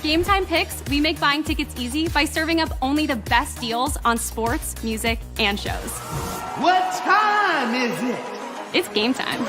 Gametime Picks, we make buying tickets easy by serving up only the best deals on sports, music, and shows. What time is it? It's game time.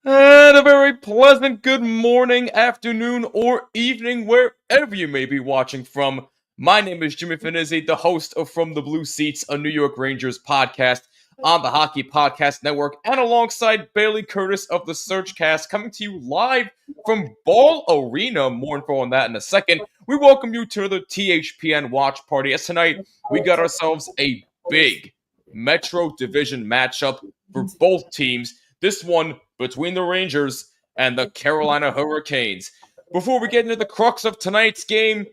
And a very pleasant good morning, afternoon, or evening, wherever you may be watching from. My name is Jimmy Finizzi, the host of From the Blue Seats, a New York Rangers podcast on the Hockey Podcast Network, and alongside Bailey Curtis of the Searchcast, coming to you live from Ball Arena. More info on that in a second. We welcome you to the THPN watch party. As tonight, we got ourselves a big Metro Division matchup for both teams. This one between the Rangers and the Carolina Hurricanes. Before we get into the crux of tonight's game,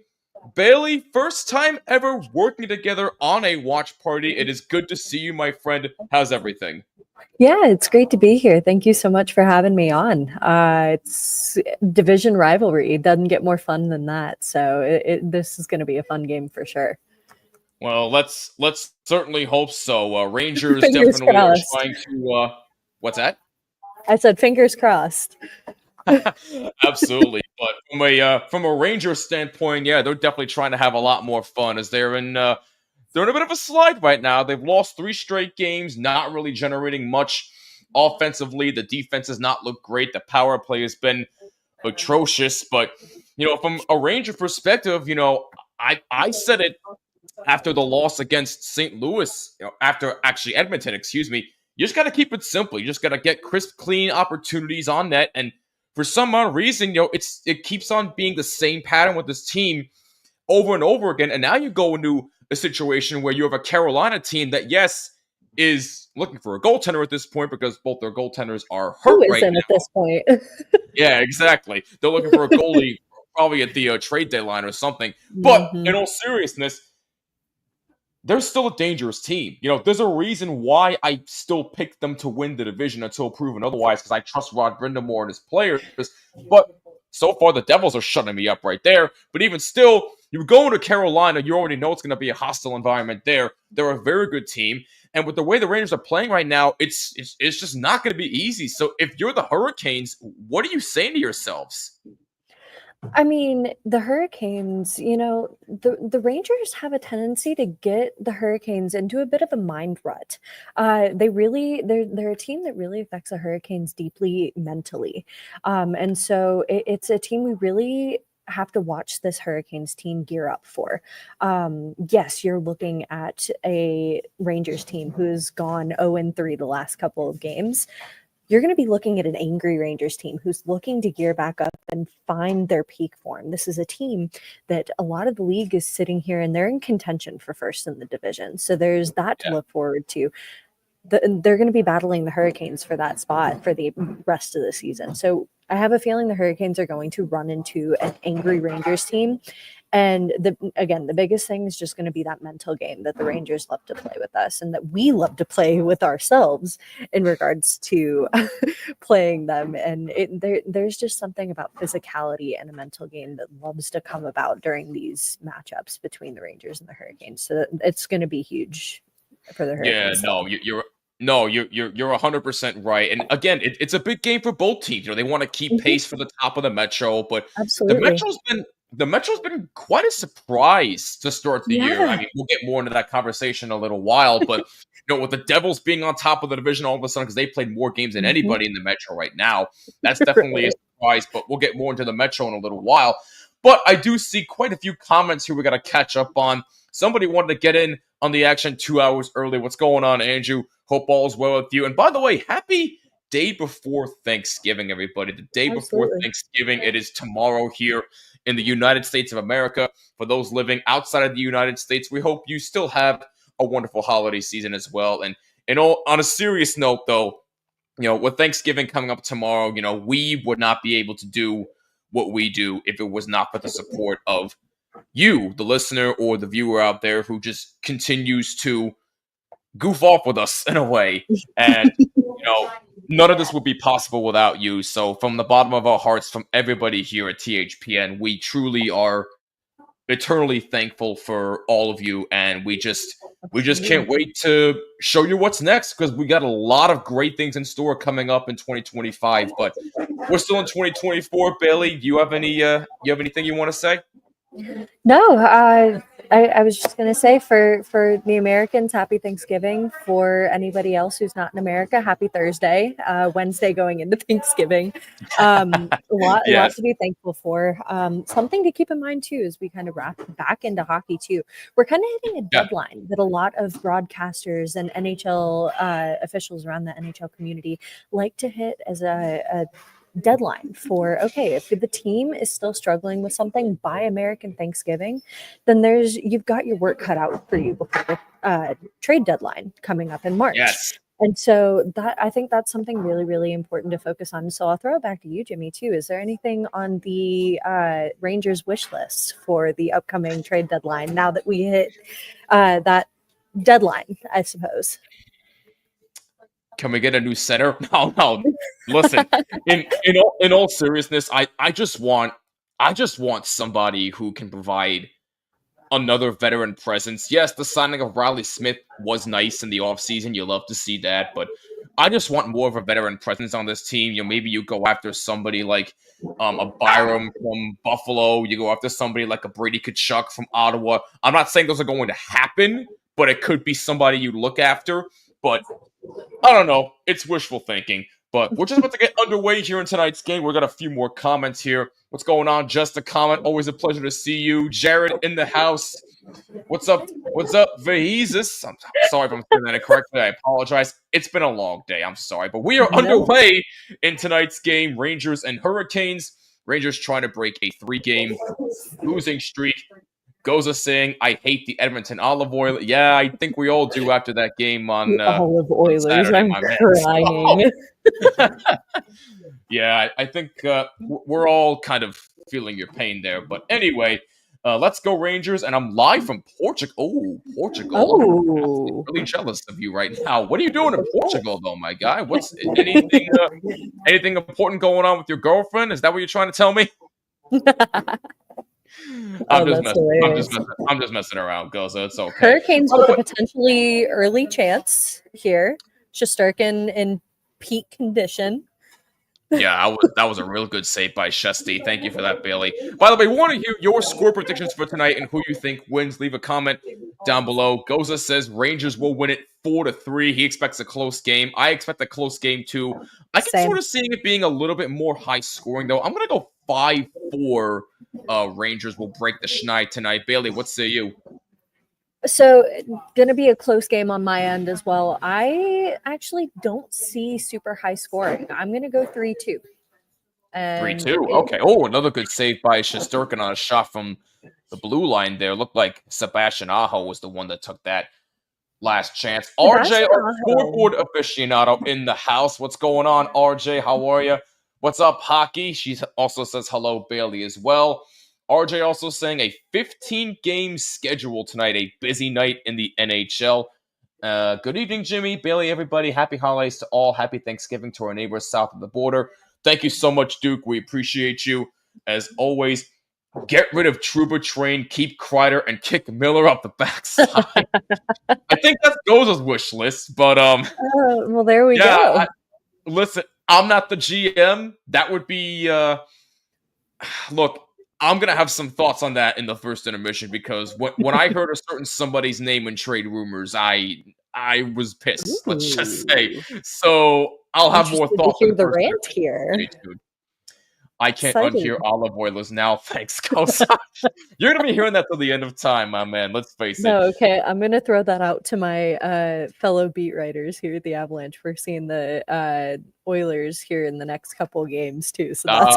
Bailey, first time ever working together on a watch party. It is good to see you, my friend. How's everything? Yeah, it's great to be here. Thank you so much for having me on. It's division rivalry. It doesn't get more fun than that. So this is going to be a fun game for sure. Well, let's certainly hope so. Rangers Fingers definitely crossed. are trying to... what's that? I said fingers crossed. Absolutely, but from a Rangers standpoint, yeah, they're definitely trying to have a lot more fun as they're in a bit of a slide right now. They've lost 3 straight games, not really generating much offensively. The defense has not looked great. The power play has been atrocious. But from a Ranger perspective, I said it after the loss against St. Louis, after actually Edmonton, excuse me. You just got to keep it simple. You just got to get crisp, clean opportunities on net. And for some odd reason, it keeps on being the same pattern with this team over and over again. And now you go into a situation where you have a Carolina team that, yes, is looking for a goaltender at this point because both their goaltenders are hurt right now. At this point? Yeah, exactly. They're looking for a goalie probably at the trade deadline or something. But in all seriousness, they're still a dangerous team. There's a reason why I still pick them to win the division until proven otherwise, because I trust Rod Brindamore and his players. But so far, the Devils are shutting me up right there. But even still, you go into Carolina, you already know it's going to be a hostile environment there. They're a very good team. And with the way the Rangers are playing right now, it's just not going to be easy. So if you're the Hurricanes, what are you saying to yourselves? I mean, the Hurricanes, the Rangers have a tendency to get the Hurricanes into a bit of a mind rut. They're a team that really affects the Hurricanes deeply mentally. And so it's a team we really have to watch this Hurricanes team gear up for. Yes, you're looking at a Rangers team who's gone 0-3 the last couple of games. You're going to be looking at an angry Rangers team who's looking to gear back up and find their peak form. This is a team that a lot of the league is sitting here and they're in contention for first in the division. So there's that to look forward to. They're going to be battling the Hurricanes for that spot for the rest of the season. So I have a feeling the Hurricanes are going to run into an angry Rangers team. And the biggest thing is just going to be that mental game that the Rangers love to play with us and that we love to play with ourselves in regards to playing them. And there's just something about physicality and a mental game that loves to come about during these matchups between the Rangers and the Hurricanes. So it's going to be huge for the Hurricanes. Yeah, you're 100% right. And again, it's a big game for both teams. They want to keep pace for the top of the Metro, but Absolutely. The Metro's been quite a surprise to start the year. I mean, we'll get more into that conversation in a little while, but with the Devils being on top of the division all of a sudden because they played more games than anybody in the Metro right now, that's definitely a surprise, but we'll get more into the Metro in a little while. But I do see quite a few comments here we got to catch up on. Somebody wanted to get in on the action 2 hours early. What's going on, Andrew? Hope all is well with you. And by the way, happy day before Thanksgiving, everybody. The day before Thanksgiving. It is tomorrow here in the United States of America. For those living outside of the United States, we hope you still have a wonderful holiday season as well. And on a serious note, though, with Thanksgiving coming up tomorrow, we would not be able to do what we do if it was not for the support of you, the listener or the viewer out there who just continues to goof off with us in a way. And, none of this would be possible without you. So from the bottom of our hearts, from everybody here at THPN, we truly are eternally thankful for all of you, and we just can't wait to show you what's next, because we got a lot of great things in store coming up in 2025. But we're still in 2024. Bailey, do you have anything you want to say? No, I was just going to say for the Americans, happy Thanksgiving. For anybody else who's not in America, happy Thursday, Wednesday going into Thanksgiving. A lot to be thankful for. Something to keep in mind, too, as we kind of wrap back into hockey, too. We're kind of hitting a deadline that a lot of broadcasters and NHL officials around the NHL community like to hit as a deadline for, okay, if the team is still struggling with something by American Thanksgiving, then you've got your work cut out for you before the trade deadline coming up in March. Yes. And so I think that's something really, really important to focus on. So I'll throw it back to you, Jimmy, too. Is there anything on the Rangers wish list for the upcoming trade deadline now that we hit that deadline, I suppose? Can we get a new center? No. Listen, in all seriousness, I just want somebody who can provide another veteran presence. Yes, the signing of Riley Smith was nice in the offseason. You love to see that, but I just want more of a veteran presence on this team. Maybe you go after somebody like a Byram from Buffalo. You go after somebody like a Brady Tkachuk from Ottawa. I'm not saying those are going to happen, but it could be somebody you look after. But I don't know. It's wishful thinking. But we're just about to get underway here in tonight's game. We got a few more comments here. What's going on? Just a comment. Always a pleasure to see you. Jared in the house. What's up? What's up, Vahesus? I'm sorry if I'm saying that incorrectly. I apologize. It's been a long day. I'm sorry. But we are underway in tonight's game. Rangers and Hurricanes. Rangers trying to break a 3-game losing streak. Goza saying, I hate the Edmonton olive oil. Yeah, I think we all do after that game on olive oilers. Saturday, I'm crying. Yeah, I think we're all kind of feeling your pain there. But anyway, let's go Rangers. And I'm live from Portugal. Oh, Portugal. I'm really jealous of you right now. What are you doing in Portugal, though, my guy? What's anything important going on with your girlfriend? Is that what you're trying to tell me? I'm just messing around, Goza. It's okay. Hurricanes with a potentially early chance here. Shesterkin in peak condition. Yeah, that was a real good save by Shesty. Thank you for that, Bailey. By the way, we want to hear your score predictions for tonight and who you think wins. Leave a comment down below. Goza says Rangers will win it 4-3. He expects a close game. I expect a close game too. I can sort of see it being a little bit more high scoring though. I'm gonna go 5-4. Rangers will break the schneid tonight. Bailey, what say you? So, gonna be a close game on my end as well. I actually don't see super high scoring. I'm gonna go 3-2. 3-2. Okay. Oh, another good save by Shesterkin on a shot from the blue line there. Looked like Sebastian Aho was the one that took that last chance. RJ, our scoreboard aficionado in the house. What's going on, RJ? How are you? What's up, Hockey? She also says hello, Bailey, as well. RJ also saying a 15-game schedule tonight, a busy night in the NHL. Good evening, Jimmy, Bailey, everybody. Happy holidays to all. Happy Thanksgiving to our neighbors south of the border. Thank you so much, Duke. We appreciate you. As always, get rid of Trouba Train, keep Kreider, and kick Miller up the backside. I think that goes as wish list, but well, there we go. Listen, I'm not the GM. That would be look, I'm going to have some thoughts on that in the first intermission, because when I heard a certain somebody's name in trade rumors, I was pissed, let's just say. So I'll have more thoughts. To hear the rant here. I can't unhear olive oilers now. Thanks, Kosa. You're going to be hearing that till the end of time, my man. Let's face it. No, okay. I'm going to throw that out to my fellow beat writers here at the Avalanche. We're seeing the Oilers here in the next couple games, too. So that's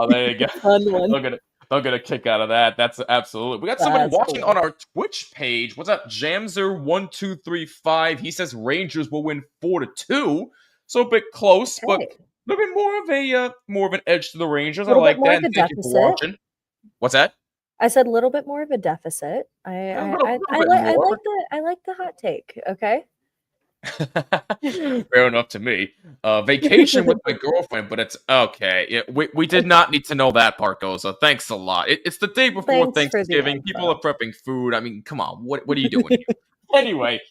there you go. Fun one. They'll get a kick out of that. That's absolutely. We got somebody watching on our Twitch page. What's up, Jamser1235? He says Rangers will win 4-2. So a bit close, but a little bit more of an edge to the Rangers. I like that. And thank you for watching. What's that? I said a little bit more of a deficit. A little bit more. I like the hot take. Okay. Fair enough to me. Vacation with my girlfriend, but it's okay. Yeah, we did not need to know that part, Goza. Thanks a lot. It's the day before Thanks for the Thanksgiving. People are info. prepping food. I mean, come on. What are you doing here? Anyway,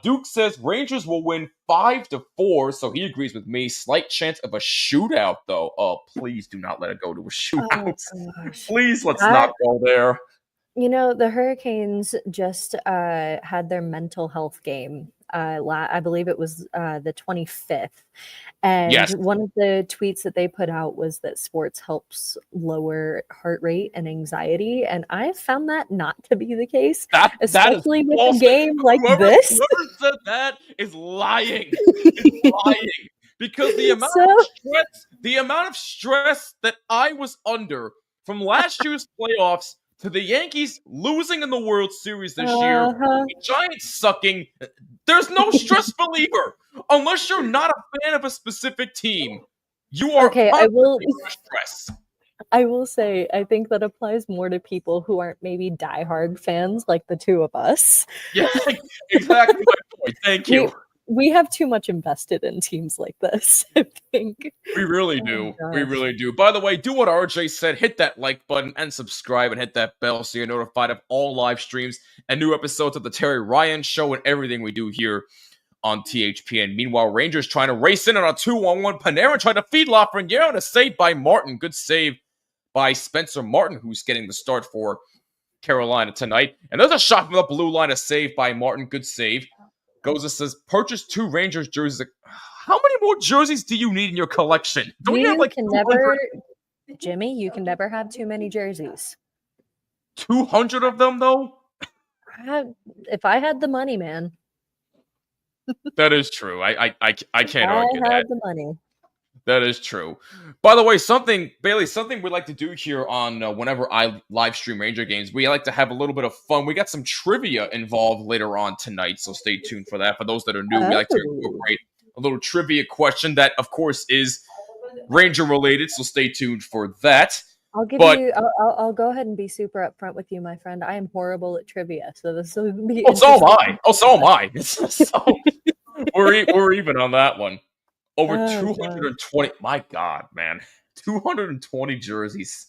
Duke says Rangers will win 5-4, so he agrees with me. Slight chance of a shootout, though. Oh, please do not let it go to a Oh shootout. gosh. Please, let's That not go there. The Hurricanes just had their mental health game. I believe it was the 25th. And Yes, one of the tweets that they put out was that sports helps lower heart rate and anxiety. And I found that not to be the case, that is especially with a false. game like Whoever this. said that is lying. Is lying. Because So, the amount of stress that I was under from last year's playoffs to the Yankees losing in the World Series this year, uh-huh. the Giants sucking, there's no stress reliever. Unless you're not a fan of a specific team, you are Okay, constantly under stress. I will say, I think that applies more to people who aren't maybe diehard fans like the two of us. Yeah, exactly my point. Thank We you. we have too much invested in teams like this, I think. We really Oh do. We gosh. really do. By the way, do what RJ said. Hit that like button and subscribe and hit that bell so you're notified of all live streams and new episodes of the Terry Ryan Show and everything we do here on THPN. Meanwhile, Rangers trying to race in on a 2-on-1. Panarin trying to feed Lafreniere and a save by Martin. Good save by Spencer Martin, who's getting the start for Carolina tonight. And there's a shot from the blue line, a save by Martin. Good save. Goza says, purchase 2 Rangers jerseys. How many more jerseys do you need in your collection? Don't you have You like can 200, never, Jimmy, you can never have too many jerseys. 200 of them, though? If I had the money, man, That is true. I can't I argue that. had the money. That is true. By the way, Bailey, something we like to do here on whenever I live stream Ranger games, we like to have a little bit of fun. We got some trivia involved later on tonight, so stay tuned for that. For those that are new, we like to incorporate a little trivia question that, of course, is Ranger related, so stay tuned for that. I'll give But you. I'll go ahead and be super upfront with you, my friend. I am horrible at trivia, so this will be. so am interesting. I. So am I. So, we're even on that one. Over Oh, 220. My God, man. 220 jerseys.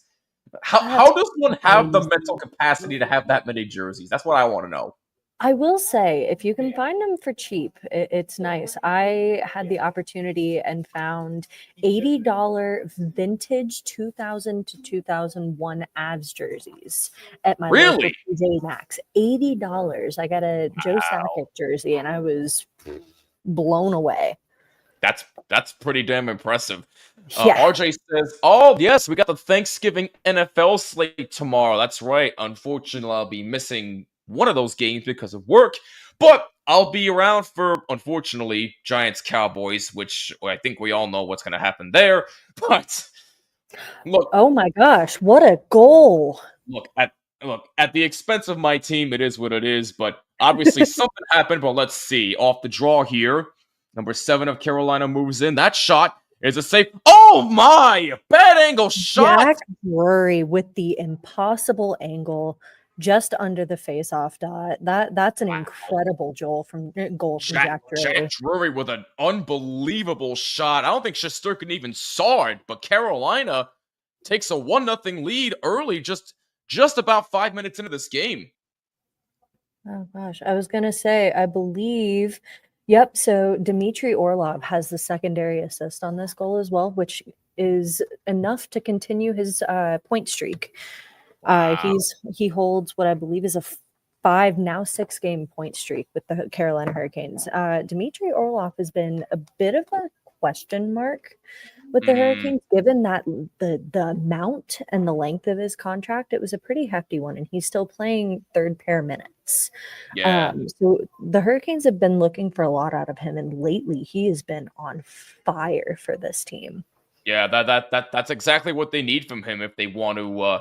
That's How does one have the crazy. mental capacity to have that many jerseys? That's what I want to know. I will say, if you can find them for cheap, it's nice. I had the opportunity and found $80 vintage 2000 to 2001 Avs jerseys at my local Really? TJ Maxx. $80. I got a Joe Wow. Sakic jersey, and I was blown away. That's pretty damn impressive. Yeah. RJ says, "Oh yes, we got the Thanksgiving NFL slate tomorrow. That's right. Unfortunately, I'll be missing one of those games because of work, but I'll be around for, unfortunately, Giants Cowboys, which I think we all know what's going to happen there. But look, Oh my gosh, what a goal. look at the expense of my team, it is what it is. But obviously, something happened. But let's see. Off the draw here, number 7 of Carolina moves in. That shot is a safe. Oh my! Bad angle shot. Jack Drury with the impossible angle just under the face-off dot. That's an incredible goal from Jack Drury. Jack Drury with an unbelievable shot. I don't think Shesterkin even saw it, but Carolina takes a 1-0 lead early, just about 5 minutes into this game. Oh gosh, I was gonna say, I believe, yep. So Dmitry Orlov has the secondary assist on this goal as well, which is enough to continue his point streak. Wow. He holds what I believe is a 6 game point streak with the Carolina Hurricanes. Dmitry Orlov has been a bit of a question mark with the Hurricanes, given that the amount and the length of his contract. It was a pretty hefty one, and he's still playing third pair minutes. Yeah. So the Hurricanes have been looking for a lot out of him, and lately he has been on fire for this team. Yeah, that's exactly what they need from him if they want to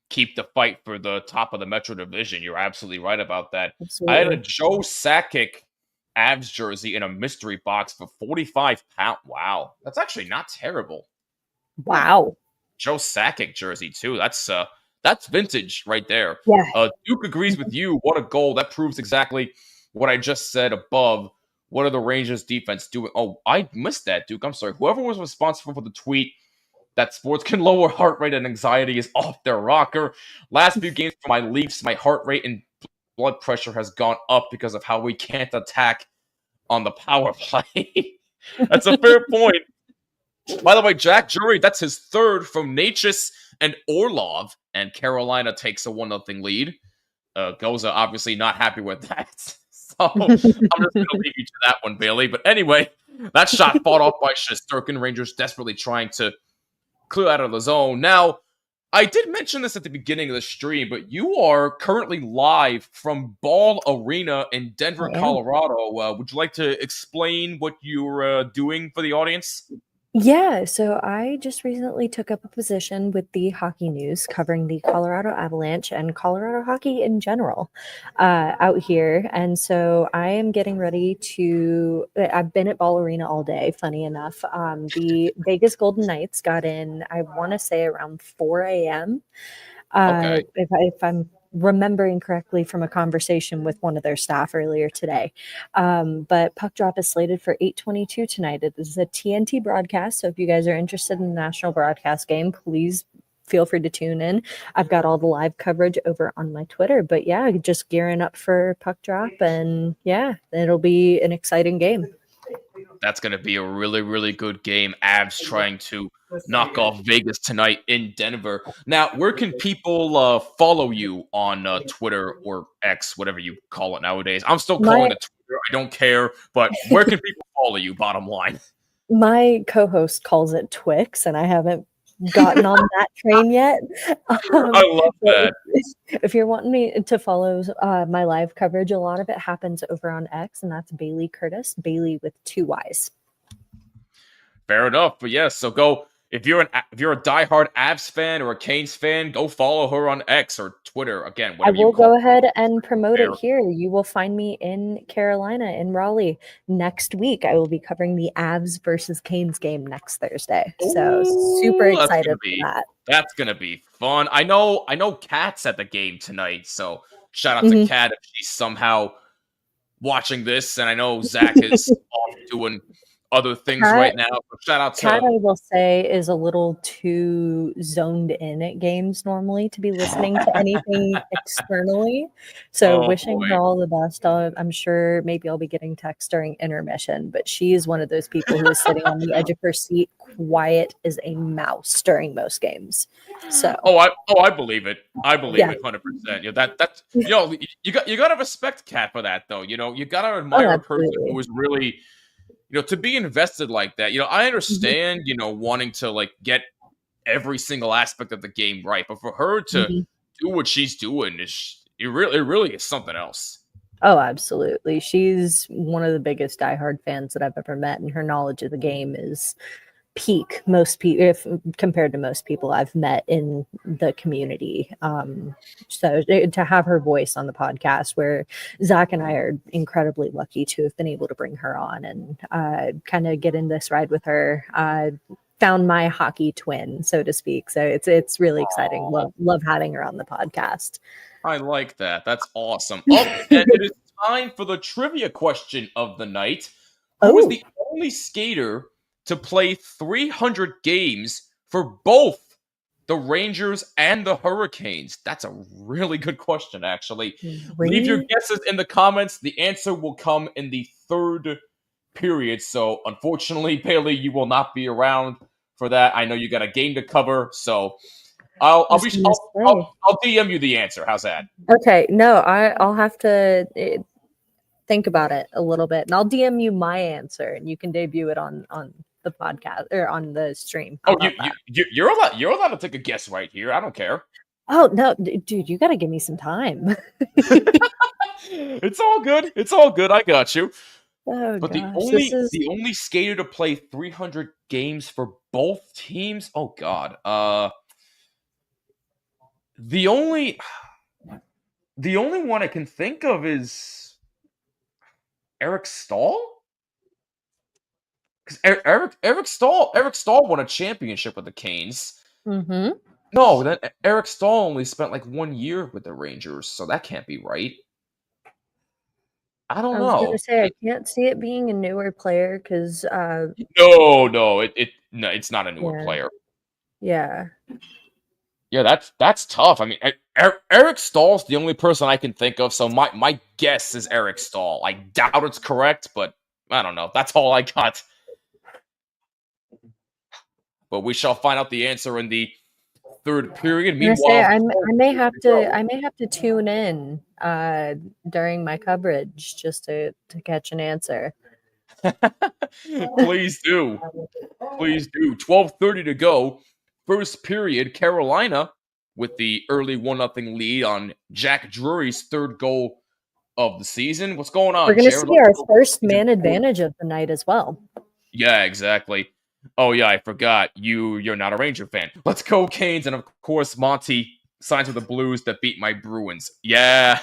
keep the fight for the top of the Metro Division. You're absolutely right about that. Absolutely. I had a Joe Sakic Avs jersey in a mystery box for £45. Wow, that's actually not terrible. Wow. Joe Sakic jersey too. That's That's vintage right there. Yeah. Duke agrees with you. What a goal. That proves exactly what I just said above. What are the Rangers defense doing? Oh, I missed that, Duke. I'm sorry. Whoever was responsible for the tweet that sports can lower heart rate and anxiety is off their rocker. Last few games for my Leafs, my heart rate and blood pressure has gone up because of how we can't attack on the power play. That's a fair point. By the way, Jack Jury, that's his third from Natchez and Orlov, and Carolina takes a 1-0 lead. Goza obviously not happy with that. So I'm just going to leave you to that one, Bailey. But anyway, that shot fought off by Shesterkin. Rangers desperately trying to clear out of the zone. Now, I did mention this at the beginning of the stream, but you are currently live from Ball Arena in Denver, Colorado. Would you like to explain what you're doing for the audience? Yeah, so I just recently took up a position with the Hockey News covering the Colorado Avalanche and Colorado hockey in general out here. And so I am getting ready to, I've been at Ball Arena all day, funny enough. The Vegas Golden Knights got in, I want to say around 4 a.m. Okay. If I'm remembering correctly from a conversation with one of their staff earlier today. But puck drop is slated for 8:22 tonight. It is a TNT broadcast, so if you guys are interested in the national broadcast game, please feel free to tune in. I've got all the live coverage over on my Twitter, but yeah, just gearing up for puck drop, and yeah, it'll be an exciting game. That's going to be a really, really good game. Avs trying to knock off Vegas tonight in Denver. Now, where can people follow you on Twitter or X, whatever you call it nowadays? I'm still calling it Twitter. I don't care. But where can people follow you, bottom line? My co-host calls it Twix, and I haven't gotten on that train yet. I love that. If you're wanting me to follow my live coverage, a lot of it happens over on X, and that's Bailey Curtis, Bailey with 2 Y's. Fair enough, but yes, so go if you're a diehard Avs fan or a Canes fan, go follow her on X or Twitter. Again, I will go ahead and promote it here. You will find me in Carolina, in Raleigh, next week. I will be covering the Avs versus Canes game next Thursday. So super excited for that. That's gonna be fun. I know Kat's at the game tonight, so shout out to Kat if she's somehow watching this. And I know Zach is off doing other things right now. So shout out to Kat, I will say, is a little too zoned in at games normally to be listening to anything externally. So wishing her all the best. I'm sure maybe I'll be getting texts during intermission, but she is one of those people who is sitting on the edge of her seat, quiet as a mouse during most games. So I believe it. I believe it 100%. You know, that's you gotta respect Kat for that though. You know, you gotta admire a person who is really, to be invested like that. I understand, wanting to like get every single aspect of the game right, but for her to do what she's doing it really is something else. Oh, absolutely. She's one of the biggest diehard fans that I've ever met, and her knowledge of the game is peak most people if compared to most people I've met in the community. So to have her voice on the podcast, where Zach and I are incredibly lucky to have been able to bring her on and kind of get in this ride with her, found my hockey twin, so to speak. So it's really exciting. Love having her on the podcast. I like that. That's awesome. And it is time for the trivia question of the night. Who is the only skater to play 300 games for both the Rangers and the Hurricanes? That's a really good question, actually. Leave your guesses in the comments. The answer will come in the third period. So, unfortunately, Bailey, you will not be around for that. I know you got a game to cover, so I'll DM you the answer. How's that? Okay, no, I'll have to think about it a little bit, and I'll DM you my answer, and you can debut it on the podcast or on the stream. You're allowed to take a guess right here. I don't care. Oh no, dude, you got to give me some time. It's all good. It's all good. I got you. Oh, but gosh, the only skater to play 300 games for both teams. Oh God. The only one I can think of is Eric Stahl. Because Eric Stahl won a championship with the Canes. No, then Eric Stahl only spent like 1 year with the Rangers, so that can't be right. I don't I was know. gonna say I can't see it being a newer player because, No, it's not a newer yeah, player. yeah. Yeah, that's tough. I mean, Eric Stahl's the only person I can think of, so my guess is Eric Stahl. I doubt it's correct, but I don't know. That's all I got. But we shall find out the answer in the third period. I'm gonna say Meanwhile, I may have to tune in during my coverage just to catch an answer. please do. Please do. 12:30 to go. First period, Carolina with the early 1-0 lead on Jack Drury's third goal of the season. What's going We're on, gonna Jared? see our first man advantage of the night as well. Yeah, exactly. Oh yeah, I forgot. You're not a Ranger fan. Let's go Canes, and of course Monty signs with the Blues that beat my Bruins. Yeah.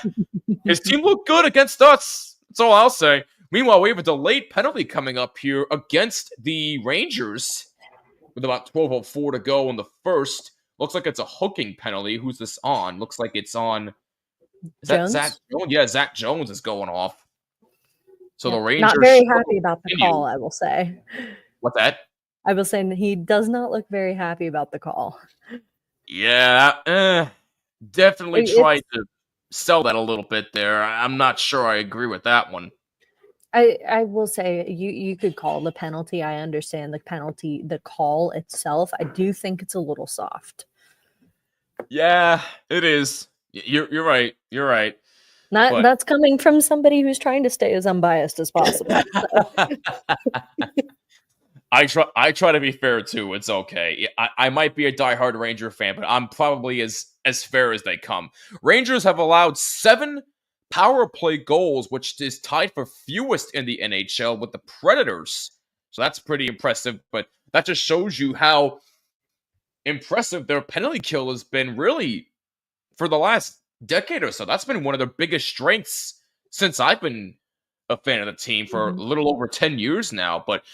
His team looked good against us. That's all I'll say. Meanwhile, we have a delayed penalty coming up here against the Rangers with about 12:04 to go in the first. Looks like it's a hooking penalty. Who's this on? Looks like it's on. Is that Jones? Zach Jones? Yeah, Zach Jones is going off. So the Yep. Rangers Not very should happy about the continue. call, I will say. What's that? I will say he does not look very happy about the call. Yeah, definitely It- tried it's to sell that a little bit there. I'm not sure I agree with that one. I will say you could call the penalty. I understand the penalty, the call itself. I do think it's a little soft. Yeah, it is. You're right. You're right. But That's coming from somebody who's trying to stay as unbiased as possible. I try to be fair too. It's okay. I might be a diehard Ranger fan, but I'm probably as fair as they come. Rangers have allowed 7 power play goals, which is tied for fewest in the NHL with the Predators. So that's pretty impressive. But that just shows you how impressive their penalty kill has been, really, for the last decade or so. That's been one of their biggest strengths since I've been a fan of the team for a little over 10 years now. But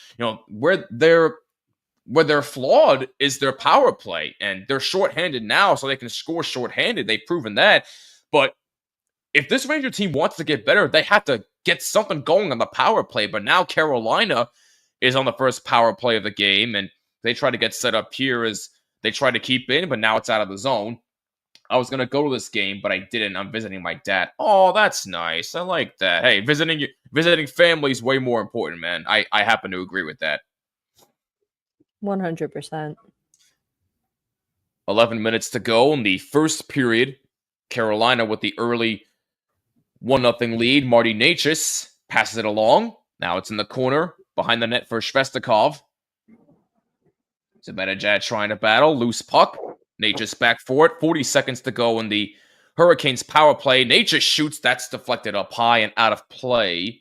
where they're flawed is their power play, and they're shorthanded now, so they can score shorthanded. They've proven that. But if this Ranger team wants to get better, they have to get something going on the power play. But now Carolina is on the first power play of the game, and they try to get set up here as they try to keep in, but now it's out of the zone. I was going to go to this game, but I didn't. I'm visiting my dad. Oh, that's nice. I like that. Hey, visiting family is way more important, man. I happen to agree with that. 100%. 11 minutes to go in the first period. Carolina with the early 1-0 lead. Marty Necas passes it along. Now it's in the corner behind the net for Svestikov. Zibanejad trying to battle. Loose puck. Necas back for it. 40 seconds to go in the Hurricanes power play. Necas shoots. That's deflected up high and out of play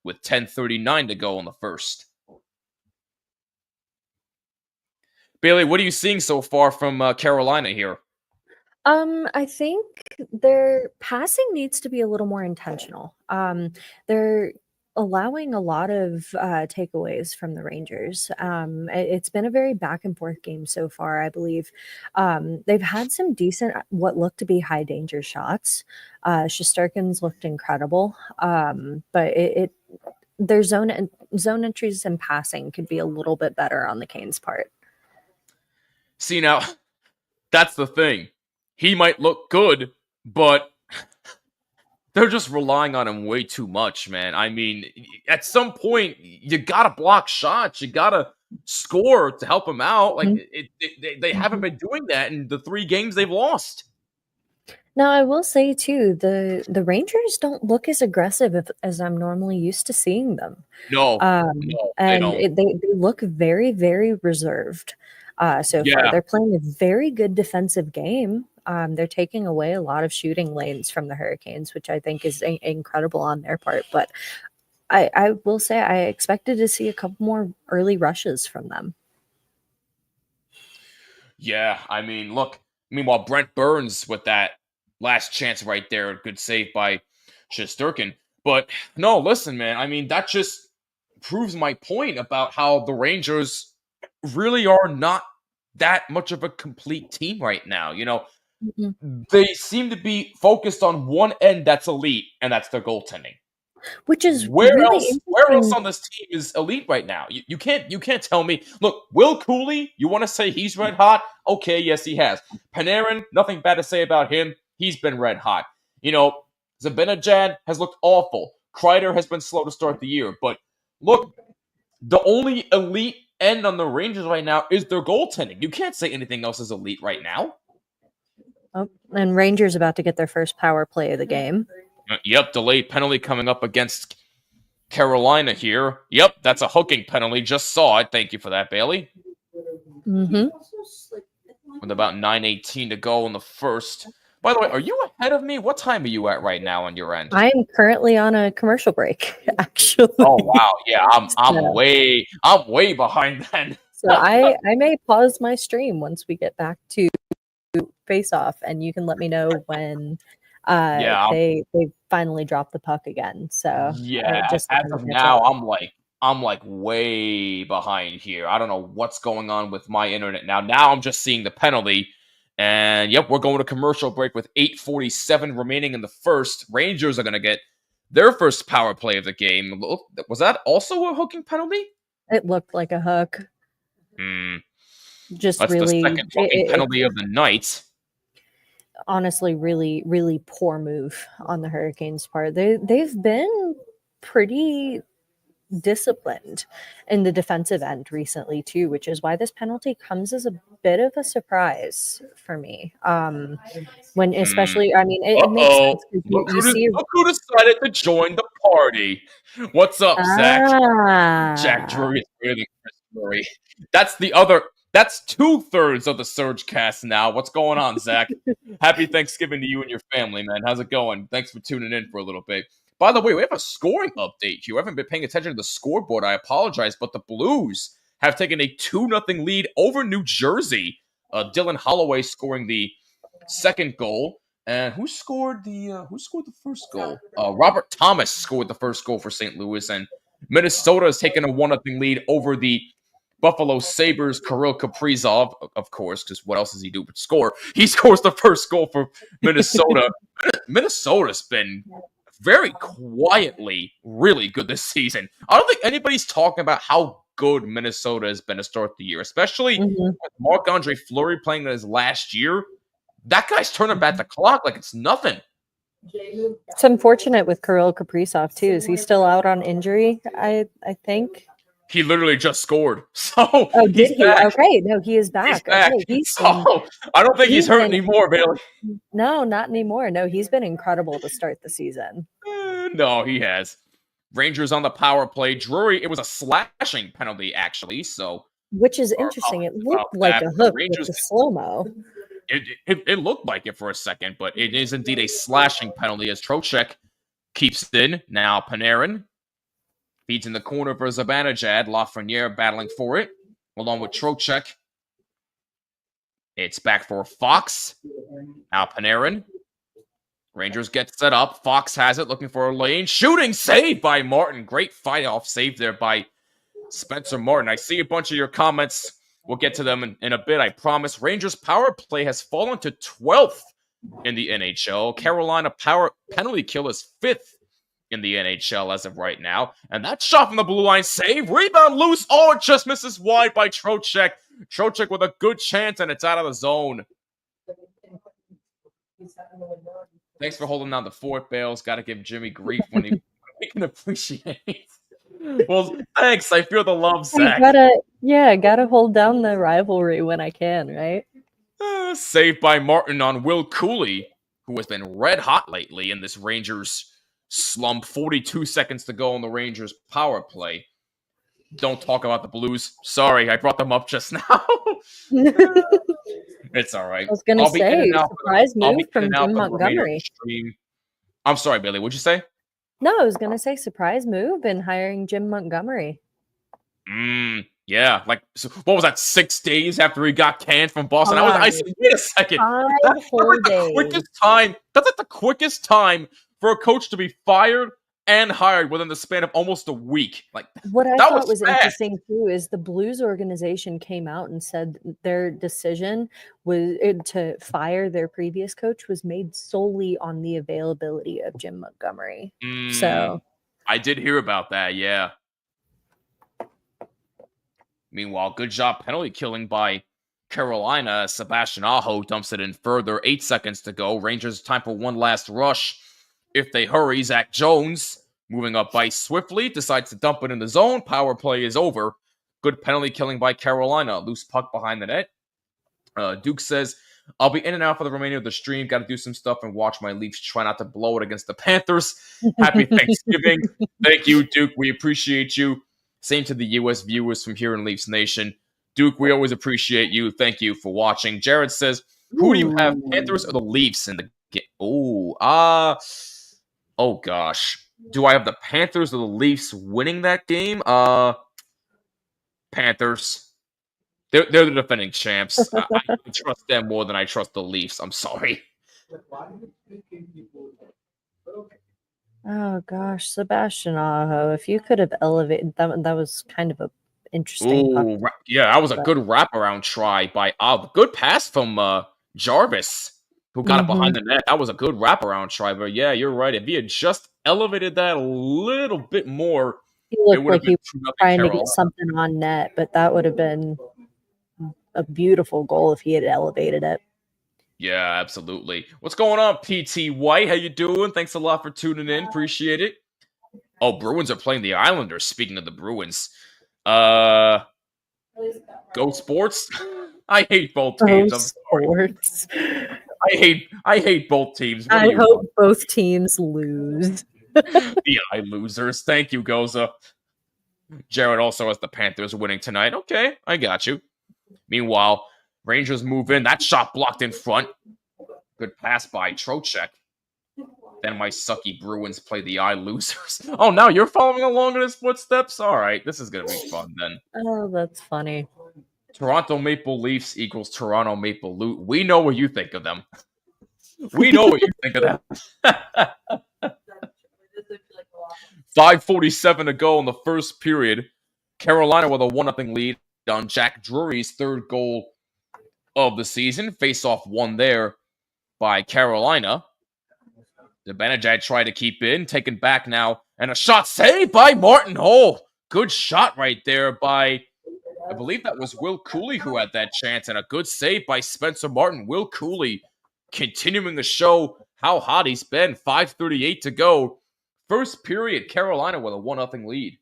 with 10:39 to go in the first. Bailey, what are you seeing so far from Carolina here? I think their passing needs to be a little more intentional. They're allowing a lot of takeaways from the Rangers. It's been a very back and forth game so far, I believe. They've had some decent, what look to be high danger shots. Shesterkin's looked incredible, but their zone entries and passing could be a little bit better on the Canes' part. See, now, that's the thing. He might look good, but they're just relying on him way too much, man. I mean, at some point, you gotta block shots. You gotta score to help him out. Like, they haven't been doing that in the 3 games they've lost. Now, I will say, too, the Rangers don't look as aggressive as I'm normally used to seeing them. No, they don't. They look very, very reserved so far. They're playing a very good defensive game. They're taking away a lot of shooting lanes from the Hurricanes, which I think is incredible on their part. But I will say I expected to see a couple more early rushes from them. Yeah, I mean, look. Meanwhile, Brent Burns with that last chance right there. Good save by Shesterkin. But no, listen, man. I mean, that just proves my point about how the Rangers really are not that much of a complete team right now. Mhm. They seem to be focused on one end that's elite, and that's their goaltending. Which is Where really else? Where else interesting. on this team is elite right now? You can't tell me. Look, Will Cooley. You want to say he's red hot? Okay, yes, he has. Panarin, nothing bad to say about him. He's been red hot. Zibanejad has looked awful. Kreider has been slow to start the year. But look, the only elite end on the Rangers right now is their goaltending. You can't say anything else is elite right now. Oh, and Rangers about to get their first power play of the game. Yep, delayed penalty coming up against Carolina here. Yep, that's a hooking penalty. Just saw it. Thank you for that, Bailey. Mm-hmm. With about 9:18 to go in the first. By the way, are you ahead of me? What time are you at right now on your end? I'm currently on a commercial break, actually. Oh wow, yeah, I'm So- way behind then. So I may pause my stream once we get back to face off, and you can let me know when they finally drop the puck again. So Yeah, just as of now, I'm like way behind here. I don't know what's going on with my internet now. Now I'm just seeing the penalty. And yep, we're going to commercial break with 8:47 remaining in the first. Rangers are going to get their first power play of the game. Was that also a hooking penalty? it looked like a hook. Just That's really, the second hooking penalty of the night. honestly, really, really poor move on the Hurricanes' part. They've been pretty disciplined in the defensive end recently too, which is why this penalty comes as a bit of a surprise for me. When especially, I mean, it makes sense. Look who decided to join the party. What's up, Zach? Jack Drury is really Chris Drury. That's 2/3 of the Surge cast now. What's going on, Zach? Happy Thanksgiving to you and your family, man. How's it going? Thanks for tuning in for a little bit. By the way, we have a scoring update here. I haven't been paying attention to the scoreboard. I apologize, but the Blues have taken a 2-0 lead over New Jersey. Dylan Holloway scoring the second goal. And who scored the first goal? Robert Thomas scored the first goal for St. Louis, and Minnesota has taken a 1-0 lead over the Buffalo Sabres. Kirill Kaprizov, of course, because what else does he do but score? He scores the first goal for Minnesota. Minnesota's been very quietly really good this season. I don't think anybody's talking about how good Minnesota has been to start the year, especially with Marc-Andre Fleury playing his last year. That guy's turning back the clock like it's nothing. It's unfortunate with Kirill Kaprizov too. Is he still out on injury? I think. He literally just scored. So did he? back. Okay, no, he is back. He's back. Okay, I don't think he's hurt anymore, Bailey. No, not anymore. No, he's been incredible to start the season. No, he has. Rangers on the power play. Drury, it was a slashing penalty, actually. So, which is interesting. It looked like a hook with the slow-mo. It looked like it for a second, but it is indeed a slashing penalty as Trocheck keeps it in. Now Panarin feeds in the corner for Zibanejad. Lafreniere battling for it, along with Trocheck. It's back for Fox. Now Panarin. Rangers get set up. Fox has it, looking for a lane. Shooting save by Martin. Great fight-off save there by Spencer Martin. I see a bunch of your comments. We'll get to them in a bit, I promise. Rangers power play has fallen to 12th in the NHL. Carolina power penalty kill is 5th in the NHL as of right now. And that shot from the blue line save. Rebound loose. Oh, it just misses wide by Trocheck. Trocheck with a good chance, and it's out of the zone. Thanks for holding down the fort, Bales. Got to give Jimmy grief when he can appreciate. Well, thanks. I feel the love, Zach. Gotta hold down the rivalry when I can, right? Saved by Martin on Will Cooley, who has been red hot lately in this Rangers slump. 42 seconds to go on the Rangers power play. Don't talk about the Blues. Sorry, I brought them up just now. It's all right. I was going to say, surprise move from Jim Montgomery. I'm sorry, Billy. What'd you say? No, I was going to say surprise move in hiring Jim Montgomery. Yeah. Like, so what was that, 6 days after he got canned from Boston? I said, wait a second. That's like the quickest time. That's like the quickest time for a coach to be fired and hired within the span of almost a week. Like, What I that thought was fast. interesting too is the Blues organization came out and said their decision was to fire their previous coach was made solely on the availability of Jim Montgomery. So I did hear about that, yeah. Meanwhile, good job penalty killing by Carolina. Sebastian Aho dumps it in further. 8 seconds to go. Rangers time for one last rush. If they hurry, Zach Jones, moving up by swiftly, decides to dump it in the zone. Power play is over. Good penalty killing by Carolina. Loose puck behind the net. Duke says, I'll be in and out for the remainder of the stream. Got to do some stuff and watch my Leafs try not to blow it against the Panthers. Happy Thanksgiving. Thank you, Duke. We appreciate you. Same to the U.S. viewers from here in Leafs Nation. Duke, we always appreciate you. Thank you for watching. Jared says, who do you have, Panthers or the Leafs in the game? Oh gosh. Do I have the Panthers or the Leafs winning that game? Panthers. They're the defending champs. I trust them more than I trust the Leafs. I'm sorry. Oh gosh, Sebastian Aho, if you could have elevated that was kind of a interesting puck. Yeah, that was a good wraparound try by good pass from Jarvis, who got it behind the net. That was a good wraparound try, but yeah, you're right. If he had just elevated that a little bit more, He looked like he was trying to get something on net, but that would have been a beautiful goal if he had elevated it. Yeah, absolutely. What's going on, PT White? How you doing? Thanks a lot for tuning in. Appreciate it. Oh, Bruins are playing the Islanders. Speaking of the Bruins. Go Sports. I hate both teams. Sports. I hate both teams. I hope both teams lose. The eye losers. Thank you, Goza. Jared also has the Panthers winning tonight. Okay, I got you. Meanwhile, Rangers move in. That shot blocked in front. Good pass by Trocheck. Then my sucky Bruins play the eye losers. Oh, now you're following along in his footsteps? All right, this is going to be fun then. Oh, that's funny. Toronto Maple Leafs equals Toronto Maple Leafs. We know what you think of them. We know what you think of them. 5:47 to go in the first period. Carolina with a 1-0 lead on Jack Drury's third goal of the season. Face-off won there by Carolina. Zibanejad tried to keep in, taken back now, and a shot saved by Martin Hole. Good shot right there by, I believe that was Will Cooley who had that chance, and a good save by Spencer Martin. Will Cooley continuing to show how hot he's been. 5:38 to go. First period, Carolina with a 1-0 lead.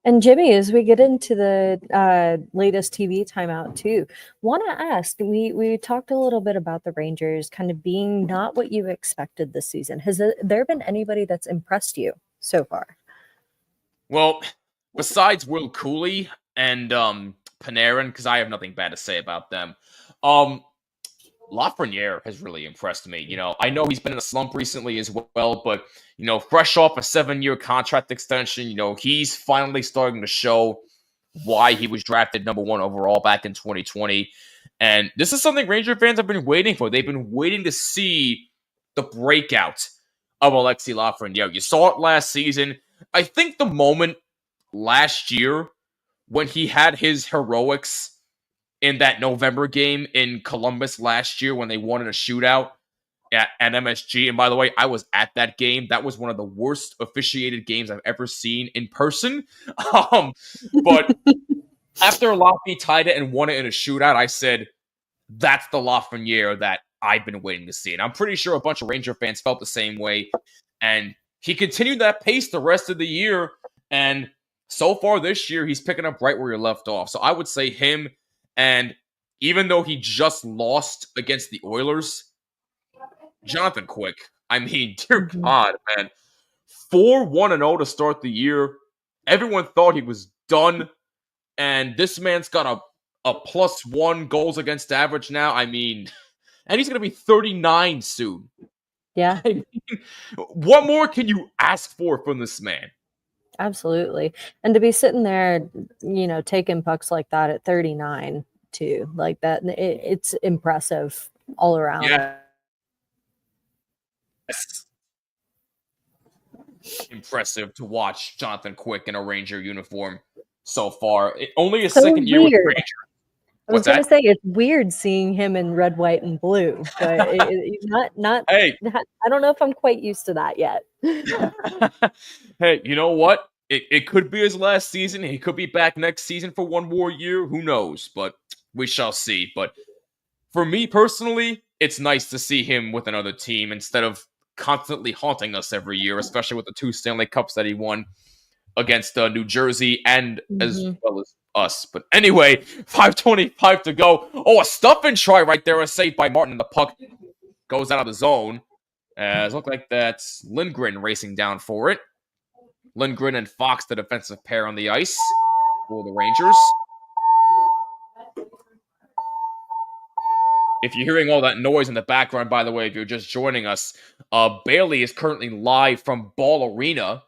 And Jimmy, as we get into the latest TV timeout too, want to ask, we talked a little bit about the Rangers kind of being not what you expected this season. Has there been anybody that's impressed you so far? Well, besides Will Cooley and Panarin, because I have nothing bad to say about them, Lafreniere has really impressed me. You know, I know he's been in a slump recently as well, but, you know, fresh off a 7-year contract extension, you know, he's finally starting to show why he was drafted number 1 overall back in 2020. And this is something Ranger fans have been waiting for. They've been waiting to see the breakout of Alexis Lafreniere. You saw it last season. I think the moment last year when he had his heroics in that November game in Columbus last year when they won in a shootout at MSG. And by the way, I was at that game. That was one of the worst officiated games I've ever seen in person. But after Lafreniere tied it and won it in a shootout, I said, that's the Lafreniere that I've been waiting to see. And I'm pretty sure a bunch of Ranger fans felt the same way. And he continued that pace the rest of the year. And so far this year, he's picking up right where he left off. So I would say him. And even though he just lost against the Oilers, Jonathan Quick, I mean, dear God, man, 4-1-0 to start the year. Everyone thought he was done, and this man's got a +1 goals against average now. I mean, and he's going to be 39 soon. Yeah. I mean, what more can you ask for from this man? Absolutely. And to be sitting there, you know, taking pucks like that at 39 too, like that, it's impressive all around. Yeah. Yes. impressive to watch Jonathan Quick in a Ranger uniform so far. Only his So second year with the weird. Rangers. I was What's going to that? say it's weird seeing him in red, white, and blue, but Hey, I don't know if I'm quite used to that yet. hey, you know what? It could be his last season. He could be back next season for one more year. Who knows? But we shall see. But for me personally, it's nice to see him with another team instead of constantly haunting us every year, especially with the 2 Stanley Cups that he won against New Jersey and as Mhm. well as us. But anyway, 5:25 to go. Oh, a stuff and try right there, a save by Martin. The puck goes out of the zone. As look like that's Lindgren racing down for it. Lindgren and Fox, the defensive pair on the ice for the Rangers. If you're hearing all that noise in the background, by the way, if you're just joining us, Bailey is currently live from Ball Arena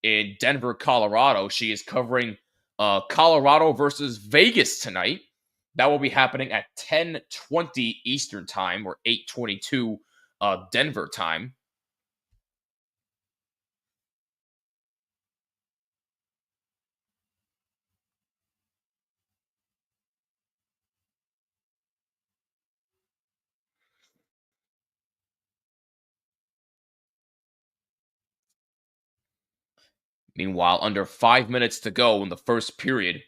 in Denver, Colorado. She is covering Colorado versus Vegas tonight. That will be happening at 10:20 Eastern Time or 8:22 Denver time. Meanwhile, under 5 minutes to go in the first period,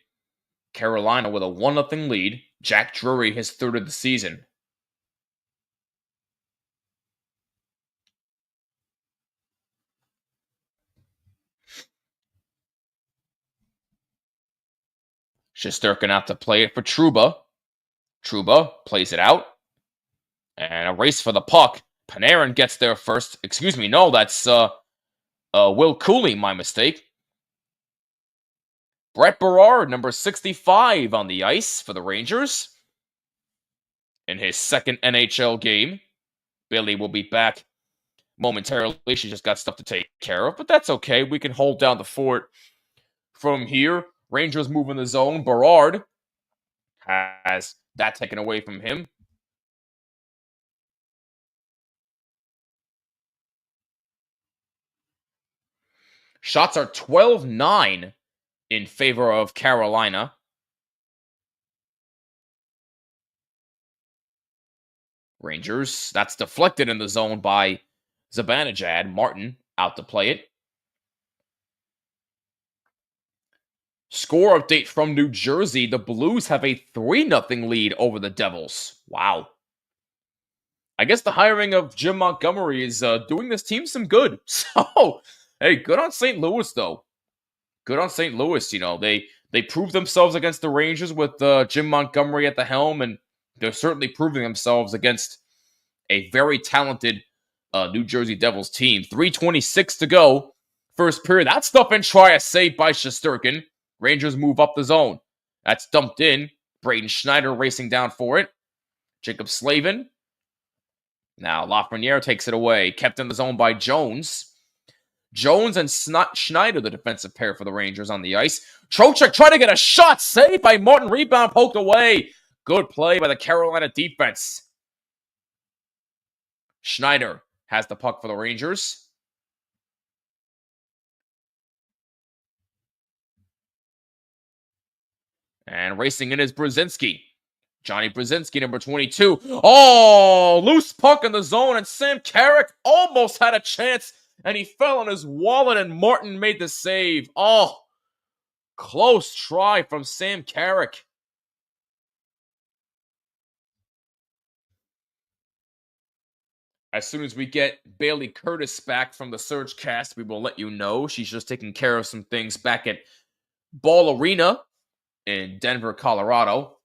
Carolina with a 1-0 lead. Jack Drury, his third of the season. Shesterkin out to play it for Trouba. Trouba plays it out. And a race for the puck. Panarin gets there first. Excuse me, no, that's Will Cooley, my mistake. Brett Barard, number 65 on the ice for the Rangers. In his second NHL game. Bailey will be back momentarily. She just got stuff to take care of, but that's okay. We can hold down the fort from here. Rangers move in the zone. Barard has that taken away from him. Shots are 12-9 in favor of Carolina. Rangers, that's deflected in the zone by Zibanejad. Martin out to play it. Score update from New Jersey. The Blues have a 3-0 lead over the Devils. Wow. I guess the hiring of Jim Montgomery is doing this team some good. So, hey, good on St. Louis, though. Good on St. Louis. You know, they proved themselves against the Rangers with Jim Montgomery at the helm, and they're certainly proving themselves against a very talented New Jersey Devils team. 3:26 to go. First period. That stuff and try a save by Shesterkin. Rangers move up the zone. That's dumped in. Braden Schneider racing down for it. Jacob Slavin. Now Lafreniere takes it away. Kept in the zone by Jones. Jones and Schneider, the defensive pair for the Rangers on the ice. Trocheck trying to get a shot. Saved by Martin. Rebound poked away. Good play by the Carolina defense. Schneider has the puck for the Rangers. And racing in is Brzezinski. Johnny Brzezinski, number 22. Oh, loose puck in the zone, and Sam Carrick almost had a chance, and he fell on his wallet, and Martin made the save. Oh, close try from Sam Carrick. As soon as we get Bailey Curtis back from the Surge cast, we will let you know. She's just taking care of some things back at Ball Arena in Denver, Colorado.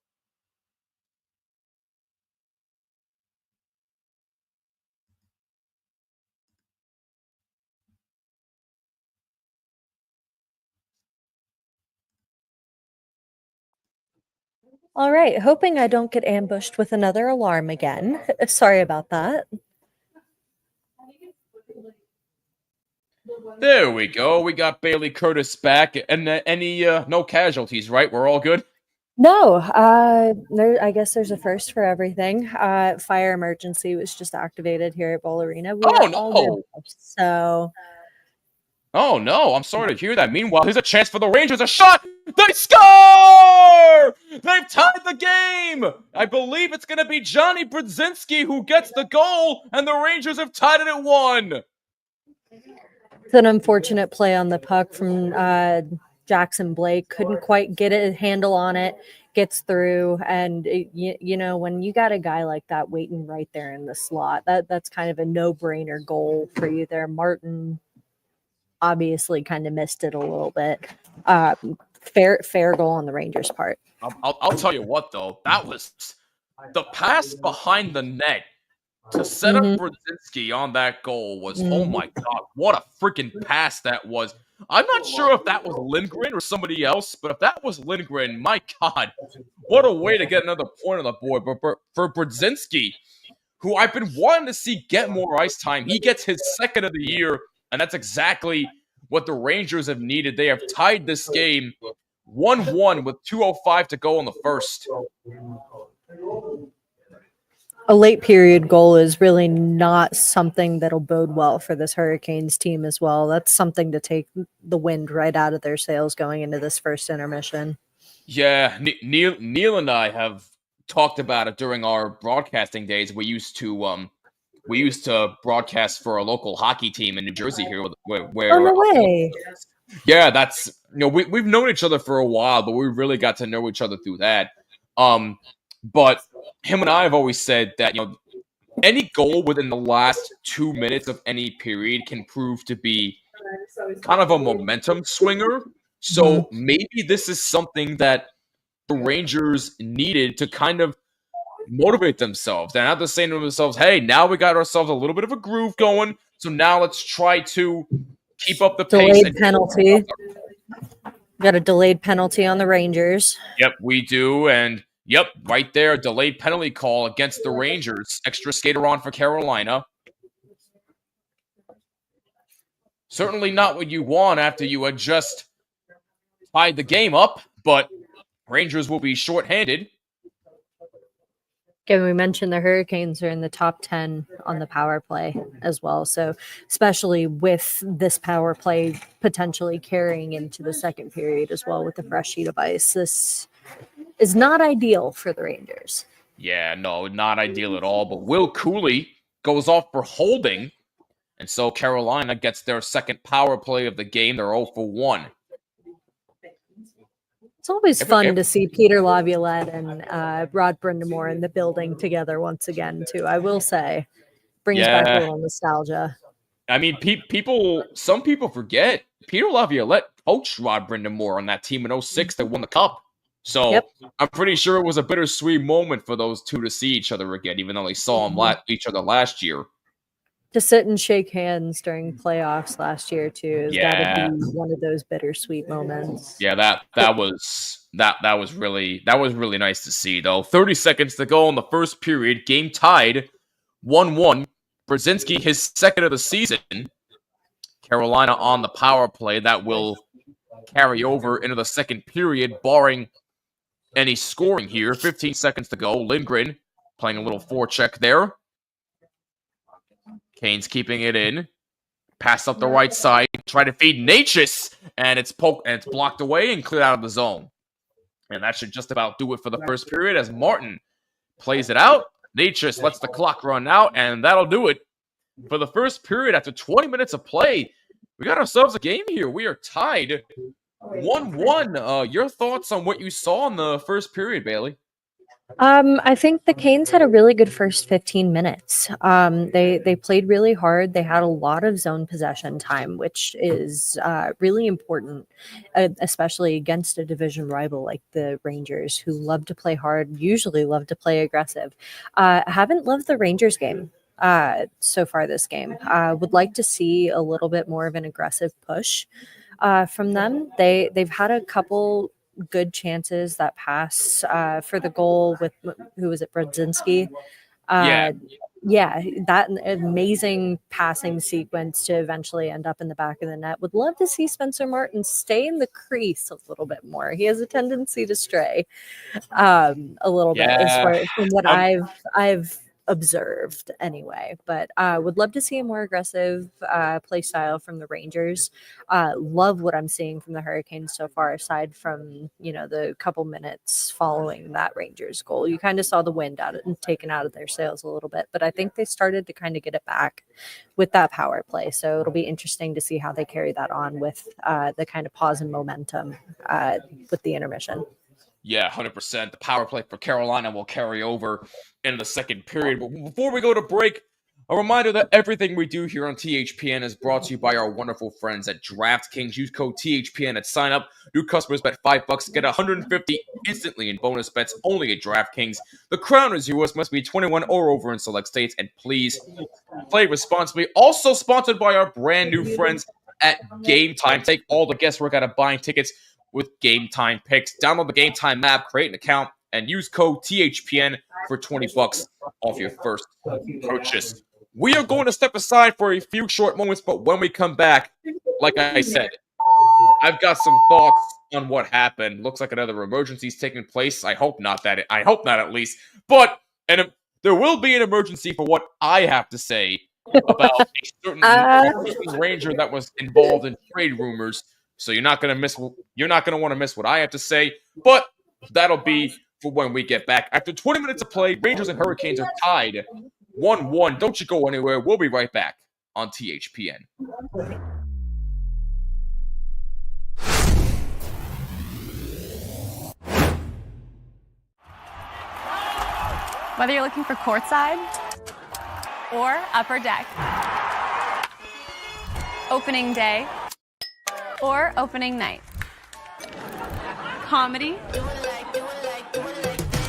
All right, hoping I don't get ambushed with another alarm again. Sorry about that. There we go. We got Bailey Curtis back, and no casualties, right? We're all good. No, I guess there's a first for everything. Fire emergency was just activated here at Bowl Arena. We Oh are all good. no! So Oh no, I'm sorry to hear that. Meanwhile, here's a chance for the Rangers. A shot! They score! They've tied the game! I believe it's going to be Johnny Brodzinski who gets the goal, and the Rangers have tied it at 1. It's an unfortunate play on the puck from Jackson Blake. Couldn't quite get a handle on it. Gets through, and you know, when you got a guy like that waiting right there in the slot, that's kind of a no-brainer goal for you there. Martin obviously kind of missed it a little bit. Fair goal on the Rangers' part. I'll tell you what, though. That was the pass behind the net to set up Brodzinski on that goal was, oh my God, what a freaking pass that was. I'm not sure if that was Lindgren or somebody else, but if that was Lindgren, my God, what a way to get another point on the board. But for Brodzinski, who I've been wanting to see get more ice time, he gets his second of the year, and that's exactly what the Rangers have needed. They have tied this game 1-1 with 2:05 to go in the first. A late period goal is really not something that'll bode well for this Hurricanes team as well. That's something to take the wind right out of their sails going into this first intermission. Yeah, Neil and I have talked about it during our broadcasting days. We used to broadcast for a local hockey team in New Jersey here. Where On the way. Yeah, that's we've known each other for a while, but we really got to know each other through that. But him and I have always said that any goal within the last 2 minutes of any period can prove to be kind of a momentum swinger. So maybe this is something that the Rangers needed to kind of motivate themselves. They're not just saying to themselves, hey, now we got ourselves a little bit of a groove going, so now let's try to keep up the pace. Delayed penalty. Got a delayed penalty on the Rangers. Yep, we do. And yep, right there, delayed penalty call against the Rangers. Extra skater on for Carolina. Certainly not what you want after you had just tied the game up, but Rangers will be shorthanded. Again, we mentioned the Hurricanes are in the top 10 on the power play as well. So especially with this power play potentially carrying into the second period as well with the fresh sheet of ice, this is not ideal for the Rangers. Yeah, no, not ideal at all. But Will Cooley goes off for holding, and so Carolina gets their second power play of the game. They're 0 for 1. It's always fun to see Peter Laviolette and Rod Brindamore in the building together once again, too. I will say, brings back a little nostalgia. I mean, some people forget Peter Laviolette coached Rod Brindamore on that team in 2006 that won the Cup. So I'm pretty sure it was a bittersweet moment for those two to see each other again, even though they saw each other last year. To sit and shake hands during playoffs last year too has got to be one of those bittersweet moments. Yeah, that was really nice to see though. 30 seconds to go in the first period, game tied 1-1. Brodzinski, his second of the season. Carolina on the power play that will carry over into the second period, barring any scoring here. 15 seconds to go. Lindgren playing a little forecheck there. Canes keeping it in. Pass up the right side. Try to feed Natchez. And it's blocked away and cleared out of the zone. And that should just about do it for the first period as Martin plays it out. Natchez lets the clock run out. And that'll do it for the first period. After 20 minutes of play, we got ourselves a game here. We are tied 1-1. Your thoughts on what you saw in the first period, Bailey? I think the Canes had a really good first 15 minutes. They played really hard. They had a lot of zone possession time, which is really important, especially against a division rival like the Rangers, who love to play hard, usually love to play aggressive. Haven't loved the Rangers game so far this game. Would like to see a little bit more of an aggressive push from them. They've had a couple good chances that pass for the goal with who was it, Brodzinski? That amazing passing sequence to eventually end up in the back of the net. Would love to see Spencer Martin stay in the crease a little bit more. He has a tendency to stray a little bit as far from what I've observed anyway. But would love to see a more aggressive play style from the Rangers. Love what I'm seeing from the Hurricanes so far, aside from, the couple minutes following that Rangers goal. You kind of saw the wind taken out of their sails a little bit, but I think they started to kind of get it back with that power play. So it'll be interesting to see how they carry that on with the kind of pause and momentum with the intermission. Yeah, 100%. The power play for Carolina will carry over in the second period. But before we go to break, a reminder that everything we do here on THPN is brought to you by our wonderful friends at DraftKings. Use code THPN at sign up. New customers bet $5, get $150 instantly in bonus bets only at DraftKings. The crown is yours. Must be 21 or over in select states. And please play responsibly. Also sponsored by our brand new friends at Gametime. Take all the guesswork out of buying tickets with Gametime picks. Download the Gametime app, create an account, and use code THPN for $20 off your first purchase. We are going to step aside for a few short moments, but when we come back, like I said, I've got some thoughts on what happened. Looks like another emergency is taking place. I hope not at least. But there will be an emergency for what I have to say about a certain Ranger that was involved in trade rumors. So you're not going to want to miss what I have to say, but that'll be for when we get back. After 20 minutes of play, Rangers and Hurricanes are tied 1-1. Don't you go anywhere. We'll be right back on THPN. Whether you're looking for courtside or upper deck, opening day or opening night, comedy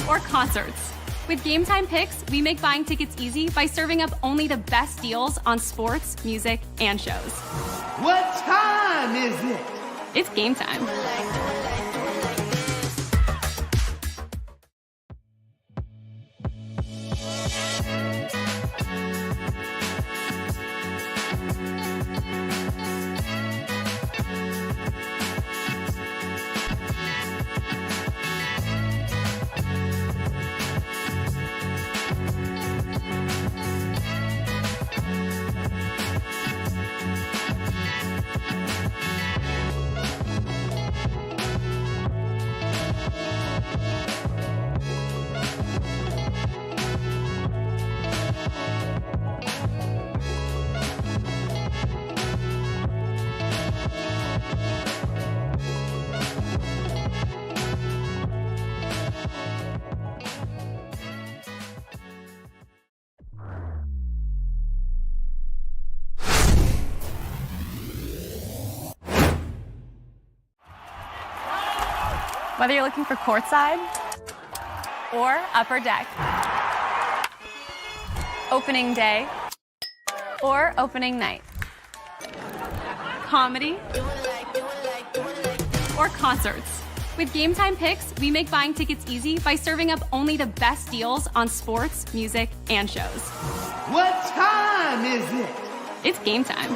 or concerts. With Gametime Picks, we make buying tickets easy by serving up only the best deals on sports, music, and shows. What time is it? It's game time. Whether you're looking for courtside or upper deck, opening day or opening night, comedy or concerts. With Gametime Picks, we make buying tickets easy by serving up only the best deals on sports, music, and shows. What time is it? It's game time.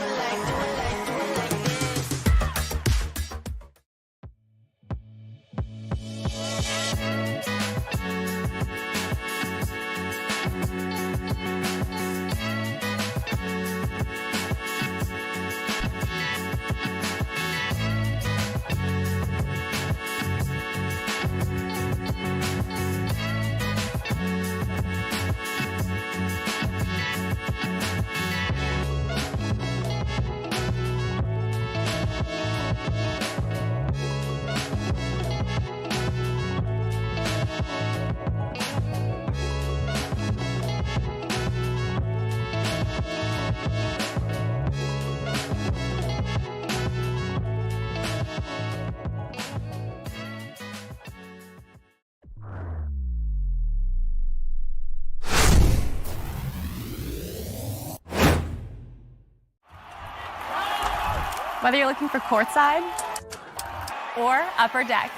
Whether you're looking for courtside or upper deck,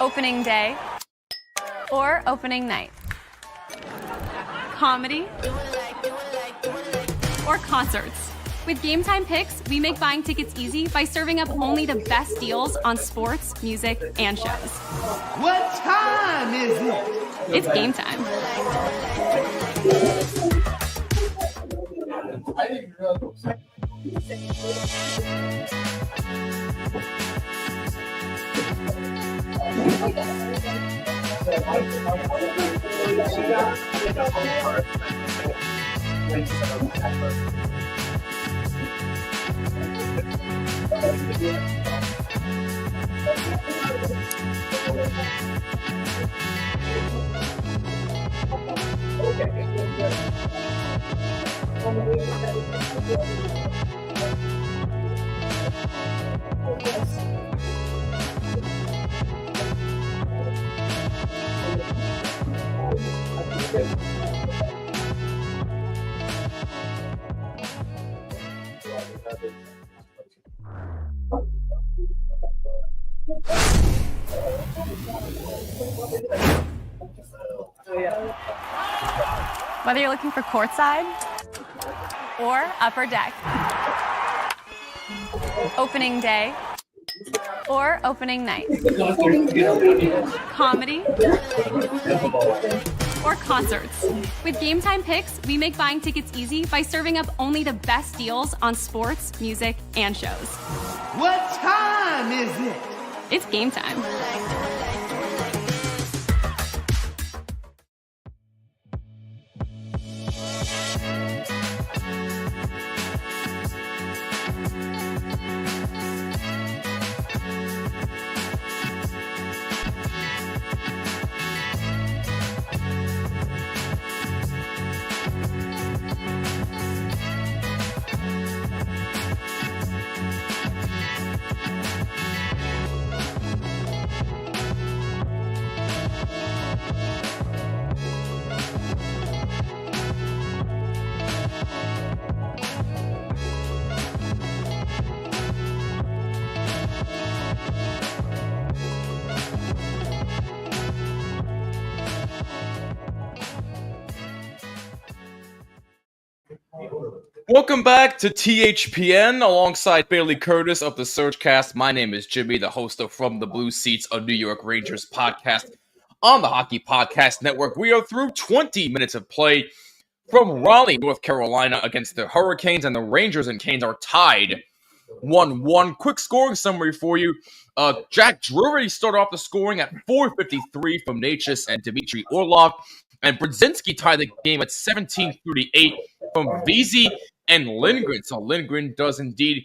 opening day or opening night, comedy or concerts. With Gametime Picks, we make buying tickets easy by serving up only the best deals on sports, music, and shows. What time is it? It's game time. Whether you're looking for courtside or upper deck, opening day or opening night, comedy or concerts. With Gametime Picks, we make buying tickets easy by serving up only the best deals on sports, music, and shows. What time is it? It's game time. Welcome back to THPN alongside Bailey Curtis of the Surgecast. My name is Jimmy, the host of From the Blue Seats, a New York Rangers podcast on the Hockey Podcast Network. We are through 20 minutes of play from Raleigh, North Carolina against the Hurricanes, and the Rangers and Canes are tied 1-1. Quick scoring summary for you. Jack Drury started off the scoring at 4:53 from Natchez and Dmitry Orlov, and Brzezinski tied the game at 17:38 from Vesey and Lindgren. So Lindgren does indeed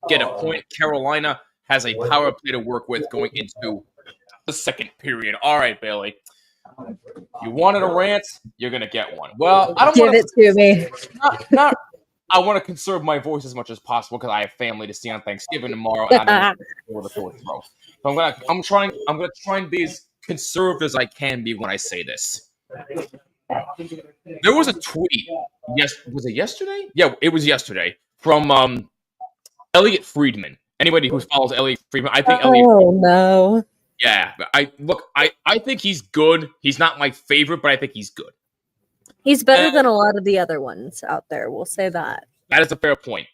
get a point. Carolina has a power play to work with going into the second period. All right, Bailey. You wanted a rant, you're going to get one. Well, I don't Give it to me. I want to conserve my voice as much as possible because I have family to see on Thanksgiving tomorrow, and I don't know the fourth row. So I'm trying to be as conserved as I can be when I say this. There was a tweet. Yes, was it yesterday? Yeah, it was yesterday from Elliot Friedman. Anybody who follows Elliot Friedman, I think. No. Yeah, I think he's good. He's not my favorite, but I think he's good. He's better than a lot of the other ones out there. We'll say that. That is a fair point.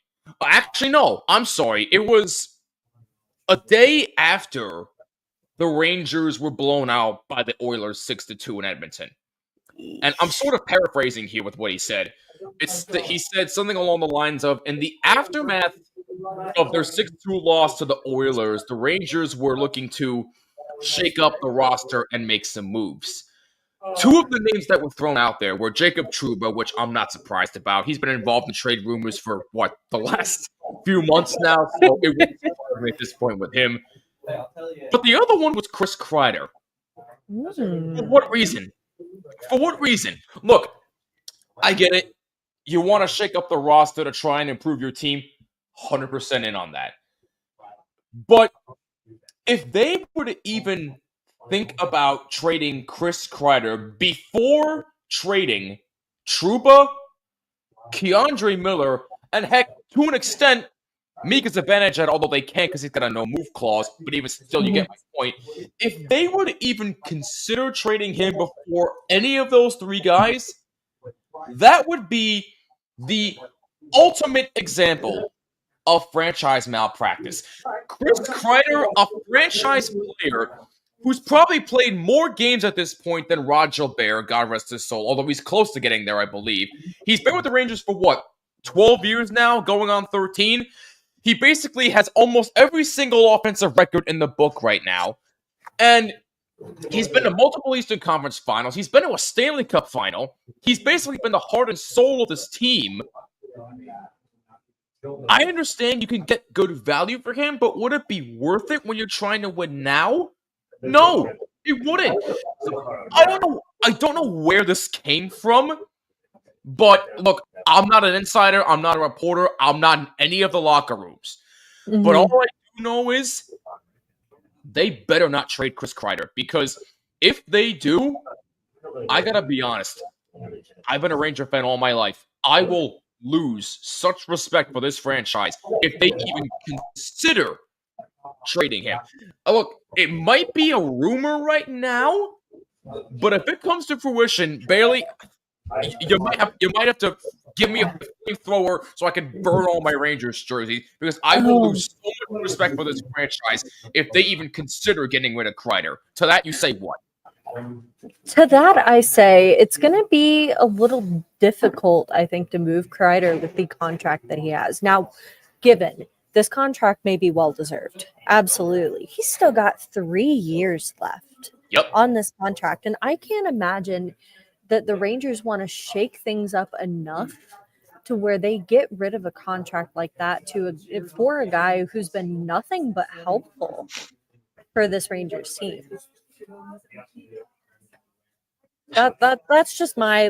Actually, no. I'm sorry. It was a day after the Rangers were blown out by the Oilers 6-2 in Edmonton. And I'm sort of paraphrasing here with what he said. He said something along the lines of, in the aftermath of their 6-2 loss to the Oilers, the Rangers were looking to shake up the roster and make some moves. Two of the names that were thrown out there were Jacob Trouba, which I'm not surprised about. He's been involved in trade rumors for, the last few months now, so it wouldn't surprise me at this point with him. But the other one was Chris Kreider. For what reason? Look, I get it. You want to shake up the roster to try and improve your team. 100% in on that. But if they were to even think about trading Chris Kreider before trading Trouba, Keandre Miller, and heck, to an extent, Mika Zibanejad, although they can't because he's got a no-move clause, but even still, you get my point. If they were to even consider trading him before any of those three guys, that would be the ultimate example of franchise malpractice. Chris Kreider, a franchise player who's probably played more games at this point than Rod Gilbert, God rest his soul, although he's close to getting there, I believe. He's been with the Rangers for what, 12 years now, going on 13? He basically has almost every single offensive record in the book right now. And he's been to multiple Eastern Conference finals. He's been to a Stanley Cup final. He's basically been the heart and soul of this team. I understand you can get good value for him, but would it be worth it when you're trying to win now? No, it wouldn't. I don't know where this came from, but look, I'm not an insider. I'm not a reporter. I'm not in any of the locker rooms. Mm-hmm. But all I do know is they better not trade Chris Kreider, because if they do, I gotta be honest. I've been a Ranger fan all my life. I will lose such respect for this franchise if they even consider trading him. Look, it might be a rumor right now, but if it comes to fruition, Bailey, you might have to give me a flamethrower so I can burn all my Rangers jerseys, because I will lose so much respect for this franchise if they even consider getting rid of Kreider. To that, you say what? To that, I say it's going to be a little difficult, I think, to move Kreider with the contract that he has. Now, given this contract may be well-deserved, absolutely. He's still got 3 years left on this contract, and I can't imagine that the Rangers want to shake things up enough to where they get rid of a contract like that for a guy who's been nothing but helpful for this Rangers team. That's just my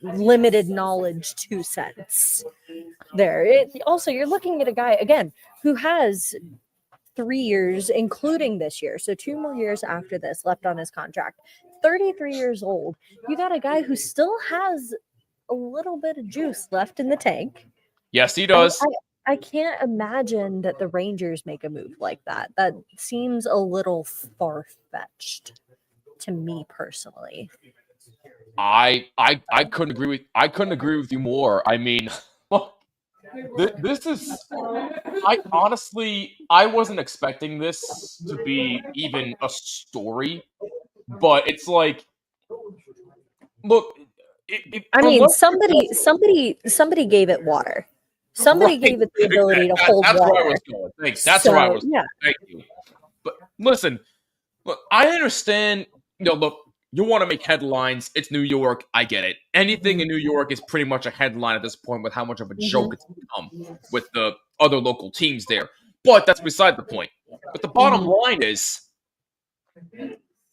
limited knowledge 2 cents there. Also, you're looking at a guy again who has 3 years, including this year, so 2 more years after this left on his contract. 33 years old. You got a guy who still has a little bit of juice left in the tank. Yes, he does. I can't imagine that the Rangers make a move like that. That seems a little far-fetched to me personally. I couldn't agree with you more. I mean, look, this is. I wasn't expecting this to be even a story, but it's like, look. Somebody gave it water. Somebody gave it the ability to hold water. That's where I was going. Thanks. That's where I was going. Thank you. But listen, look, I understand. Look, you want to make headlines. It's New York. I get it. Anything in New York is pretty much a headline at this point with how much of a joke it's become with the other local teams there. But that's beside the point. But the bottom line is,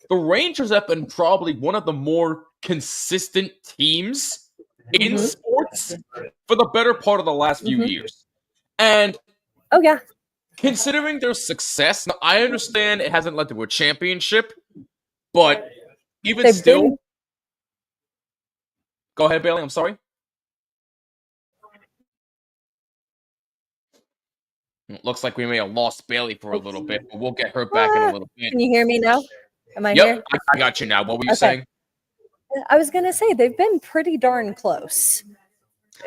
the Rangers have been probably one of the more consistent teams in sports for the better part of the last few years. And considering their success, now I understand it hasn't led to a championship, but even still... Go ahead, Bailey. I'm sorry. It looks like we may have lost Bailey for a little bit, but we'll get her back in a little bit. Can you hear me now? Am I here? I got you now. What were you saying? I was going to say they've been pretty darn close.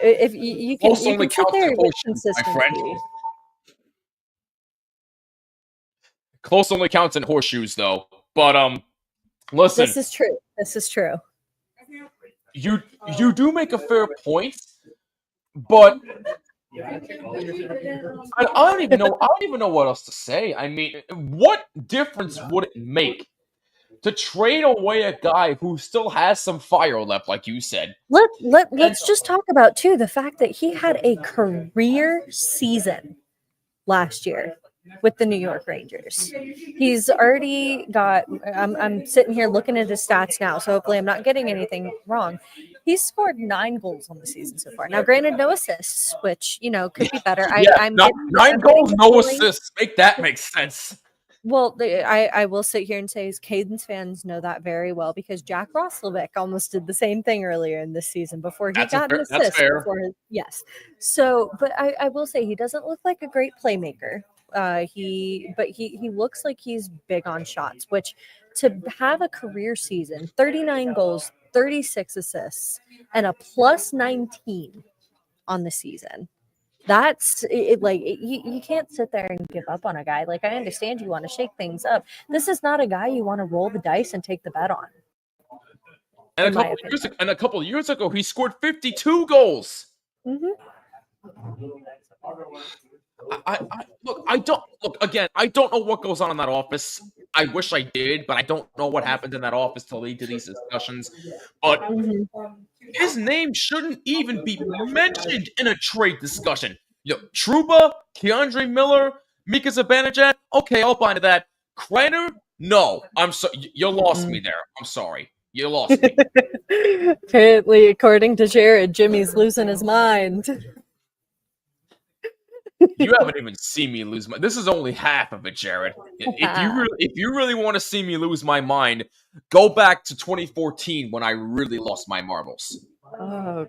If you can, Close only counts in horseshoes, my friend. Close only counts in horseshoes, though. But listen. This is true. This is true. You do make a fair point, but I don't even know what else to say. I mean, what difference would it make to trade away a guy who still has some fire left, like you said? Let's just talk about too the fact that he had a career season last year with the New York Rangers. He's already got, I'm sitting here looking at his stats now, so hopefully I'm not getting anything wrong. He's scored 9 goals on the season so far. Now, granted, no assists, which, could be better. Nine goals, no assists. Make that make sense. Well, I will sit here and say Caden's fans know that very well, because Jack Roslovic almost did the same thing earlier in this season before he got an assist. Yes. So, but I will say he doesn't look like a great playmaker. He looks like he's big on shots, which to have a career season, 39 goals, 36 assists, and a plus 19 on the season. That's you can't sit there and give up on a guy. Like, I understand you want to shake things up. This is not a guy you want to roll the dice and take the bet on. And In my opinion. a couple of years ago, he scored 52 goals. Mhm. I don't know what goes on in that office. I wish I did, but I don't know what happens in that office to lead to these discussions. But Mhm. his name shouldn't even be mentioned in a trade discussion. Trouba, Keandre Miller, Mika Zibanejad. Okay, I'll buy into that. Kreider? No, I'm so you lost me there. I'm sorry, you lost me. Apparently, according to Jared, Jimmy's losing his mind. You haven't even seen me lose my. This is only half of it, Jared. If you really want to see me lose my mind, go back to 2014 when I really lost my marbles. Oh,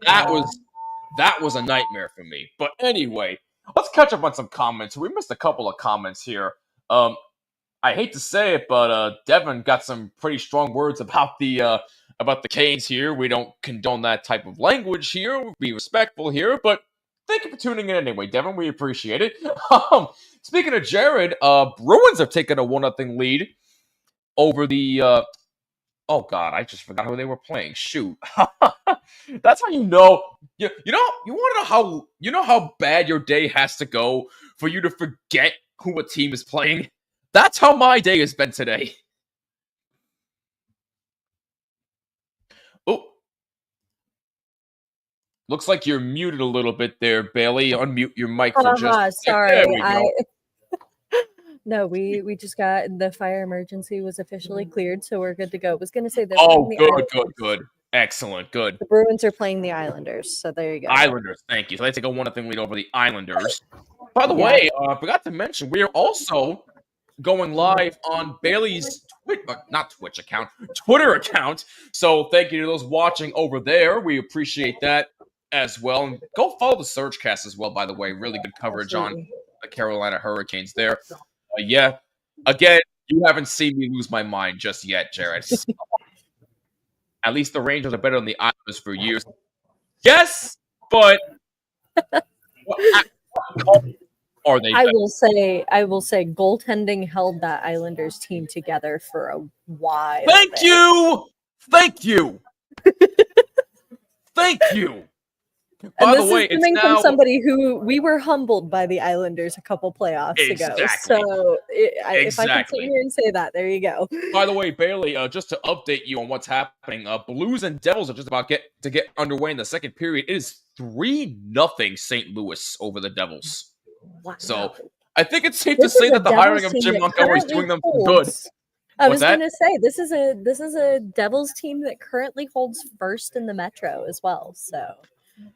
That was a nightmare for me. But anyway, let's catch up on some comments. We missed a couple of comments here. I hate to say it, but Devin got some pretty strong words about the Canes here. We don't condone that type of language here. We'll be respectful here, but thank you for tuning in anyway, Devin. We appreciate it. Speaking of Jared, Bruins have taken a 1-0 lead over the. Oh God, I just forgot who they were playing. Shoot, that's how you know. You want to know how bad your day has to go for you to forget who a team is playing. That's how my day has been today. Oh, looks like you're muted a little bit there, Bailey. Unmute your mic for just a sec. sorry. There we go. No, we just got the fire emergency was officially cleared, so we're good to go. Was going to say this. Oh, good. Excellent, good. The Bruins are playing the Islanders, so there you go. Islanders, thank you. So they take a 1-0 lead over the Islanders. By the way, I forgot to mention, we are also going live on Bailey's Twitter account. So thank you to those watching over there. We appreciate that as well. And go follow the Surgecast as well, by the way. Really good coverage on the Carolina Hurricanes there. Yeah, again, you haven't seen me lose my mind just yet, Jared. At least the Rangers are better than the Islanders for years. Yes, but are they? I will say, goaltending held that Islanders team together for a while. Thank you. Thank you. By the way, it's coming from somebody who we were humbled by the Islanders a couple playoffs ago. So if I can sit here and say that, there you go. By the way, Bailey, just to update you on what's happening, Blues and Devils are just about to get underway in the second period. It is 3-0 St. Louis over the Devils. Wow. So I think it's safe to say that the hiring of Jim Montgomery is doing them good. I was going to say this is a Devils team that currently holds first in the Metro as well. So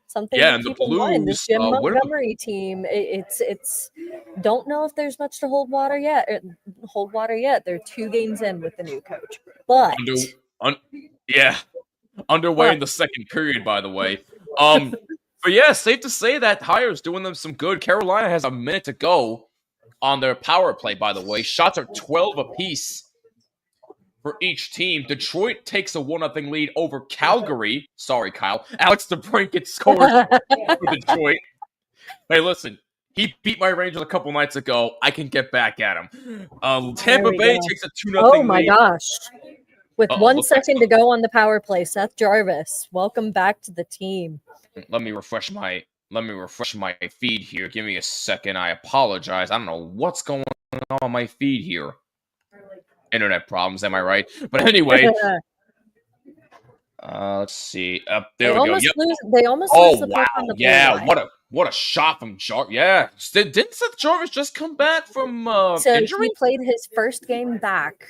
something to keep in mind. This Jim Montgomery team, it's don't know if there's much to hold water yet. They're 2 games in with the new coach, but underway in the second period. By the way, but yeah, safe to say that hire is doing them some good. Carolina has a minute to go on their power play. By the way, shots are 12 apiece for each team. Detroit takes a 1-0 lead over Calgary. Sorry, Kyle. Alex DeBrincat scores for Detroit. Hey, listen. He beat my Rangers a couple nights ago. I can get back at him. Tampa Bay takes a 2-0 lead. Oh, my gosh. With 1 second to go on the power play, Seth Jarvis, welcome back to the team. Let me refresh my feed here. Give me a second. I apologize. I don't know what's going on my feed here. Internet problems, am I right? But anyway, let's see. There we go. Yep. They almost lose the puck on the blue line. What a shot from Jarvis. Yeah. Didn't Seth Jarvis just come back from injury? He played his first game back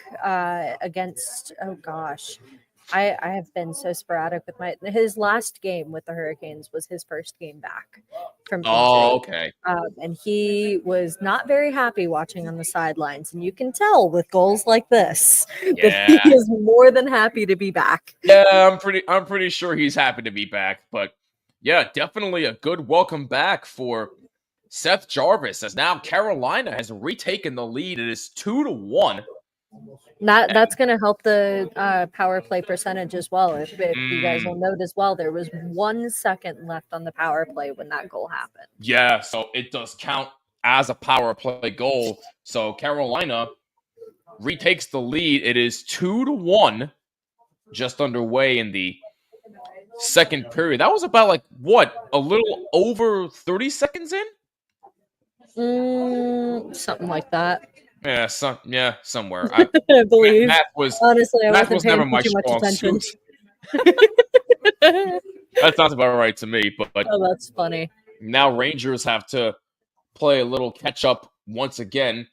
against, oh gosh. I have been so sporadic with his last game with the Hurricanes was his first game back from injury. Oh, okay. And he was not very happy watching on the sidelines, and you can tell with goals like this that he is more than happy to be back. Yeah, I'm pretty sure he's happy to be back, but yeah, definitely a good welcome back for Seth Jarvis, as now Carolina has retaken the lead. It is 2-1 That's going to help the power play percentage as well. If you guys will note as well, there was 1 second left on the power play when that goal happened. Yeah, so it does count as a power play goal. So Carolina retakes the lead. It is 2-1, just underway in the second period. That was about a little over 30 seconds in? Something like that. Yeah, somewhere. I believe. Math was Honestly, I math wasn't was never paying my too much strong attention. suit. That sounds about right to me. But Oh, that's funny. now Rangers have to play a little catch up once again.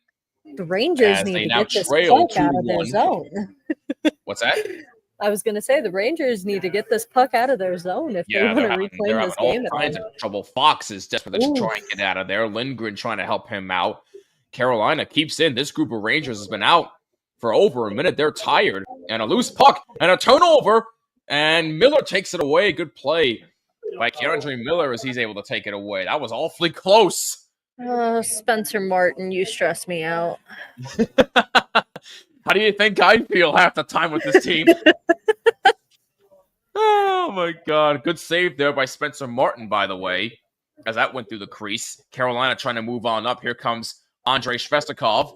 The Rangers as need they to now get this trail puck out of their 2-1. zone. What's that? I was going to say the Rangers need to get this puck out of their zone if they want to reclaim this game. All kinds of trouble. Fox is desperate to try and get out of there. Lindgren trying to help him out. Carolina keeps in. This group of Rangers has been out for over a minute. They're tired. And a loose puck and a turnover. And Miller takes it away. Good play by Keandre Miller as he's able to take it away. That was awfully close. Oh, Spencer Martin, you stress me out. How do you think I feel half the time with this team? Oh, my God. Good save there by Spencer Martin, by the way, as that went through the crease. Carolina trying to move on up. Here comes Andrei Shvestikov.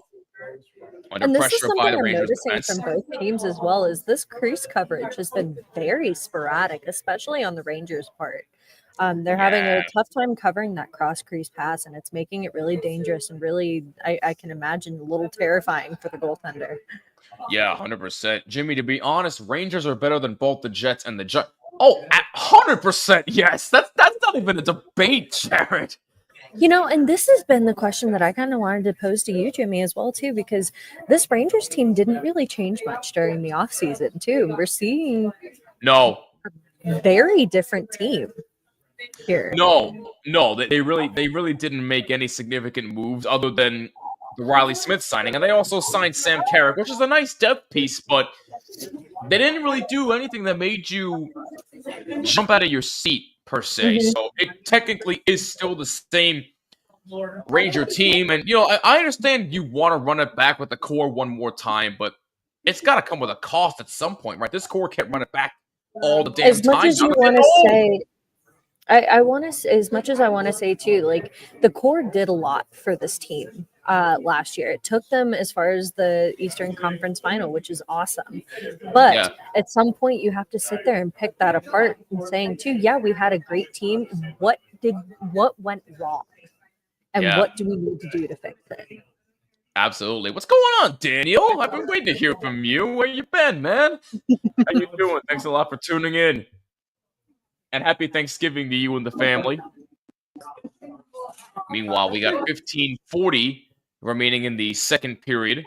And this is something I'm noticing from both teams as well, is this crease coverage has been very sporadic, especially on the Rangers' part. They're having a tough time covering that cross crease pass, and it's making it really dangerous and really, I can imagine, a little terrifying for the goaltender. Yeah, 100%. Jimmy, to be honest, Rangers are better than both the Jets and the Jets. Oh, 100% yes. That's not even a debate, Jared. And this has been the question that I kind of wanted to pose to you, Jimmy, as well, too, because this Rangers team didn't really change much during the offseason, too. We're seeing a very different team here. No, they really didn't make any significant moves other than the Riley Smith signing, and they also signed Sam Carrick, which is a nice depth piece, but they didn't really do anything that made you jump out of your seat per se. So it technically is still the same Ranger team, and I understand you want to run it back with the core one more time, but it's got to come with a cost at some point, right? This core can't run it back all the damn time. As much as you want to say. I want to, as much as I want to say too, like the core did a lot for this team last year. It took them as far as the Eastern Conference Final, which is awesome. But at some point, you have to sit there and pick that apart and saying too, yeah, we had a great team. What went wrong, and what do we need to do to fix it? Absolutely. What's going on, Daniel? I've been waiting to hear from you. Where you been, man? How you doing? Thanks a lot for tuning in. And happy Thanksgiving to you and the family. Meanwhile, we got 15:40 remaining in the second period.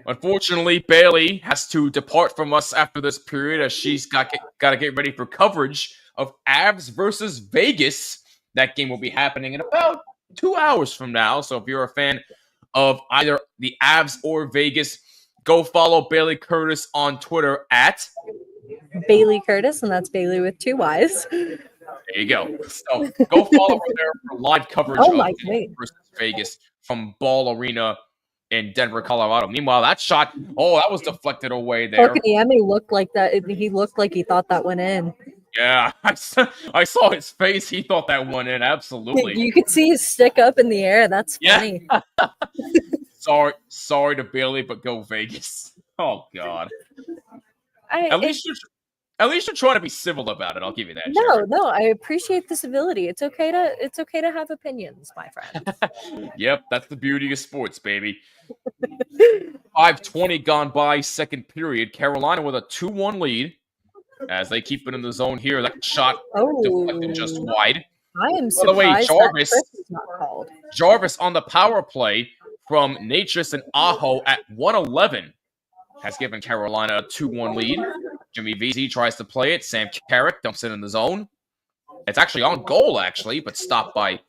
Unfortunately, Bailey has to depart from us after this period as she's got to get ready for coverage of Avs versus Vegas. That game will be happening in about 2 hours from now. So if you're a fan of either the Avs or Vegas, go follow Bailey Curtis on Twitter at Bailey Curtis, and that's Bailey with 2 Y's. There you go. So go follow her there for live coverage of versus Vegas from Ball Arena in Denver, Colorado. Meanwhile, that shot, that was deflected away there. Kotkaniemi looked like that. He looked like he thought that went in. Yeah, I saw his face. He thought that went in. Absolutely. You could see his stick up in the air. That's funny. Yeah. Sorry to Bailey, but go Vegas. Oh God. At least you're trying to be civil about it. I'll give you that. No, I appreciate the civility. It's okay to have opinions, my friend. Yep, that's the beauty of sports, baby. 5:20 gone by, second period. Carolina with a 2-1 lead as they keep it in the zone here. That shot deflected just wide. I am surprised that Chris is not called. Jarvis on the power play from Natchez and Aho at 1:11. Has given Carolina a 2-1 lead. Jimmy VZ tries to play it. Sam Carrick dumps it in the zone. It's actually on goal, but stopped by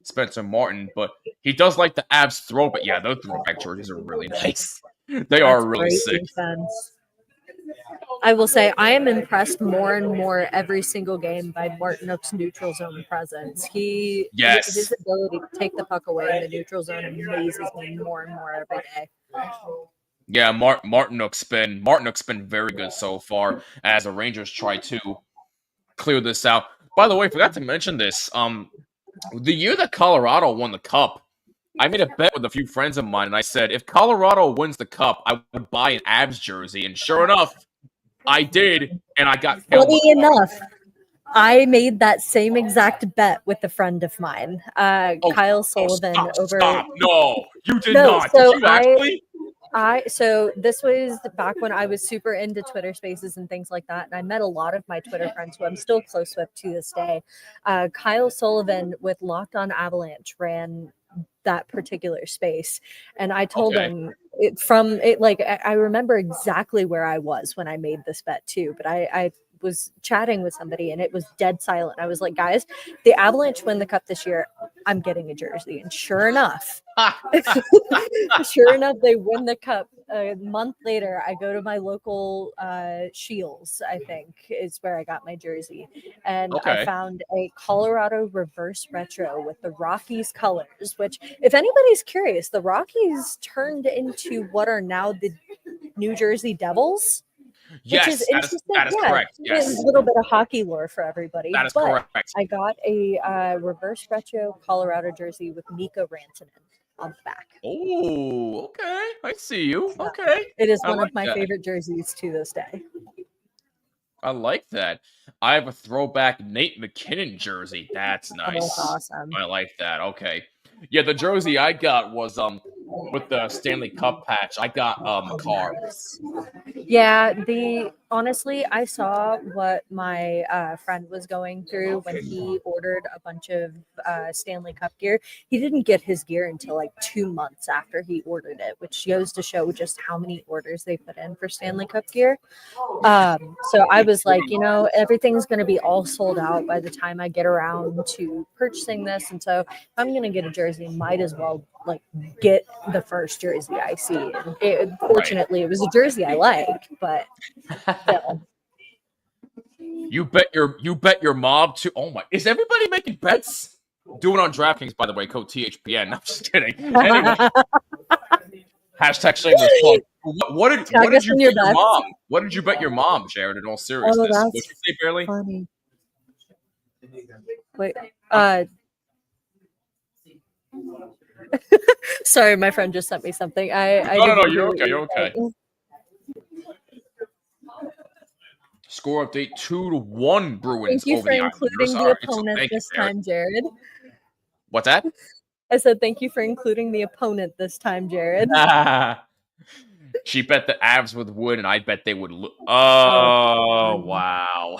Spencer Martin. But he does like the Avs throw. But yeah, those throwback jerseys are really nice. They are really sick. Defense. I will say I am impressed more and more every single game by Martinook's neutral zone presence. His ability to take the puck away in the neutral zone amazes me more and more every day. Yeah, Martinook's been very good so far as the Rangers try to clear this out. By the way, forgot to mention this. The year that Colorado won the Cup, I made a bet with a few friends of mine, and I said if Colorado wins the Cup, I would buy an Avs jersey. And sure enough, I did, and I got Funny enough, I made that same exact bet with a friend of mine, Kyle Sullivan. Stop. No, you did No, not. so Did you actually? So this was back when I was super into Twitter Spaces and things like that, and I met a lot of my Twitter friends who I'm still close with to this day. Kyle Sullivan with Locked On Avalanche ran that particular space, and I told him I remember exactly where I was when I made this bet too, but I was chatting with somebody and it was dead silent. I was like, guys, the Avalanche win the Cup this year, I'm getting a jersey. And sure enough, they win the Cup. A month later, I go to my local Shields, I think is where I got my jersey. And I found a Colorado reverse retro with the Rockies colors, which if anybody's curious, the Rockies turned into what are now the New Jersey Devils. Yes, which is interesting. that is correct. Yes. A little bit of hockey lore for everybody. That is correct. I got a reverse retro Colorado jersey with Mikko Rantanen on the back. Oh, okay. I see you. Okay. It is one of my favorite jerseys to this day. I like that. I have a throwback Nate McKinnon jersey. That's nice. That's awesome. I like that. Okay. Yeah, the jersey I got was with the Stanley Cup patch. I got Makar. Yeah, honestly, I saw what my friend was going through when he ordered a bunch of Stanley Cup gear. He didn't get his gear until like 2 months after he ordered it, which goes to show just how many orders they put in for Stanley Cup gear. So I was like, everything's going to be all sold out by the time I get around to purchasing this. And so if I'm going to get a jersey, might as well get the first jersey I see. And fortunately, it was a jersey I like, but still. You bet your mob too. Oh my! Is everybody making bets? Do it on DraftKings, by the way. Code THPN. No, I'm just kidding. Anyway, hashtag shameless plug. What did you bet your mom? What did you bet your mom, Jared? In all seriousness, what did you say, Barely? Funny. Wait. Sorry, my friend just sent me something. No, you're okay. You're okay. Score update 2-1 Bruins. Thank you over for including the opponent this time, Jared. What's that? I said thank you for including the opponent this time, Jared. She bet the Avs would win, and I bet they would lose. Oh, wow.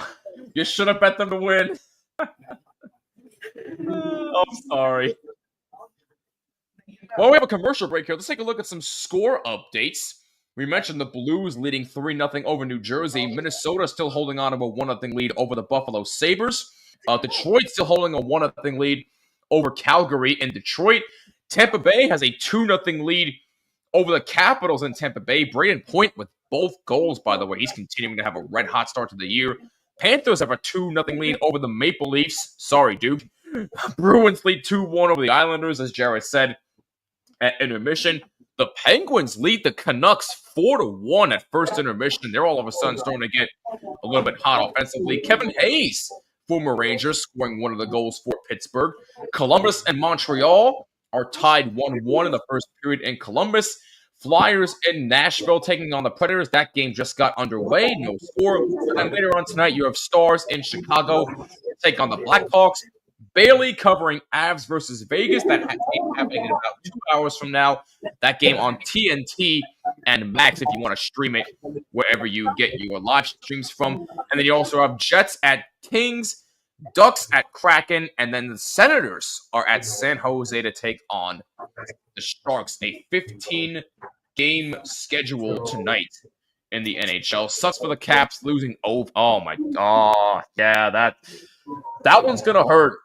You should have bet them to win. I'm sorry. Well, we have a commercial break here. Let's take a look at some score updates. We mentioned the Blues leading 3-0 over New Jersey. Minnesota still holding on to a 1-0 lead over the Buffalo Sabres. Detroit still holding a 1-0 lead over Calgary in Detroit. Tampa Bay has a 2-0 lead over the Capitals in Tampa Bay. Braden Point with both goals, by the way. He's continuing to have a red-hot start to the year. Panthers have a 2-0 lead over the Maple Leafs. Sorry, Duke. Bruins lead 2-1 over the Islanders, as Jarvis said at intermission. The Penguins lead the Canucks 4-1 at first intermission. They're all of a sudden starting to get a little bit hot offensively. Kevin Hayes, former Ranger, scoring one of the goals for Pittsburgh. Columbus and Montreal are tied 1-1 in the first period in Columbus. Flyers in Nashville taking on the Predators. That game just got underway. No score. And then later on tonight, you have Stars in Chicago take on the Blackhawks. Bailey covering Avs versus Vegas. That game happening in about 2 hours from now. That game on TNT and Max if you want to stream it wherever you get your live streams from. And then you also have Jets at Kings, Ducks at Kraken, and then the Senators are at San Jose to take on the Sharks. A 15-game schedule tonight in the NHL. Sucks for the Caps losing over. Oh my god. Yeah, that one's gonna hurt.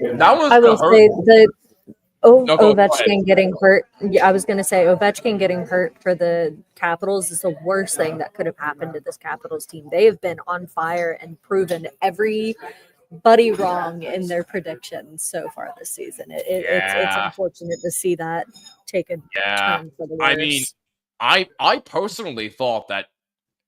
I will say that Ovechkin getting hurt. Yeah, I was going to say Ovechkin getting hurt for the Capitals is the worst thing that could have happened to this Capitals team. They have been on fire and proven everybody wrong in their predictions so far this season. It's unfortunate to see that take a turn for the worse. I mean, I personally thought that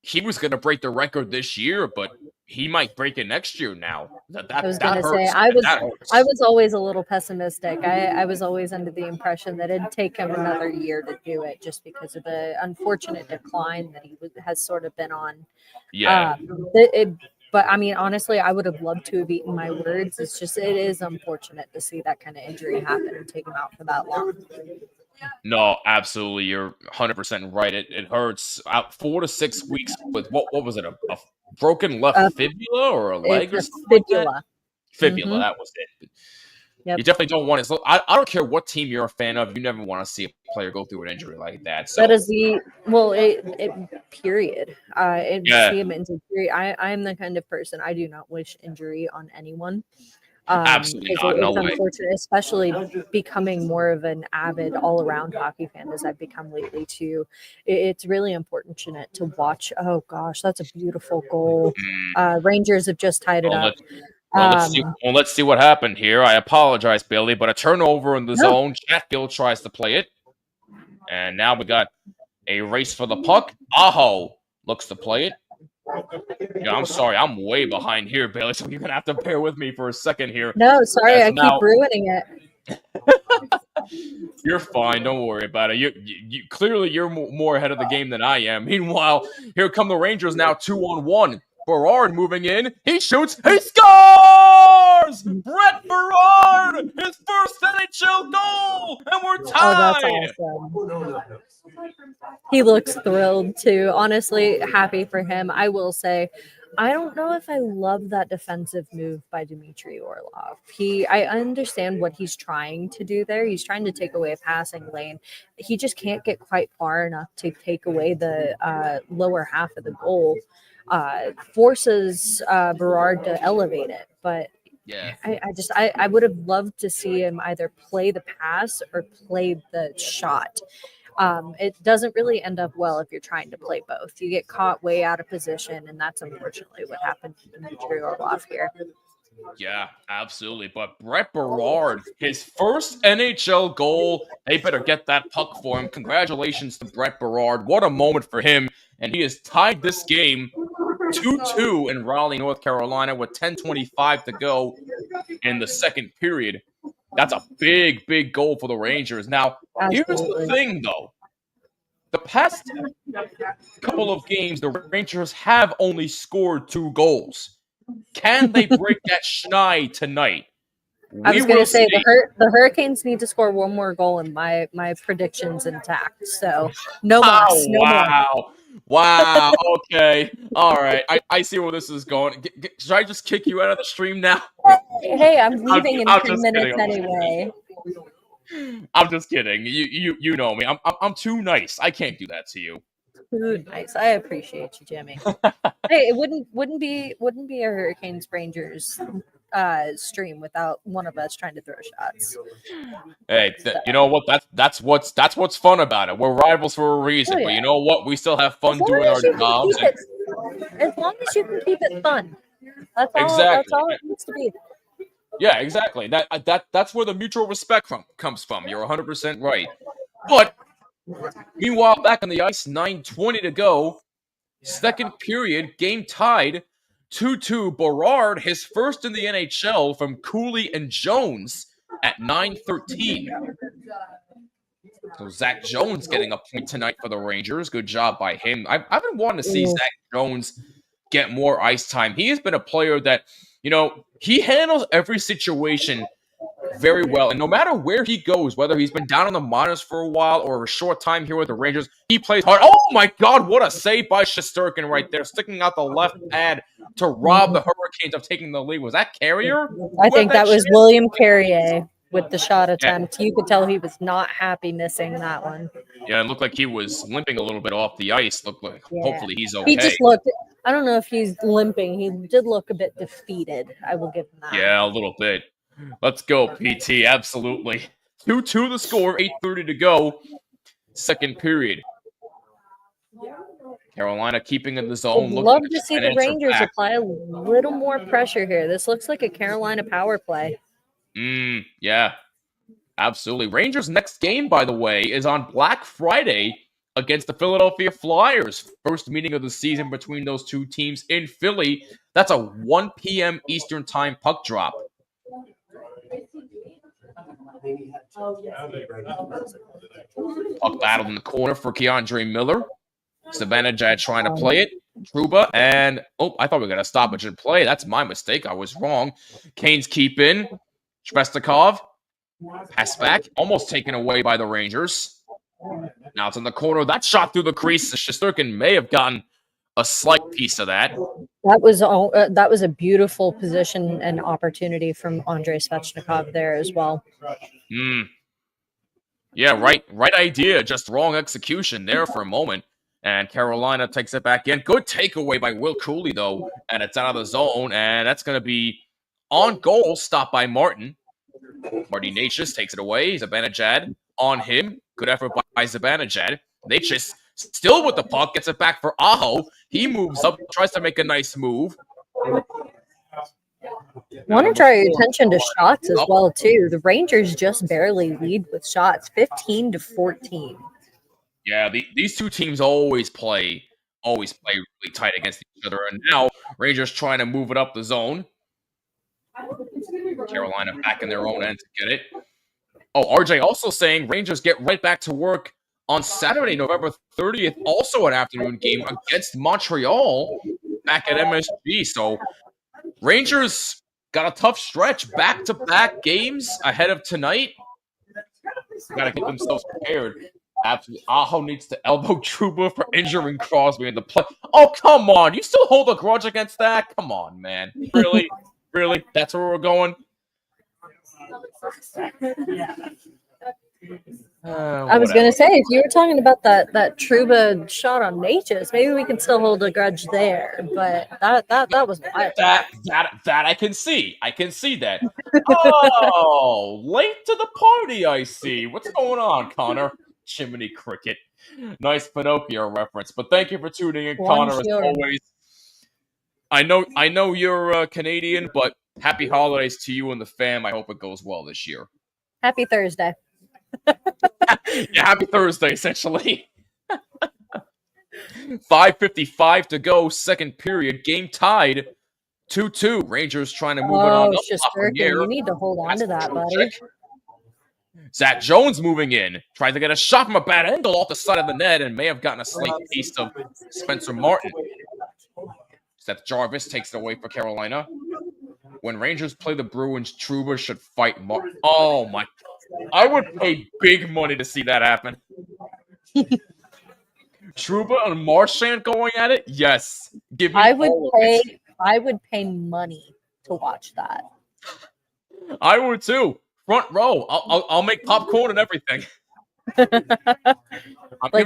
he was going to break the record this year, but he might break it next year now. I was going to say, hurts. That hurts. I was always a little pessimistic. I was always under the impression that it'd take him another year to do it, just because of the unfortunate decline that he has sort of been on. Yeah. But I mean, honestly, I would have loved to have eaten my words. It's just, it is unfortunate to see that kind of injury happen and take him out for that long. No, absolutely. You're 100% right. It hurts. Out 4 to 6 weeks with what was it? A broken left fibula or a leg or something fibula. like that? Fibula, that was it. Yep. You definitely don't want it. So I don't care what team you're a fan of. You never want to see a player go through an injury like that. So that is period. See him into period. I am the kind of person, I do not wish injury on anyone. Absolutely not. It's No way. unfortunate, especially becoming more of an avid all-around hockey fan as I've become lately too. It's really unfortunate to watch. Oh gosh, that's a beautiful goal. Rangers have just tied it up. Let's see what happened here. I apologize, Billy, but a turnover in the zone. Chatfield tries to play it. And now we got a race for the puck. Aho looks to play it. Yeah, I'm sorry. I'm way behind here, Billy, so you're going to have to bear with me for a second here. No, sorry. I keep ruining it. You're fine. Don't worry about it. You clearly, you're more ahead of the game than I am. Meanwhile, here come the Rangers now 2-on-1. Barard moving in. He shoots. He scores! Brett Barard! His first NHL goal! And we're tied! Oh, that's awesome. He looks thrilled, too. Honestly, happy for him. I will say, I don't know if I love that defensive move by Dmitry Orlov. I understand what he's trying to do there. He's trying to take away a passing lane. He just can't get quite far enough to take away the lower half of the goal. Forces Barard to elevate it, but yeah, I would have loved to see him either play the pass or play the shot. It doesn't really end up well if you're trying to play both. You get caught way out of position, and that's unfortunately what happened to Dmitry Orlov here. Yeah, absolutely. But Brett Barard, his first NHL goal, they better get that puck for him. Congratulations to Brett Barard. What a moment for him. And he has tied this game 2-2 in Raleigh, North Carolina with 10:25 to go in the second period. That's a big, big goal for the Rangers. Now, here's the thing, though. The past couple of games, the Rangers have only scored 2 goals. Can they break that schneid tonight? I was going to say the Hurricanes need to score one more goal, and my prediction's intact. So no more. Wow. Okay. All right. I see where this is going. Should I just kick you out of the stream now? Hey, I'm leaving in 2 minutes anyway. I'm just kidding. You know me. I'm too nice. I can't do that to you. Too nice. I appreciate you, Jimmy. Hey, it wouldn't be a Hurricanes Rangers stream without one of us trying to throw shots. Hey, you know what? That's what's fun about it. We're rivals for a reason, but you know what? We still have fun doing our jobs. As long as you can keep it fun, that's all. Exactly. That's all it needs to be. Yeah, exactly. That's where the mutual respect comes from. You're 100% right. But meanwhile, back on the ice, 9:20 to go. Second period, game tied. 2-2, Barard, his first in the NHL from Cooley and Jones at 9:13. So Zach Jones getting a point tonight for the Rangers. Good job by him. I've been wanting to see Zach Jones get more ice time. He has been a player that, he handles every situation very well. And no matter where he goes, whether he's been down on the minors for a while or a short time here with the Rangers, he plays hard. Oh my God, what a save by Shesterkin right there, sticking out the left pad to rob the Hurricanes of taking the lead. Was that Carrier? I think that was William Carrier with the shot attempt. Yeah. You could tell he was not happy missing that one. Yeah, it looked like he was limping a little bit off the ice. Hopefully he's okay. He just looked, I don't know if he's limping. He did look a bit defeated. I will give him that. Yeah, a little bit. Let's go, PT. Absolutely. 2-2 the score, 8:30 to go. Second period. Carolina keeping in the zone. I'd love to see the Rangers apply a little more pressure here. This looks like a Carolina power play. Yeah. Absolutely. Rangers' next game, by the way, is on Black Friday against the Philadelphia Flyers. First meeting of the season between those two teams in Philly. That's a 1 p.m. Eastern Time puck drop. Puck battled in the corner for Keandre Miller. Zibanejad trying to play it. Trouba and I thought we were gonna stop and play. That's my mistake. I was wrong. Canes keep in. Shvestikov pass back, almost taken away by the Rangers. Now it's in the corner. That shot through the crease. Shesterkin may have gotten a slight piece of that. That was a beautiful position and opportunity from Andrei Svechnikov there as well. Yeah, right idea, just wrong execution there for a moment. And Carolina takes it back in. Good takeaway by Will Cooley, though, and it's out of the zone, and that's going to be on goal, stopped by Martin. Martinez takes it away. Zibanejad on him. Good effort by Zibanejad. Natchez still with the puck, gets it back for Aho. He moves up, tries to make a nice move. Want to draw your attention to shots as well, too. The Rangers just barely lead with shots, 15-14. Yeah, these two teams always play really tight against each other. And now Rangers trying to move it up the zone. Carolina back in their own end to get it. RJ also saying Rangers get right back to work on Saturday, November 30th, also an afternoon game against Montreal back at MSG. So Rangers got a tough stretch, back-to-back games ahead of tonight. Got to get themselves prepared. Absolutely. Aho needs to elbow Trouba for injuring Crosby in the play. Oh, come on. You still hold a grudge against that? Come on, man. Really? Really? That's where we're going? I was going to say, if you were talking about that Trouba shot on Natchez, maybe we can still hold a grudge there. But that was wild. That I can see. I can see that. Oh, late to the party, I see. What's going on, Connor? Chimney Cricket. Nice Pinocchio reference. But thank you for tuning in, Connor, as always. I know you're Canadian, but happy holidays to you and the fam. I hope it goes well this year. Happy Thursday. Yeah, happy Thursday, essentially. 5:55 to go, second period. Game tied 2-2. Rangers trying to move it on up. You need to hold on to that, buddy. Zach Jones moving in. Tries to get a shot from a bad angle off the side of the net and may have gotten a slight piece of Spencer Martin. Seth Jarvis takes it away for Carolina. When Rangers play the Bruins, Trouba should fight Martin. Oh, my. I would pay big money to see that happen. Trouba and Marchand going at it? Yes. Give me I would pay money to watch that. I would too. Front row. I'll make popcorn and everything. Give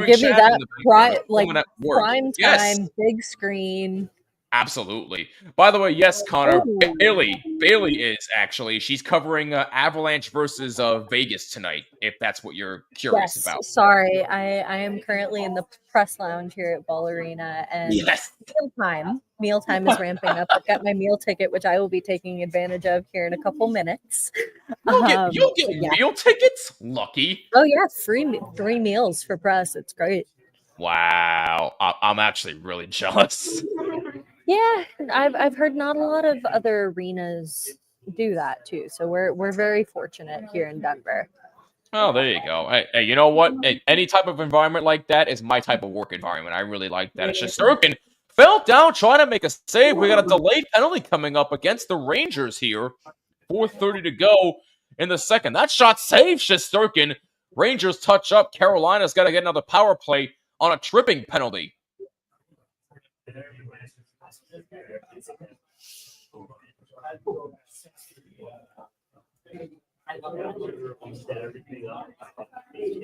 me that prime time, big screen. Absolutely. By the way, yes, Connor, Bailey is actually, she's covering Avalanche versus Vegas tonight, if that's what you're curious about. Sorry, I am currently in the press lounge here at Ball Arena, and mealtime is ramping up. I've got my meal ticket, which I will be taking advantage of here in a couple minutes. You'll get meal tickets? Lucky. Oh yeah, three meals for press. It's great. Wow. I'm actually really jealous. Yeah, I've heard not a lot of other arenas do that too. So we're very fortunate here in Denver. Oh, there you go. Hey, you know what? Hey, any type of environment like that is my type of work environment. I really like that. It's just Shesterkin fell down trying to make a save. We got a delayed penalty coming up against the Rangers here. 4:30 to go in the second. That shot saved Shesterkin. Rangers touch up. Carolina's got to get another power play on a tripping penalty.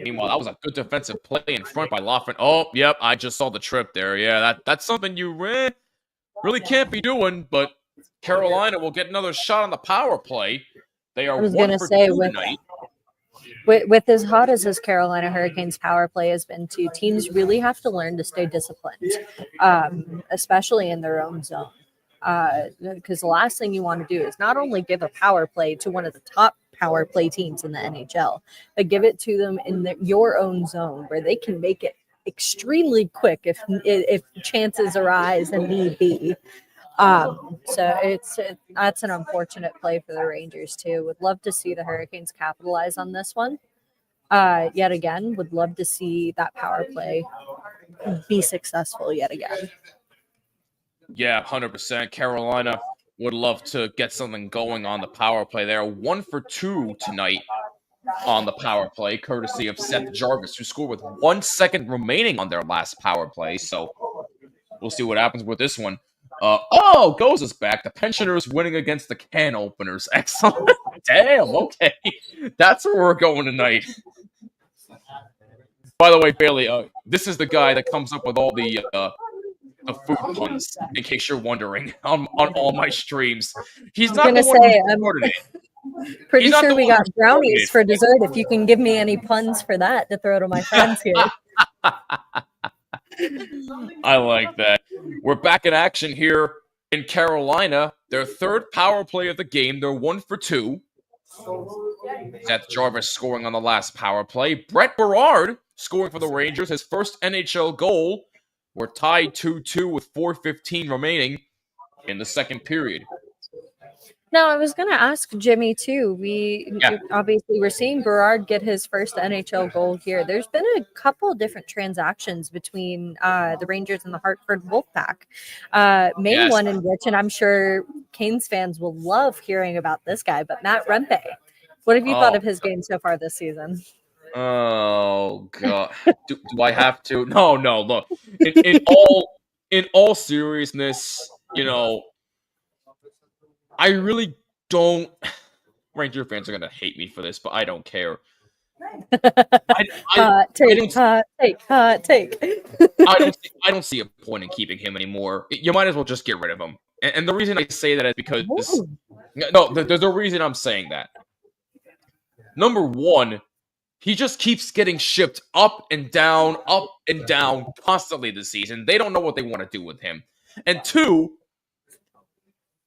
Meanwhile, that was a good defensive play in front by Laughlin. Oh, yep, I just saw the trip there. Yeah, that's something you really can't be doing, but Carolina will get another shot on the power play. They are 1 for 2 tonight. With as hot as this Carolina Hurricanes power play has been too, teams really have to learn to stay disciplined, especially in their own zone. Because the last thing you want to do is not only give a power play to one of the top power play teams in the NHL, but give it to them in your own zone where they can make it extremely quick if chances arise and need be. So that's an unfortunate play for the Rangers too. Would love to see the Hurricanes capitalize on this one. Yet again, would love to see that power play be successful yet again. Yeah, 100%. Carolina would love to get something going on the power play there. 1 for 2 tonight on the power play, courtesy of Seth Jarvis, who scored with 1 second remaining on their last power play. So we'll see what happens with this one. Goes us back. The pensioners winning against the can openers. Excellent. Damn, okay. That's where we're going tonight. By the way, Bailey, this is the guy that comes up with all the food puns, in case you're wondering, on all my streams. He's not the one who started it. Pretty sure we got brownies for dessert. If you can give me any puns for that to throw to my friends here. I like that. We're back in action here in Carolina. Their third power play of the game. They're 1 for 2. Seth Jarvis scoring on the last power play. Brett Barard scoring for the Rangers, his first NHL goal. We're tied 2-2 with 4:15 remaining in the second period. Now, I was going to ask Jimmy, too. Obviously, we're seeing Barard get his first NHL goal here. There's been a couple different transactions between the Rangers and the Hartford Wolfpack. Main one in which, and I'm sure Canes fans will love hearing about this guy, but Matt Rempe. What have you thought of his game so far this season? Oh, God. Do I have to? No, look. In all seriousness, I really don't. Ranger fans are gonna hate me for this, but I don't care. Hot take. I don't see a point in keeping him anymore. You might as well just get rid of him. And the reason I say that is because there's a reason I'm saying that. Number one, he just keeps getting shipped up and down constantly this season. They don't know what they want to do with him. And two,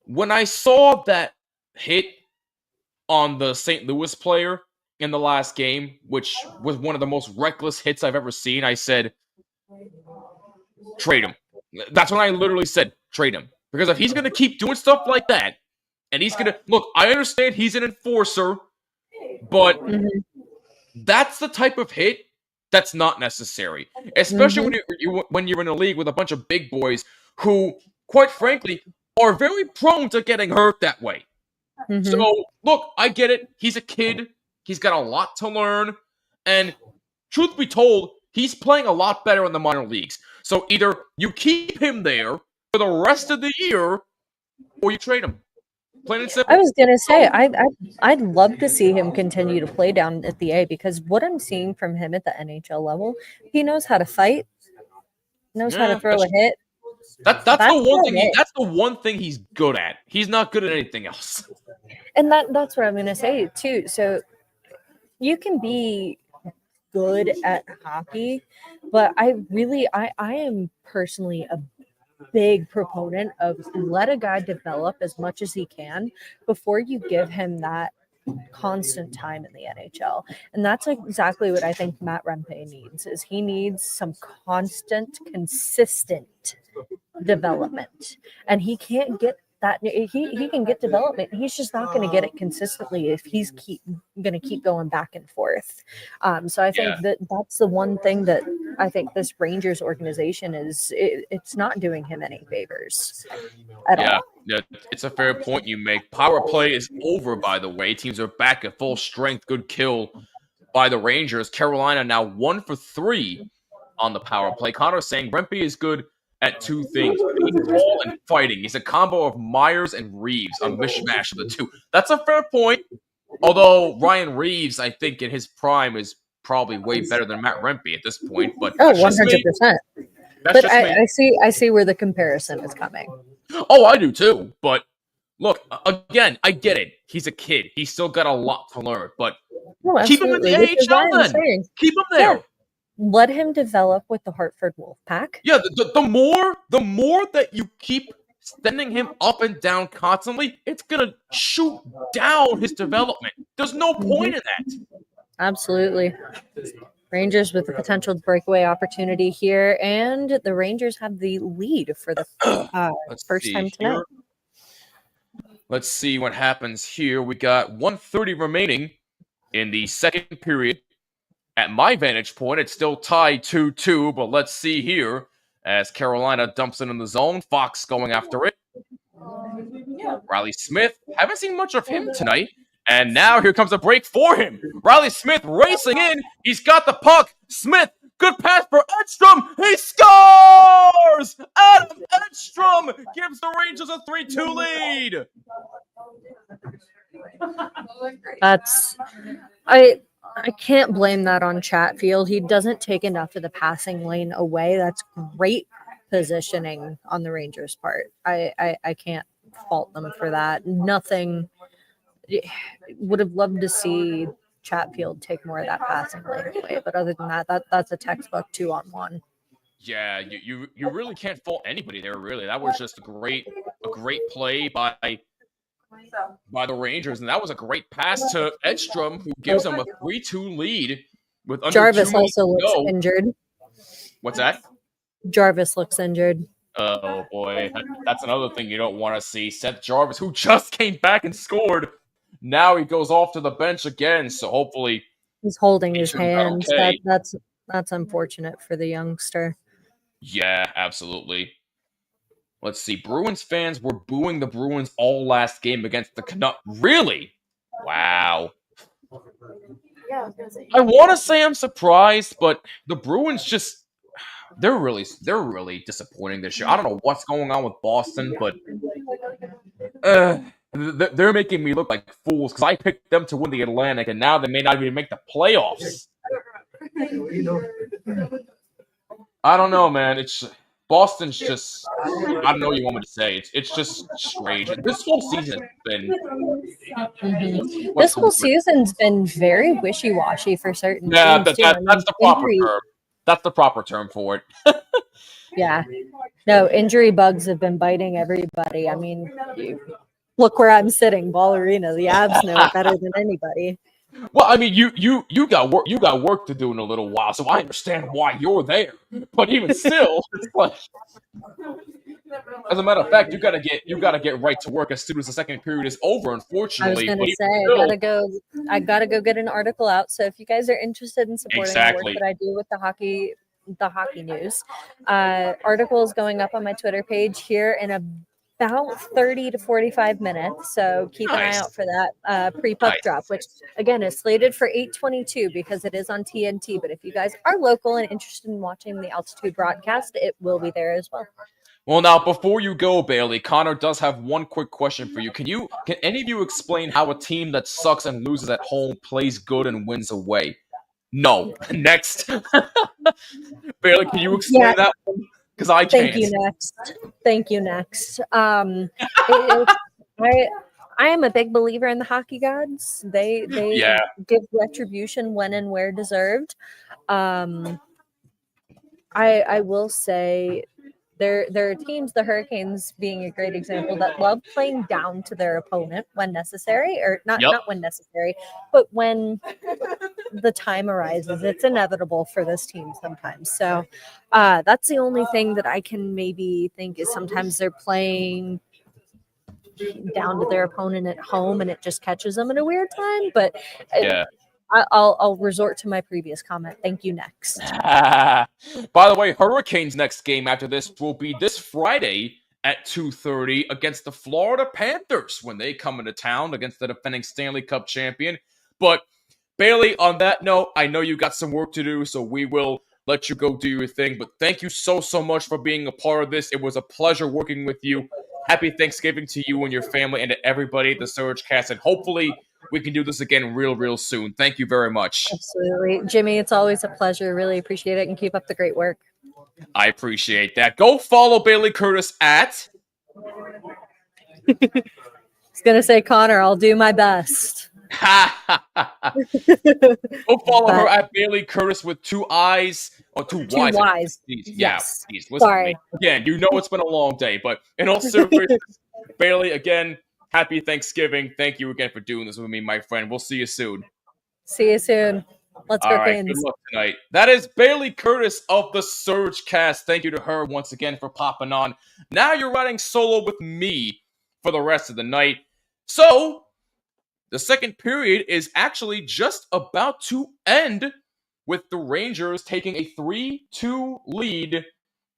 when I saw that hit on the St. Louis player in the last game, which was one of the most reckless hits I've ever seen, I said, trade him. That's when I literally said, trade him. Because if he's going to keep doing stuff like that, and he's going to... Look, I understand he's an enforcer, but that's the type of hit that's not necessary. Especially when you're in a league with a bunch of big boys who, quite frankly, are very prone to getting hurt that way. So, look, I get it. He's a kid. He's got a lot to learn. And truth be told, he's playing a lot better in the minor leagues. So either you keep him there for the rest of the year, or you trade him. Plain and simple. I was going to say, I'd love to see him continue to play down at the A, because what I'm seeing from him at the NHL level, he knows how to fight, knows how to throw a hit. That's the one thing. That's the one thing he's good at. He's not good at anything else. And that's what I'm going to say too. So you can be good at hockey, but I am personally a big proponent of let a guy develop as much as he can before you give him that constant time in the NHL. And that's exactly what I think Matt Rempe needs. Is he needs some constant, consistent development. And he can't get that. He can get development. He's just not going to get it consistently if he's going to keep going back and forth. So I think that's the one thing that I think this Rangers organization it's not doing him any favors at all. Yeah, it's a fair point you make. Power play is over, by the way. Teams are back at full strength. Good kill by the Rangers. Carolina now 1 for 3 on the power play. Connor saying Rempe is good at two things: baseball and fighting. He's a combo of Myers and Reeves, a mishmash of the two. That's a fair point. Although Ryan Reeves, I think in his prime, is probably way better than Matt Rempe at this point. But 100%. But I see where the comparison is coming. Oh, I do too. But look, again, I get it. He's a kid. He's still got a lot to learn. But keep him in the AHL then. Keep him there. Yeah. Let him develop with the Hartford Wolfpack. Yeah, the more that you keep sending him up and down constantly, it's gonna shoot down his development. There's no point in that. Absolutely. Rangers with the potential breakaway opportunity here, and the Rangers have the lead for the first time tonight. Here. Let's see what happens here. We got 1:30 remaining in the second period. At my vantage point, it's still tied 2-2, but let's see here as Carolina dumps it in the zone. Fox going after it. Riley Smith, haven't seen much of him tonight. And now here comes a break for him. Riley Smith racing in. He's got the puck. Smith, good pass for Edstrom. He scores! Adam Edstrom gives the Rangers a 3-2 lead. I can't blame that on Chatfield. He doesn't take enough of the passing lane away. That's great positioning on the Rangers' part. I can't fault them for that. Nothing. Would have loved to see Chatfield take more of that passing lane away, but other than that, that's a textbook 2-on-1. Yeah, you really can't fault anybody there. Really, that was just a great play by the Rangers, and that was a great pass to Edstrom, who gives them a 3-2 lead with under Jarvis 2 minutes also to looks go. injured. What's that? Jarvis looks injured. Oh boy, that's another thing you don't want to see. Seth Jarvis, who just came back and scored, now he goes off to the bench again. So hopefully he's holding his hands. Okay. That's unfortunate for the youngster. Yeah, absolutely. Let's see. Bruins fans were booing the Bruins all last game against the Canucks. Really? Wow. I want to say I'm surprised, but the Bruins they're really disappointing this year. I don't know what's going on with Boston, but they're making me look like fools because I picked them to win the Atlantic, and now they may not even make the playoffs. I don't know, man. Boston's just, I don't know what you want me to say. It's just strange. This whole season has been... This whole season's been very wishy-washy for certain teams, that's the proper term. That's the proper term for it. Yeah. No, injury bugs have been biting everybody. I mean, look where I'm sitting, Ball Arena. The Avs know it better than anybody. Well, I mean, you got work to do in a little while, so I understand why you're there. But even still, it's like, as a matter of fact, you gotta get right to work as soon as the second period is over. Unfortunately, I was gonna say I gotta go get an article out. So if you guys are interested in supporting the work that I do with the hockey news, article is going up on my Twitter page here in about 30 to 45 minutes, so keep an eye out for that pre-puck drop, which again is slated for 8:22 because it is on TNT. But if you guys are local and interested in watching the altitude broadcast, it will be there as well. Well, now before you go, Bailey, Connor does have one quick question for you. Can any of you explain how a team that sucks and loses at home plays good and wins away? No. Next. Bailey, can you explain that one? Because I can't. Thank you, next. I am a big believer in the hockey gods. They give retribution when and where deserved. I will say there are teams, the Hurricanes being a great example, that love playing down to their opponent when necessary, or not when necessary, but when the time arises. It's inevitable for this team sometimes. So that's the only thing that I can maybe think is sometimes they're playing down to their opponent at home and it just catches them in a weird time. But I'll resort to my previous comment. Thank you, next. By the way, Hurricanes' next game after this will be this Friday at 2:30 against the Florida Panthers when they come into town against the defending Stanley Cup champion. But Bailey, on that note, I know you got some work to do, so we will let you go do your thing. But thank you so much for being a part of this. It was a pleasure working with you. Happy Thanksgiving to you and your family and to everybody at the Surge Cast. And hopefully we can do this again real soon. Thank you very much. Absolutely. Jimmy, it's always a pleasure. Really appreciate it, and keep up the great work. I appreciate that. Go follow Bailey Curtis at... I was going to say, Connor, I'll do my best. Go follow her at Bailey Curtis with 2 I's or 2 Y's. 2 Y's. Yes. Please, listen to me. Again, you know it's been a long day, but in all seriousness, Bailey, again, happy Thanksgiving. Thank you again for doing this with me, my friend. We'll see you soon. See you soon. Let's All go, right, good Canes. luck tonight. That is Bailey Curtis of the Surge Cast. Thank you to her once again for popping on. Now you're riding solo with me for the rest of the night. So, the second period is actually just about to end with the Rangers taking a 3-2 lead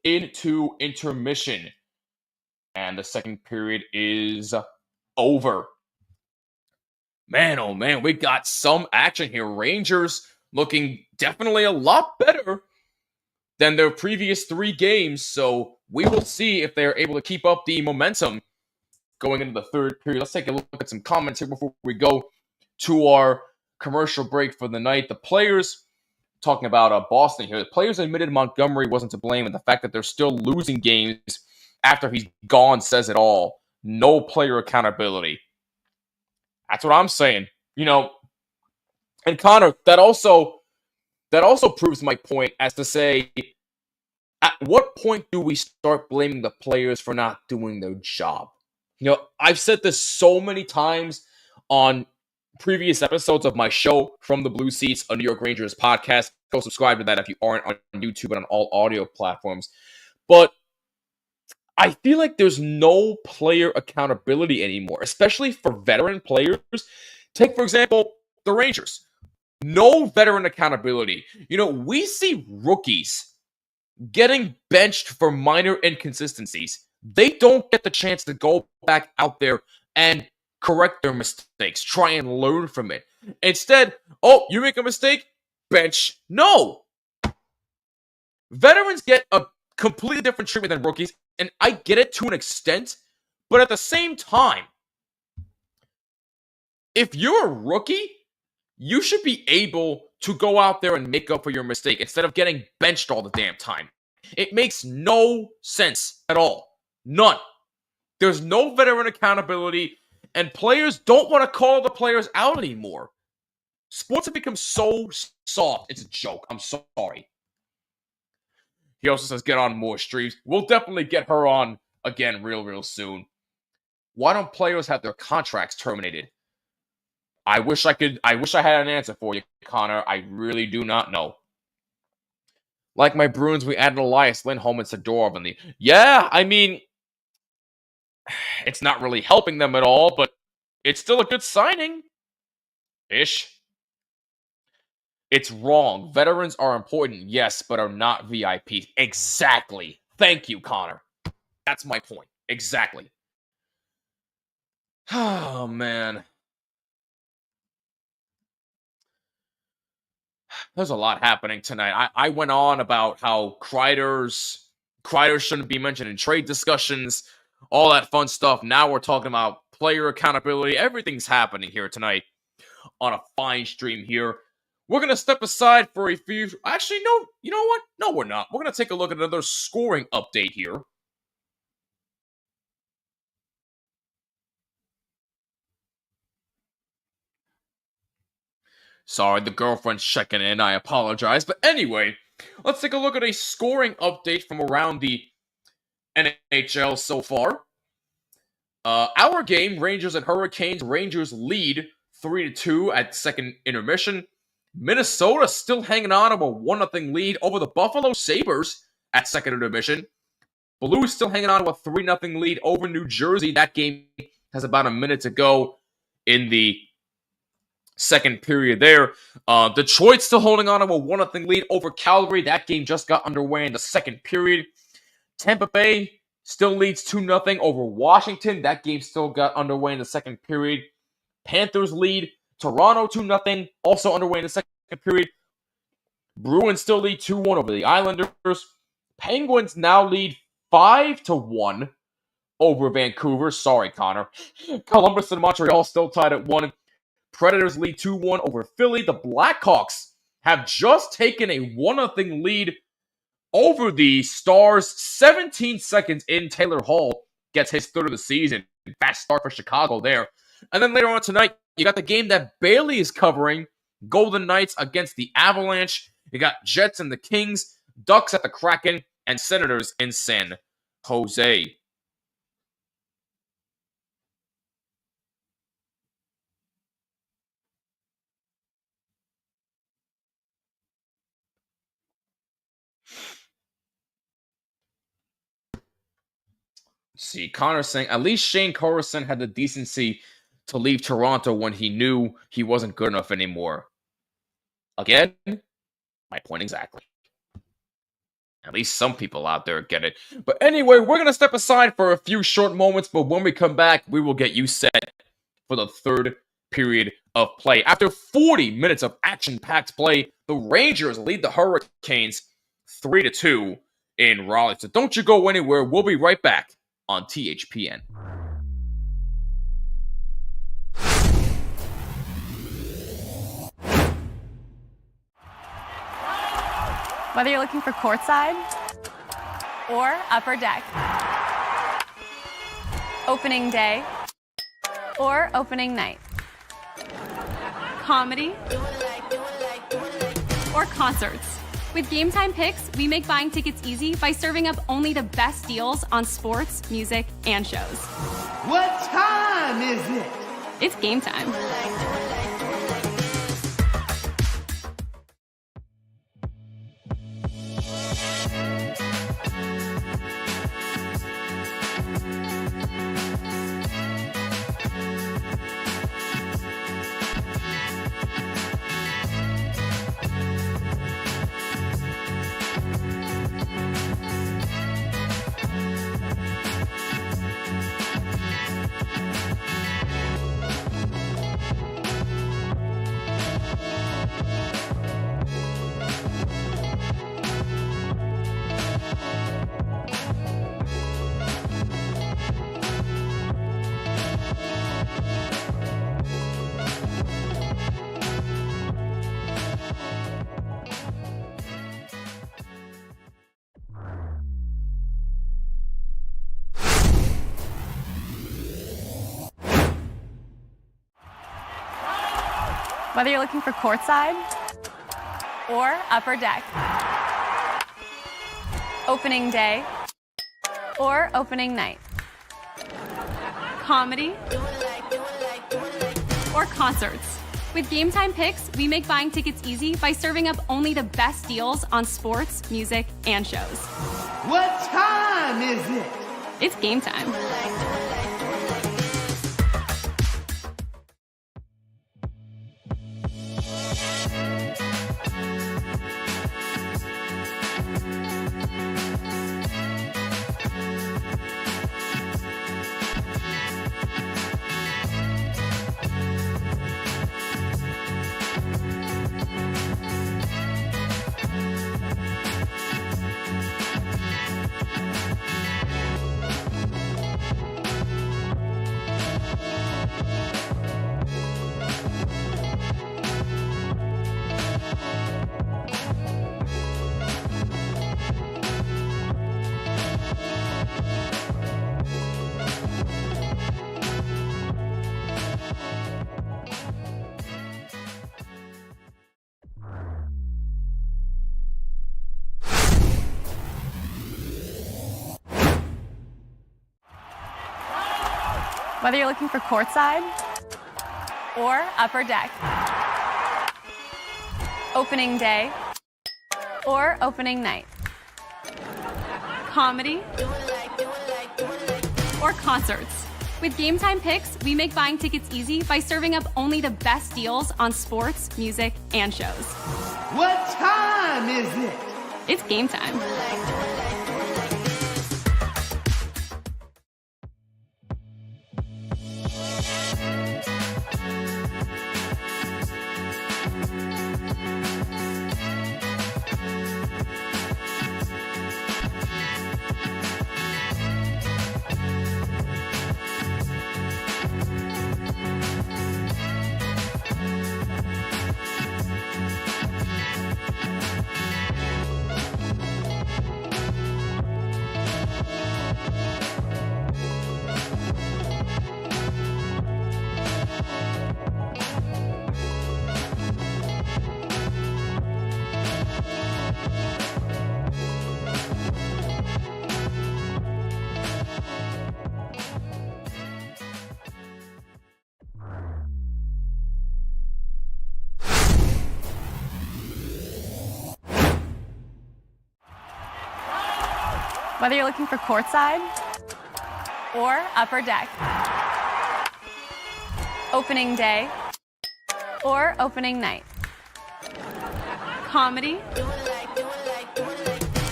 into intermission. And the second period is over. Man, oh man, we got some action here. Rangers looking definitely a lot better than their previous 3 games. So we will see if they're able to keep up the momentum going into the third period. Let's take a look at some comments here before we go to our commercial break for the night. The players, talking about Boston here, the players admitted Montgomery wasn't to blame, and the fact that they're still losing games after he's gone says it all. No player accountability. That's what I'm saying. And Connor, that also proves my point as to say, at what point do we start blaming the players for not doing their job? I've said this so many times on previous episodes of my show, From the Blue Seats, a New York Rangers podcast. Go subscribe to that if you aren't on YouTube and on all audio platforms. But I feel like there's no player accountability anymore, especially for veteran players. Take, for example, the Rangers. No veteran accountability. We see rookies getting benched for minor inconsistencies. They don't get the chance to go back out there and correct their mistakes, try and learn from it. Instead, you make a mistake? Bench. No. Veterans get a completely different treatment than rookies, and I get it to an extent, but at the same time, if you're a rookie, you should be able to go out there and make up for your mistake instead of getting benched all the damn time. It makes no sense at all. None. There's no veteran accountability, and players don't want to call the players out anymore. Sports have become so soft. It's a joke. I'm sorry. He also says get on more streams. We'll definitely get her on again real soon. Why don't players have their contracts terminated? I wish I had an answer for you, Connor. I really do not know. Like my Bruins, we added Elias Lindholm and Zadorov in the... Yeah, I mean, it's not really helping them at all, but it's still a good signing. Ish. It's wrong. Veterans are important, yes, but are not VIPs. Exactly. Thank you, Connor. That's my point. Exactly. Oh, man. There's a lot happening tonight. I went on about how Kreider shouldn't be mentioned in trade discussions, all that fun stuff. Now we're talking about player accountability. Everything's happening here tonight on a fine stream here. We're going to step aside for a few... Actually, no. You know what? No, we're not. We're going to take a look at another scoring update here. Sorry, the girlfriend's checking in. I apologize. But anyway, let's take a look at a scoring update from around the NHL so far. Our game, Rangers and Hurricanes. Rangers lead 3-2 at second intermission. Minnesota still hanging on to a 1-0 lead over the Buffalo Sabres at second intermission. Blues still hanging on to a 3-0 lead over New Jersey. That game has about a minute to go in the second period there. Detroit still holding on to a 1-0 lead over Calgary. That game just got underway in the second period. Tampa Bay still leads 2-0 over Washington. That game still got underway in the second period. Panthers lead Toronto 2-0, also underway in the second period. Bruins still lead 2-1 over the Islanders. Penguins now lead 5-1 over Vancouver. Sorry, Connor. Columbus and Montreal still tied at 1. Predators lead 2-1 over Philly. The Blackhawks have just taken a 1-0 lead over the Stars. 17 seconds in, Taylor Hall gets his third of the season. Fast start for Chicago there. And then later on tonight, you got the game that Bailey is covering. Golden Knights against the Avalanche. You got Jets and the Kings, Ducks at the Kraken, and Senators in San Jose. See, Connor saying at least Shane Carson had the decency to leave Toronto when he knew he wasn't good enough anymore. Again, my point exactly. At least some people out there get it. But anyway, we're going to step aside for a few short moments, but when we come back, we will get you set for the third period of play. After 40 minutes of action-packed play, the Rangers lead the Hurricanes 3-2 in Raleigh. So don't you go anywhere. We'll be right back on THPN. Whether you're looking for courtside or upper deck, opening day or opening night, comedy or concerts. With Gametime Picks, we make buying tickets easy by serving up only the best deals on sports, music, and shows. What time is it? It's game time. Whether you're looking for courtside or upper deck, opening day or opening night, comedy or concerts. With Gametime Picks, we make buying tickets easy by serving up only the best deals on sports, music, and shows. What time is it? It's game time. Whether you're looking for courtside or upper deck, opening day or opening night, comedy or concerts. With Gametime Picks, we make buying tickets easy by serving up only the best deals on sports, music, and shows. What time is it? It's game time. Whether you're looking for courtside or Upper Deck. Opening day or opening night. Comedy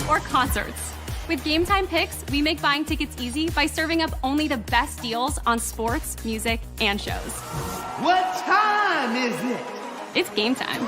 or concerts. With Gametime Picks, we make buying tickets easy by serving up only the best deals on sports, music, and shows. What time is it? It's game time.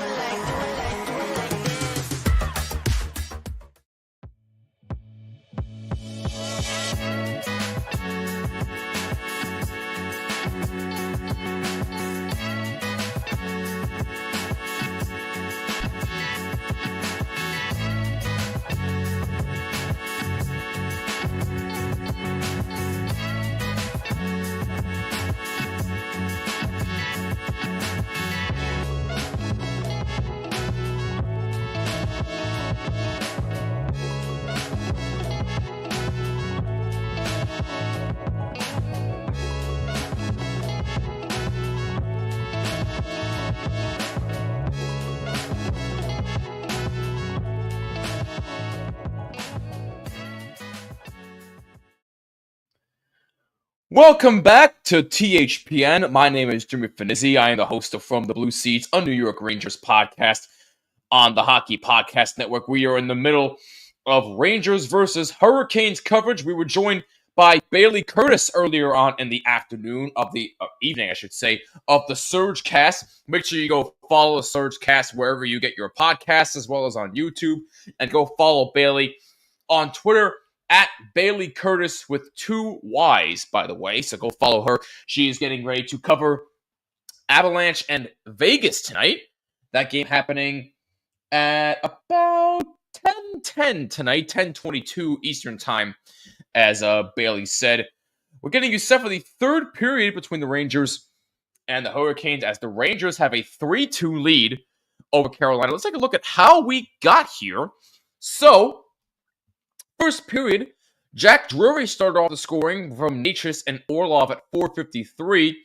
Welcome back to THPN. My name is Jimmy Finizzi. I am the host of From the Blue Seats, a New York Rangers podcast on the Hockey Podcast Network. We are in the middle of Rangers versus Hurricanes coverage. We were joined by Bailey Curtis earlier on in the afternoon of the evening, I should say, of the Surge Cast. Make sure you go follow the Surge Cast wherever you get your podcasts, as well as on YouTube, and go follow Bailey on Twitter at Bailey Curtis with 2 Y's, by the way. So go follow her. She is getting ready to cover Avalanche and Vegas tonight. That game happening at about 10:10 tonight, 10:22 Eastern time, as Bailey said. We're getting you set for the third period between the Rangers and the Hurricanes, as the Rangers have a 3-2 lead over Carolina. Let's take a look at how we got here. So, first period, Jack Drury started off the scoring from Natchez and Orlov at 4:53.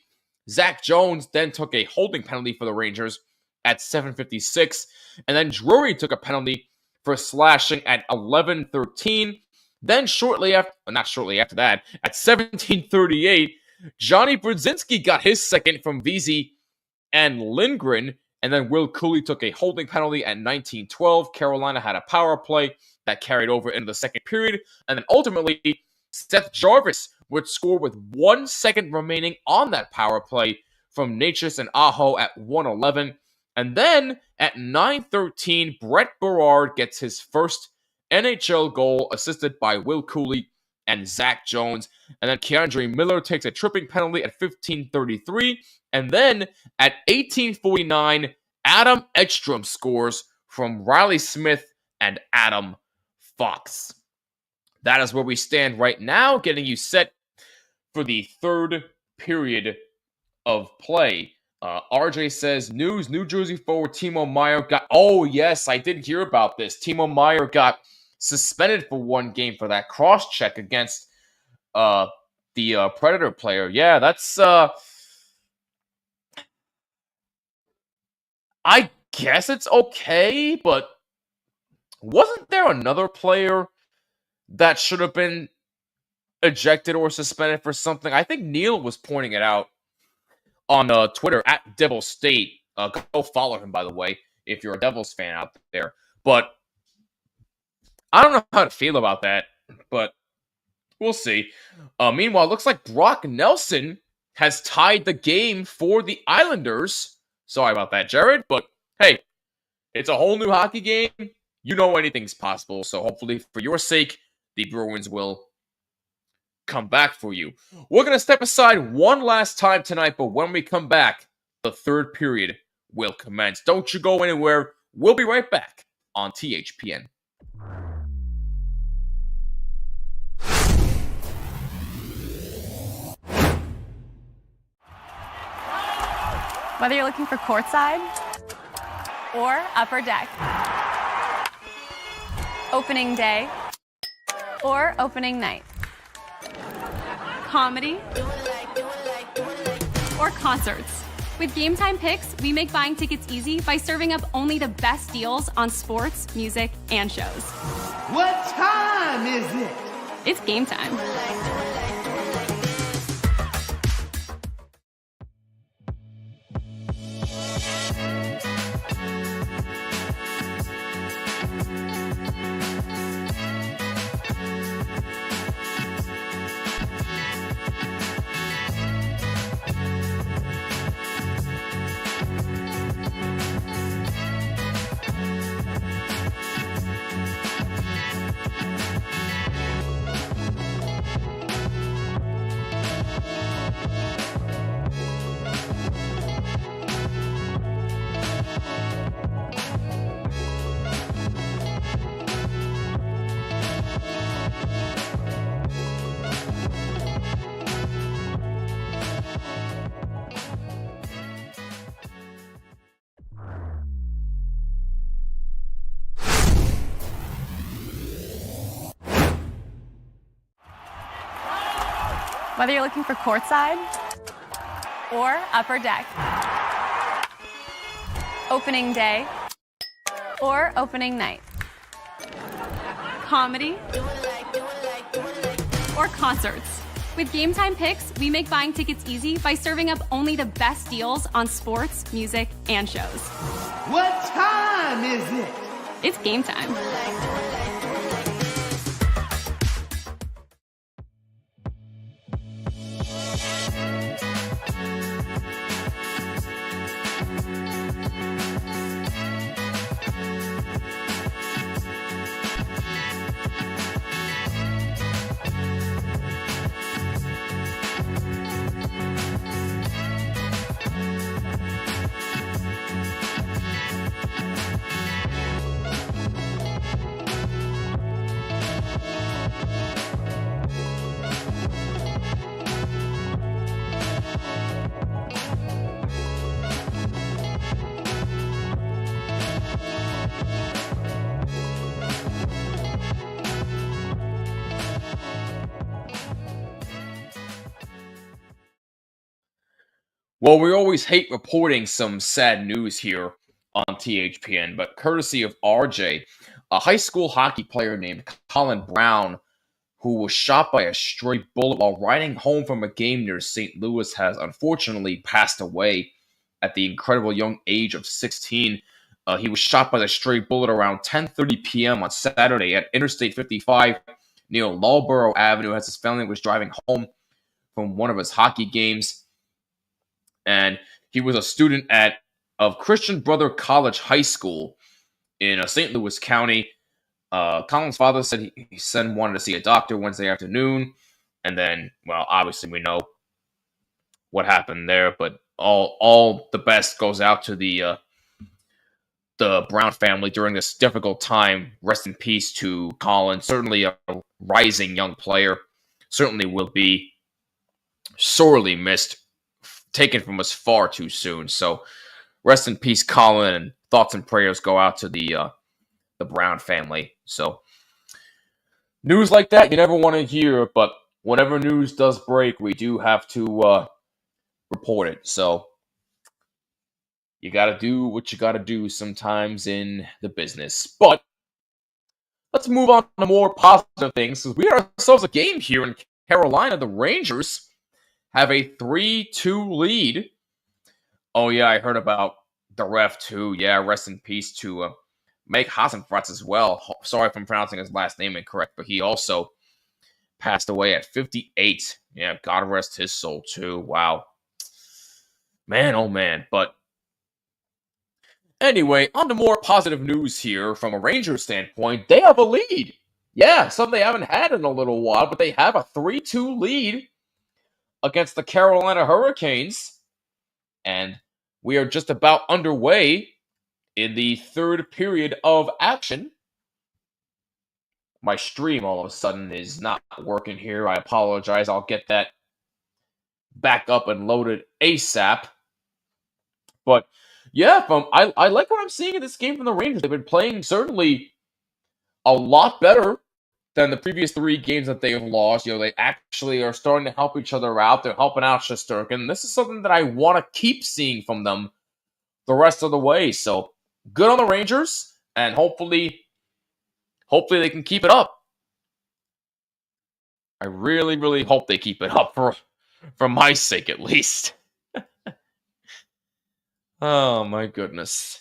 Zach Jones then took a holding penalty for the Rangers at 7:56. And then Drury took a penalty for slashing at 11:13. Then not shortly after that, at 17:38, Johnny Brodzinski got his second from Vesey and Lindgren. And then Will Cooley took a holding penalty at 19:12. Carolina had a power play that carried over into the second period. And then ultimately, Seth Jarvis would score with 1 second remaining on that power play from Natchez and Aho at 1:11. And then at 9:13, Brett Barard gets his first NHL goal, assisted by Will Cooley and Zach Jones. And then Keandre Miller takes a tripping penalty at 15:33. And then at 18:49, Adam Ekstrom scores from Riley Smith and Adam Fox. That is where we stand right now, getting you set for the third period of play. RJ says, news, New Jersey forward Timo Meier got... Oh, yes, I did hear about this. Timo Meier got suspended for 1 game for that cross-check against the Predator player. Yeah, that's... I guess it's okay, but wasn't there another player that should have been ejected or suspended for something? I think Neil was pointing it out on Twitter at Devil State. Go follow him, by the way, if you're a Devils fan out there. But I don't know how to feel about that, but we'll see. Meanwhile, it looks like Brock Nelson has tied the game for the Islanders. Sorry about that, Jared, but hey, it's a whole new hockey game. You know anything's possible, so hopefully for your sake, the Bruins will come back for you. We're going to step aside one last time tonight, but when we come back, the third period will commence. Don't you go anywhere. We'll be right back on THPN. Whether you're looking for courtside or Upper Deck. Opening day or opening night. Comedy or concerts. With Gametime Picks, we make buying tickets easy by serving up only the best deals on sports, music, and shows. What time is it? It's game time. Whether you're looking for courtside or upper deck, opening day or opening night, comedy or concerts. With Gametime Picks, we make buying tickets easy by serving up only the best deals on sports, music, and shows. What time is it? It's game time. Well, we always hate reporting some sad news here on THPN, but courtesy of RJ, a high school hockey player named Colin Brown, who was shot by a stray bullet while riding home from a game near St. Louis, has unfortunately passed away at the incredible young age of 16. He was shot by the stray bullet around 10:30 p.m. on Saturday at Interstate 55 near Lawborough Avenue as his family was driving home from one of his hockey games. And he was a student of Christian Brother College High School in St. Louis County. Colin's father said he wanted to see a doctor Wednesday afternoon, and then, well, obviously we know what happened there. But all the best goes out to the Brown family during this difficult time. Rest in peace to Colin. Certainly a rising young player. Certainly will be sorely missed. Taken from us far too soon. So rest in peace, Colin, and thoughts and prayers go out to the Brown family. So news like that you never want to hear, but whenever news does break, we do have to report it. So you got to do what you got to do sometimes in the business. But let's move on to more positive things, because we had ourselves a game here in Carolina. The Rangers have a 3-2 lead. Oh, yeah, I heard about the ref, too. Yeah, rest in peace to Mike Hasenfratz as well. Sorry if I'm pronouncing his last name incorrect, but he also passed away at 58. Yeah, God rest his soul, too. Wow. Man, oh, man. But anyway, on to more positive news here from a Rangers standpoint. They have a lead. Yeah, something they haven't had in a little while, but they have a 3-2 lead against the Carolina Hurricanes, and we are just about underway in the third period of action. My stream all of a sudden is not working here. I apologize. I'll get that back up and loaded ASAP. But yeah, I like what I'm seeing in this game from the Rangers. They've been playing certainly a lot better than the previous 3 games that they have lost. You know, they actually are starting to help each other out. They're helping out Shesterkin. This is something that I want to keep seeing from them the rest of the way. So good on the Rangers, and hopefully they can keep it up. I really, really hope they keep it up for my sake, at least. Oh my goodness.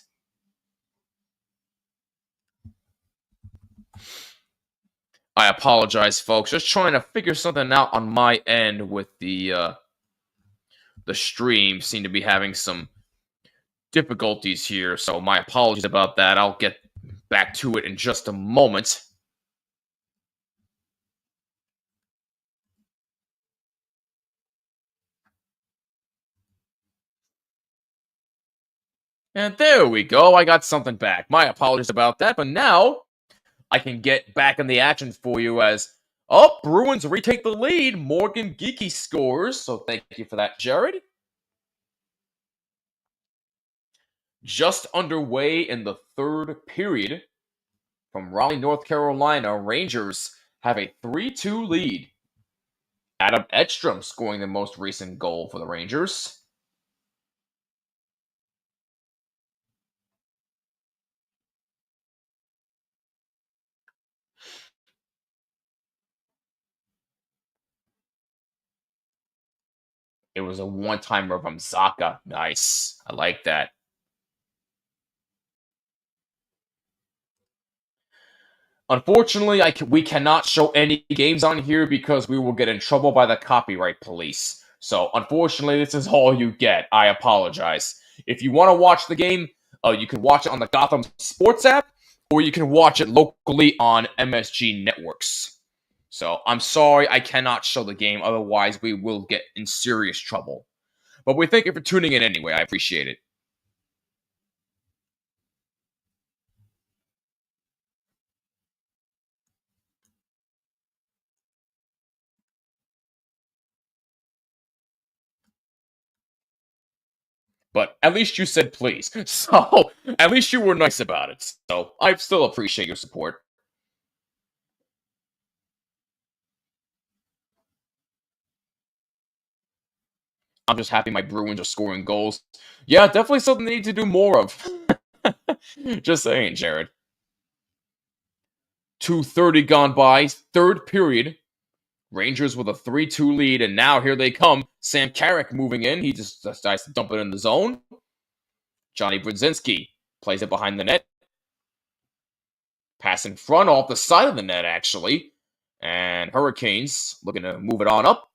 I apologize, folks. Just trying to figure something out on my end with the stream. Seem to be having some difficulties here, so my apologies about that. I'll get back to it in just a moment. And there we go. I got something back. My apologies about that, but now I can get back in the action for you as, Bruins retake the lead. Morgan Geeky scores, so thank you for that, Jared. Just underway in the third period from Raleigh, North Carolina. Rangers have a 3-2 lead Adam Edstrom scoring the most recent goal for the Rangers. It was a one-timer from Zaka. Nice. I like that. Unfortunately, we cannot show any games on here because we will get in trouble by the copyright police. So, unfortunately, this is all you get. I apologize. If you want to watch the game, you can watch it on the Gotham Sports app, or you can watch it locally on MSG Networks. So, I'm sorry I cannot show the game, otherwise we will get in serious trouble. But we thank you for tuning in anyway. I appreciate it. But at least you said please. So, at least you were nice about it. So, I still appreciate your support. I'm just happy my Bruins are scoring goals. Yeah, definitely something they need to do more of. Just saying, Jared. 2:30 gone by, third period. Rangers with a 3-2 lead, and now here they come. Sam Carrick moving in. He just decides to dump it in the zone. Johnny Brzezinski plays it behind the net. Pass in front off the side of the net, actually. And Hurricanes looking to move it on up.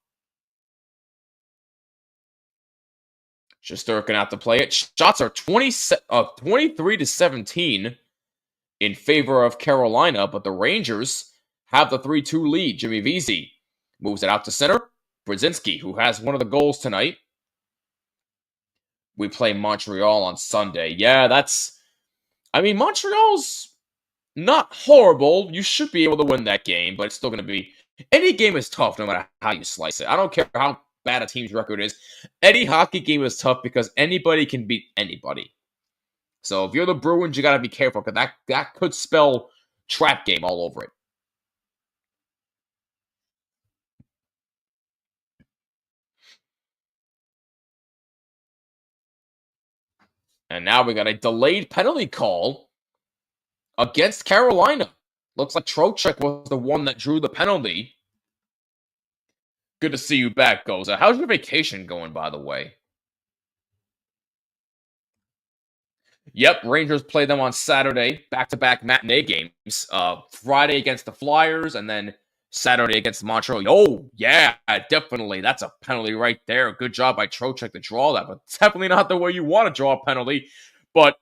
Shesterkin out to play it. Shots are 23-17 in favor of Carolina, but the Rangers have the 3-2 lead. Jimmy Vesey moves it out to center. Brzezinski, who has one of the goals tonight. We play Montreal on Sunday. Yeah, Montreal's not horrible. You should be able to win that game, but it's still going to be... Any game is tough no matter how you slice it. I don't care how bad a team's record is. Any hockey game is tough because anybody can beat anybody. So if you're the Bruins, you got to be careful because that could spell trap game all over it. And now we got a delayed penalty call against Carolina. Looks like Trocheck was the one that drew the penalty. Good to see you back, Goza. How's your vacation going, by the way? Yep, Rangers play them on Saturday. Back-to-back matinee games. Friday against the Flyers, and then Saturday against Montreal. Oh, yeah, definitely. That's a penalty right there. Good job by Trocheck to draw that, but definitely not the way you want to draw a penalty. But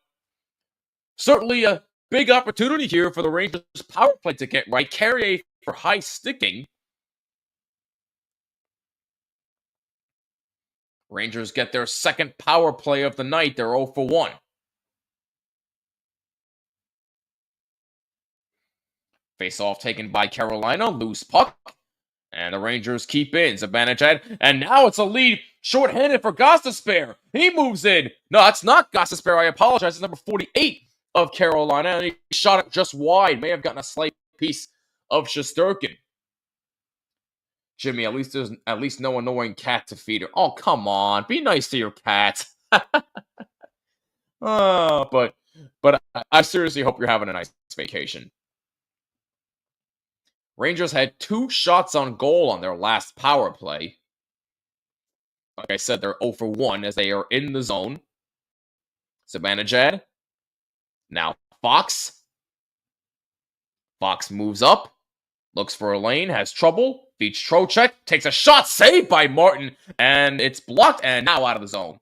certainly a big opportunity here for the Rangers power play to get right. Carrier for high sticking. Rangers get their second power play of the night. They're 0 for 1. Face-off taken by Carolina. Loose puck. And the Rangers keep in. Zibanejad. And now it's a lead. Short-handed for Gostisbehere. He moves in. No, that's not Gostisbehere. I apologize. It's number 48 of Carolina. And he shot it just wide. May have gotten a slight piece of Shesterkin. Jimmy, at least there's at least no annoying cat to feed her. Oh, come on. Be nice to your cat. But I seriously hope you're having a nice vacation. Rangers had 2 shots on goal on their last power play. Like I said, they're 0 for 1 as they are in the zone. Zibanejad. Now Fox. Fox moves up. Looks for a lane. Has trouble. Beats Trocheck. Takes a shot. Saved by Martin. And it's blocked. And now out of the zone.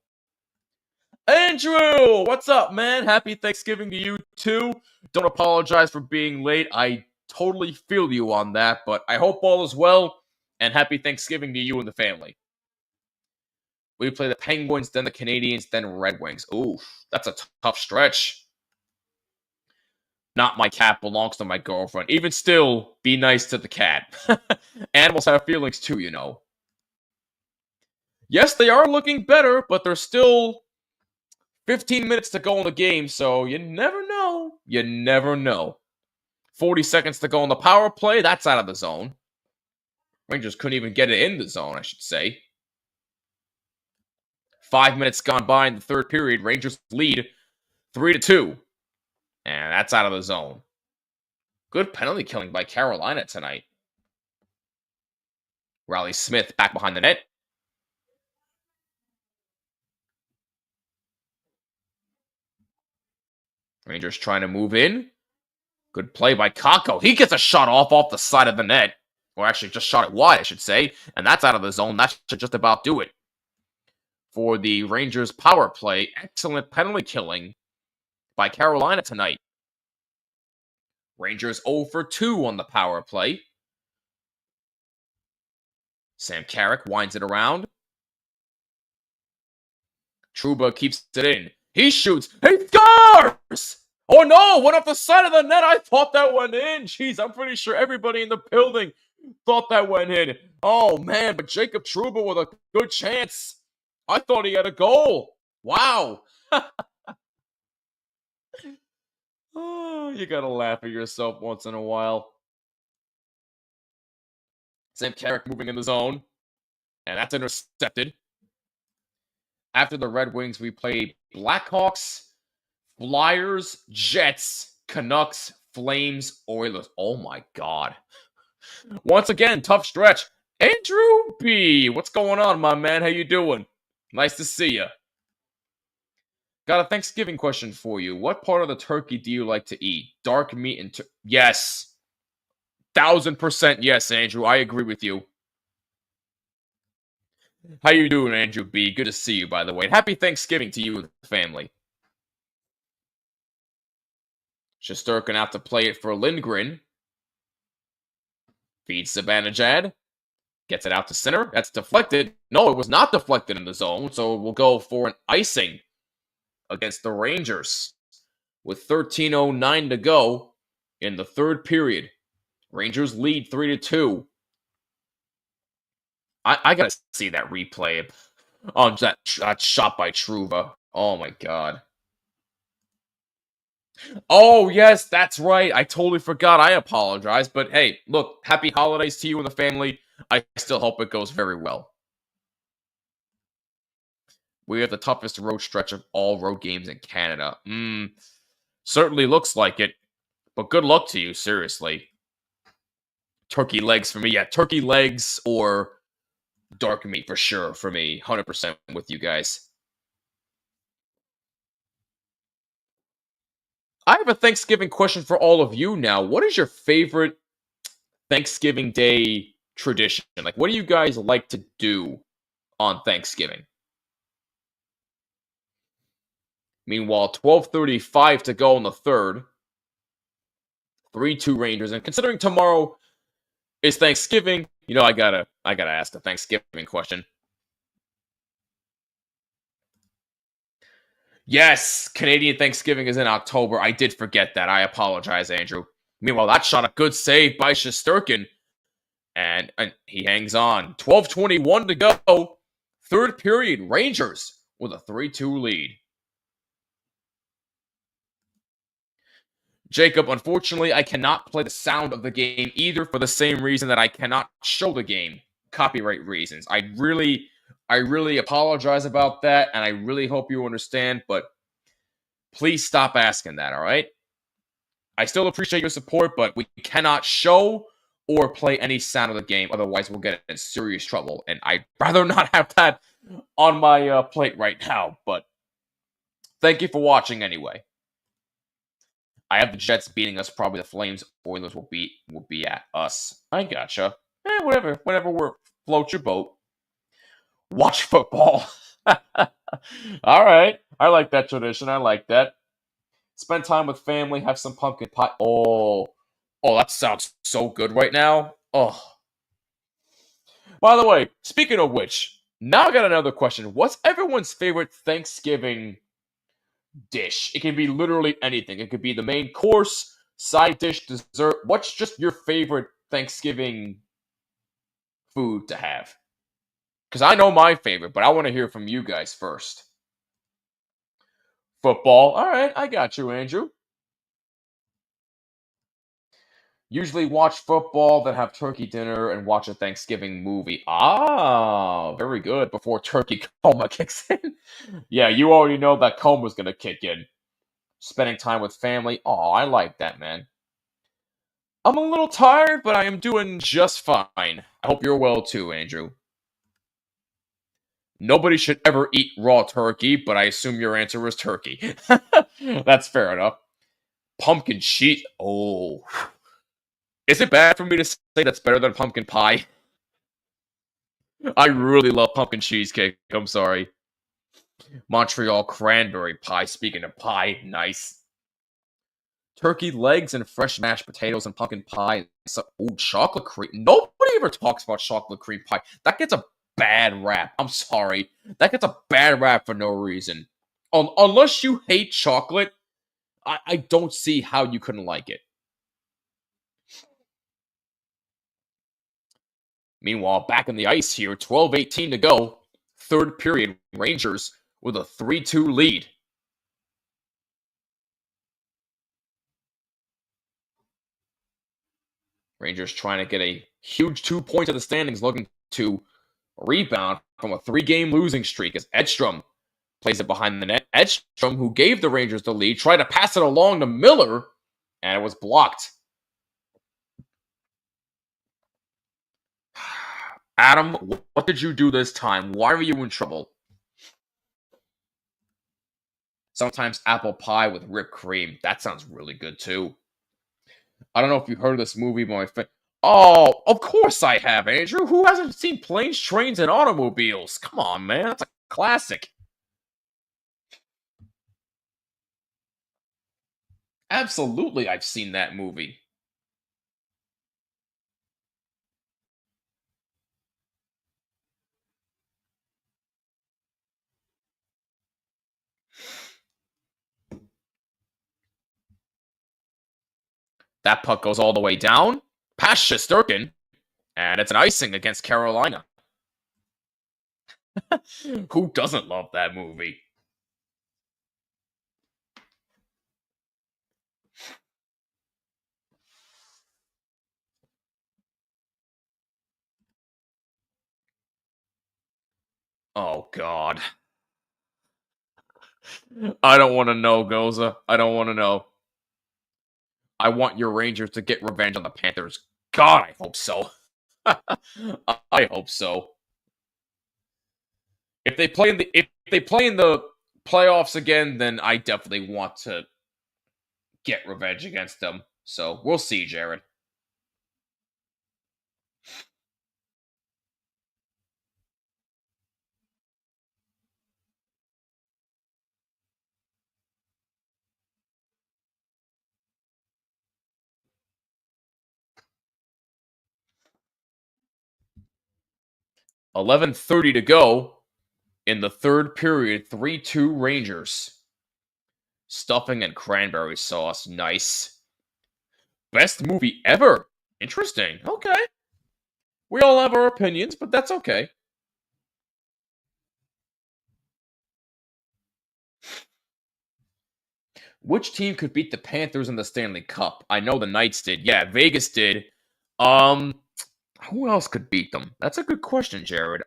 Andrew! What's up, man? Happy Thanksgiving to you, too. Don't apologize for being late. I totally feel you on that. But I hope all is well. And happy Thanksgiving to you and the family. We play the Penguins, then the Canadiens, then Red Wings. Ooh, that's a tough stretch. Not my cat, belongs to my girlfriend. Even still, be nice to the cat. Animals have feelings too, you know. Yes, they are looking better, but there's still 15 minutes to go in the game, so you never know. You never know. 40 seconds to go on the power play. That's out of the zone. Rangers couldn't even get it in the zone, I should say. 5 minutes gone by in the third period. Rangers lead 3-2. And that's out of the zone. Good penalty killing by Carolina tonight. Riley Smith back behind the net. Rangers trying to move in. Good play by Kakko. He gets a shot off the side of the net. Or actually just shot it wide, I should say. And that's out of the zone. That should just about do it. For the Rangers power play, excellent penalty killing by Carolina tonight. Rangers 0 for 2 on the power play. Sam Carrick winds it around. Trouba keeps it in. He shoots. He scores! Oh no! Went off the side of the net. I thought that went in. Jeez, I'm pretty sure everybody in the building thought that went in. Oh man, but Jacob Trouba with a good chance. I thought he had a goal. Wow. Oh, you gotta laugh at yourself once in a while. Sam Carrick moving in the zone. And that's intercepted. After the Red Wings, we play Blackhawks, Flyers, Jets, Canucks, Flames, Oilers. Oh my god. Once again, tough stretch. Andrew B. What's going on, my man? How you doing? Nice to see you. Got a Thanksgiving question for you. What part of the turkey do you like to eat? Dark meat and yes. 1000% yes, Andrew. I agree with you. How you doing, Andrew B? Good to see you, by the way. Happy Thanksgiving to you and the family. Shesterkin out to play it for Lindgren. Feeds Zibanejad. Gets it out to center. That's deflected. No, it was not deflected in the zone, so we'll go for an icing against the Rangers. With 13:09 to go in the third period. Rangers lead 3-2. I gotta see that replay on that shot by Trouba. Oh my god. Oh yes, that's right. I totally forgot. I apologize. But hey, look, happy holidays to you and the family. I still hope it goes very well. We have the toughest road stretch of all road games in Canada. Certainly looks like it. But good luck to you, seriously. Turkey legs for me. Yeah, turkey legs or dark meat for sure for me. 100% with you guys. I have a Thanksgiving question for all of you now. What is your favorite Thanksgiving Day tradition? Like, what do you guys like to do on Thanksgiving? Meanwhile, 12:35 to go in the third. 3-2 Rangers. And considering tomorrow is Thanksgiving, you know, I gotta ask a Thanksgiving question. Yes, Canadian Thanksgiving is in October. I did forget that. I apologize, Andrew. Meanwhile, that shot a good save by Shesterkin. And he hangs on. 12:21 to go. Third period, Rangers with a 3-2 lead. Jacob, unfortunately, I cannot play the sound of the game either for the same reason that I cannot show the game. Copyright reasons. I really apologize about that, and I really hope you understand, but please stop asking that, all right? I still appreciate your support, but we cannot show or play any sound of the game, otherwise we'll get in serious trouble, and I'd rather not have that on my plate right now, but thank you for watching anyway. I have the Jets beating us. Probably the Flames. Oilers will be at us. I gotcha. Whatever float your boat. Watch football. All right. I like that tradition. I like that. Spend time with family. Have some pumpkin pie. Oh, that sounds so good right now. Oh. By the way, speaking of which, now I got another question. What's everyone's favorite Thanksgiving dish? It can be literally anything. It could be the main course, side dish, dessert. What's just your favorite Thanksgiving food to have? Because I know my favorite, but I want to hear from you guys first. Football. All right, I got you, Andrew. Usually watch football, then have turkey dinner, and watch a Thanksgiving movie. Ah, very good. Before turkey coma kicks in. Yeah, you already know that coma's gonna kick in. Spending time with family. Oh, I like that, man. I'm a little tired, but I am doing just fine. I hope you're well too, Andrew. Nobody should ever eat raw turkey, but I assume your answer is turkey. That's fair enough. Pumpkin cheese. Oh. Is it bad for me to say that's better than pumpkin pie? I really love pumpkin cheesecake. I'm sorry. Montreal cranberry pie. Speaking of pie, nice. Turkey legs and fresh mashed potatoes and pumpkin pie. So, ooh, chocolate cream. Nobody ever talks about chocolate cream pie. That gets a bad rap. I'm sorry. That gets a bad rap for no reason. Unless you hate chocolate, I don't see how you couldn't like it. Meanwhile, back in the ice here, 12:18 to go. Third period, Rangers with a 3-2 lead. Rangers trying to get a huge 2 points at the standings, looking to rebound from a 3-game losing streak as Edstrom plays it behind the net. Edstrom, who gave the Rangers the lead, tried to pass it along to Miller, and it was blocked. Adam, what did you do this time? Why were you in trouble? Sometimes apple pie with whipped cream. That sounds really good too. I don't know if you heard of this movie, but oh, of course I have, Andrew. Who hasn't seen Planes, Trains, and Automobiles? Come on, man. That's a classic. Absolutely, I've seen that movie. That puck goes all the way down, past Shesterkin, and it's an icing against Carolina. Who doesn't love that movie? Oh, God. I don't want to know, Goza. I don't want to know. I want your Rangers to get revenge on the Panthers. God, I hope so. I hope so. If they play in the playoffs again, then I definitely want to get revenge against them. So we'll see, Jared. $11:30 to go in the third period. 3-2 Rangers. Stuffing and cranberry sauce. Nice. Best movie ever. Interesting. Okay. We all have our opinions, but that's okay. Which team could beat the Panthers in the Stanley Cup? I know the Knights did. Yeah, Vegas did. Who else could beat them? That's a good question, Jared.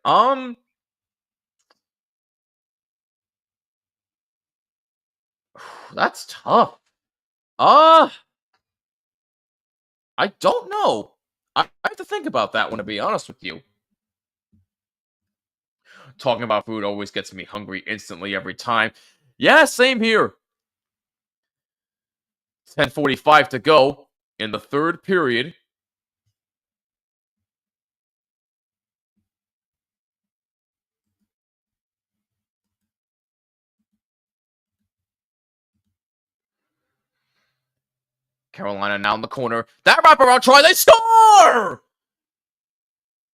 That's tough. I don't know. I have to think about that one, to be honest with you. Talking about food always gets me hungry instantly every time. Yeah, same here. 10:45 to go in the third period. Carolina now in the corner. That wraparound try, they score!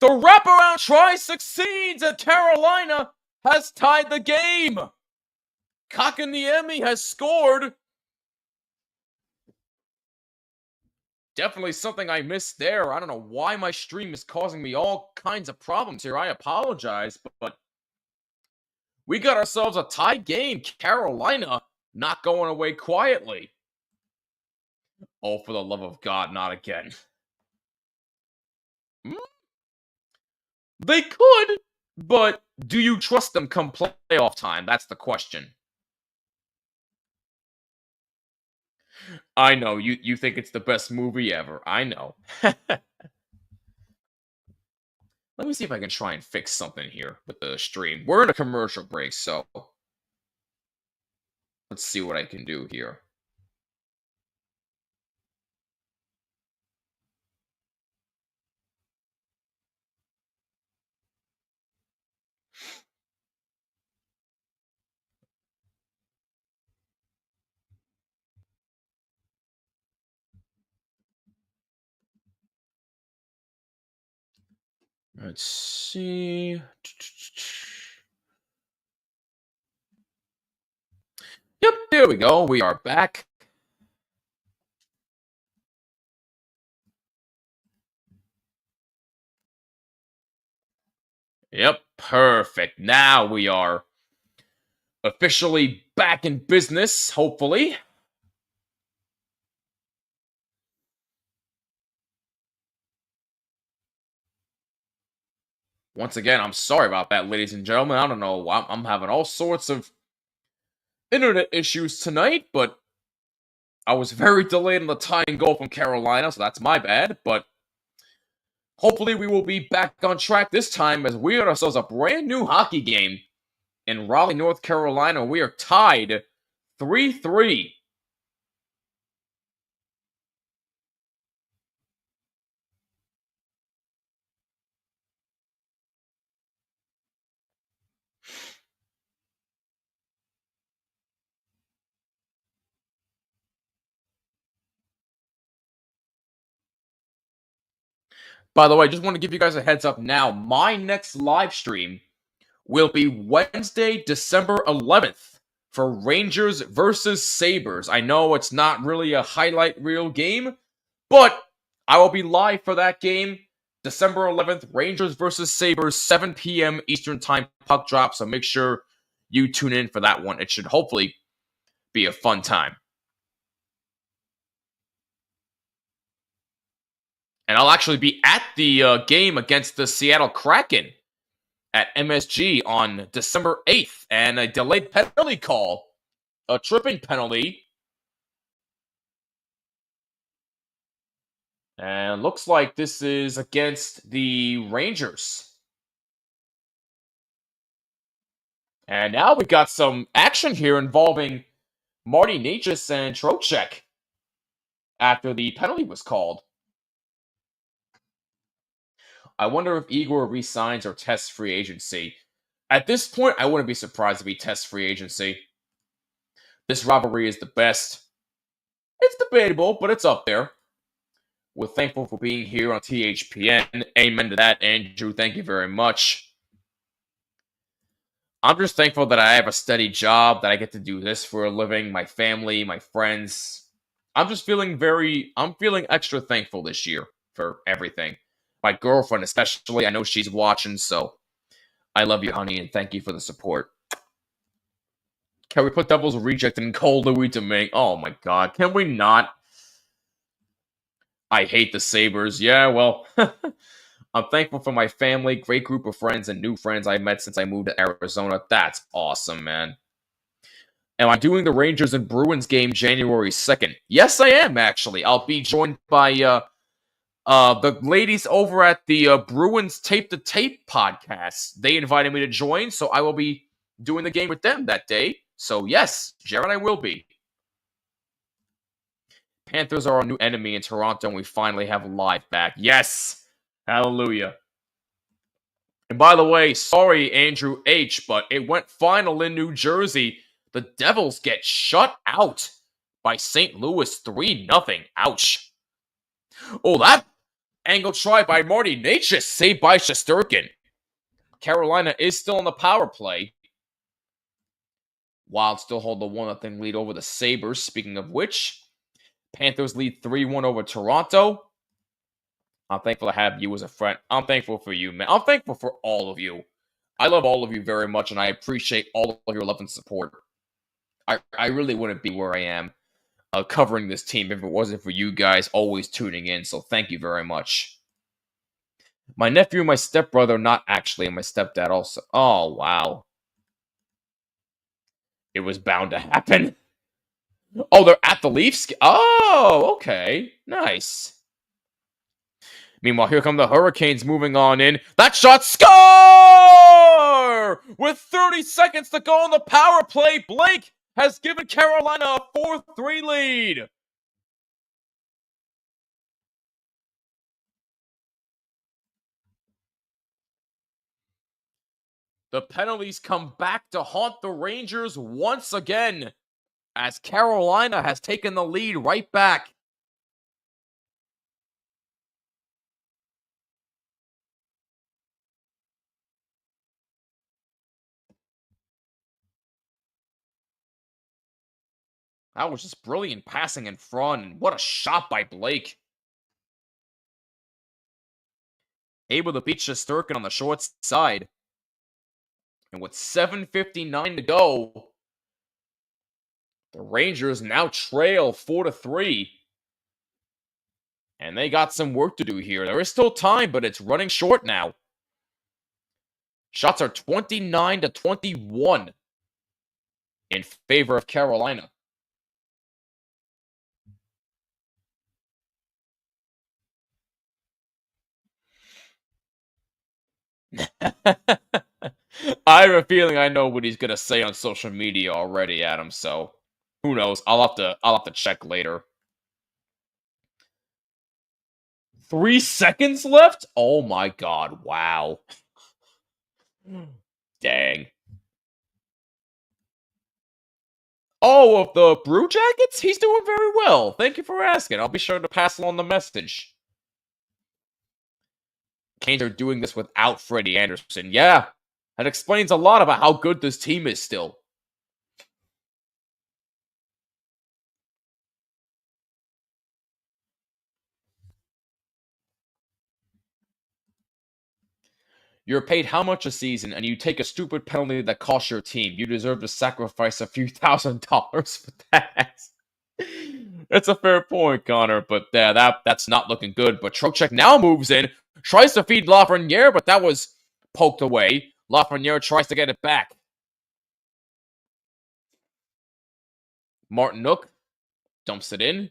The wraparound try succeeds, and Carolina has tied the game. Kakaniemi has scored. Definitely something I missed there. I don't know why my stream is causing me all kinds of problems here. I apologize, but we got ourselves a tie game. Carolina not going away quietly. Oh, for the love of God, not again. Hmm? They could, but do you trust them come playoff time? That's the question. I know, you think it's the best movie ever. I know. Let me see if I can try and fix something here with the stream. We're in a commercial break, so let's see what I can do here. Let's see. Yep, there we go. We are back. Yep, perfect. Now we are officially back in business, hopefully. Once again, I'm sorry about that, ladies and gentlemen. I don't know. I'm having all sorts of internet issues tonight, but I was very delayed on the tying goal from Carolina, so that's my bad. But hopefully we will be back on track this time as we got ourselves a brand new hockey game in Raleigh, North Carolina. We are tied 3-3. By the way, I just want to give you guys a heads up now. My next live stream will be Wednesday, December 11th for Rangers versus Sabres. I know it's not really a highlight reel game, but I will be live for that game. December 11th, Rangers versus Sabres, 7 p.m. Eastern Time puck drop, so make sure you tune in for that one. It should hopefully be a fun time. And I'll actually be at the game against the Seattle Kraken at MSG on December 8th, and a delayed penalty call, a tripping penalty. And looks like this is against the Rangers. And now we got some action here involving Marty Necas and Trocheck after the penalty was called. I wonder if Igor resigns or tests free agency. At this point, I wouldn't be surprised if he tests free agency. This rivalry is the best. It's debatable, but it's up there. We're thankful for being here on THPN. Amen to that, Andrew. Thank you very much. I'm just thankful that I have a steady job, that I get to do this for a living, my family, my friends. I'm feeling extra thankful this year for everything. My girlfriend especially, I know she's watching, so I love you, honey, and thank you for the support. Can we put Devil's Reject in Cole Louis Domingue? Oh my god, can we not? I hate the Sabres. Yeah, well, I'm thankful for my family, great group of friends, and new friends I met since I moved to Arizona. That's awesome, man. Am I doing the Rangers and Bruins game January 2nd? Yes, I am, actually. I'll be joined by the ladies over at the Bruins Tape to Tape podcast. They invited me to join, so I will be doing the game with them that day. So yes, Jared, I will be. Panthers are our new enemy in Toronto, and we finally have live back. Yes! Hallelujah. And by the way, sorry, Andrew H., but it went final in New Jersey. The Devils get shut out by St. Louis 3-0. Ouch. Oh, that angle try by Marty Necas, saved by Shesterkin. Carolina is still on the power play. Wild still hold the 1-0 lead over the Sabres. Speaking of which, Panthers lead 3-1 over Toronto. I'm thankful to have you as a friend. I'm thankful for you, man. I'm thankful for all of you. I love all of you very much, and I appreciate all of your love and support. I really wouldn't be where I am covering this team if it wasn't for you guys always tuning in. So thank you very much. My nephew and my stepbrother, not actually, and my stepdad also. Oh, wow. It was bound to happen. Oh, they're at the Leafs? Oh, okay. Nice. Meanwhile, here come the Hurricanes moving on in. That shot, score! With 30 seconds to go on the power play, Blake has given Carolina a 4-3 lead. The penalties come back to haunt the Rangers once again, as Carolina has taken the lead right back. That was just brilliant passing in front, and what a shot by Blake. Able to beat Shesterkin on the short side. And with 7:59 to go, the Rangers now trail 4-3. And they got some work to do here. There is still time, but it's running short now. Shots are 29-21 in favor of Carolina. I have a feeling I know what he's gonna say on social media already, Adam, so who knows? I'll have to check later. 3 seconds left? Oh my god, wow. Dang. Oh, of the Brew Jackets? He's doing very well. Thank you for asking. I'll be sure to pass along the message. Canes are doing this without Freddie Anderson. Yeah, that explains a lot about how good this team is still. You're paid how much a season, and you take a stupid penalty that costs your team. You deserve to sacrifice a few $1,000s for that. That's a fair point, Connor, but that's not looking good. But Trocheck now moves in, tries to feed Lafreniere, but that was poked away. Lafreniere tries to get it back. Martinook dumps it in.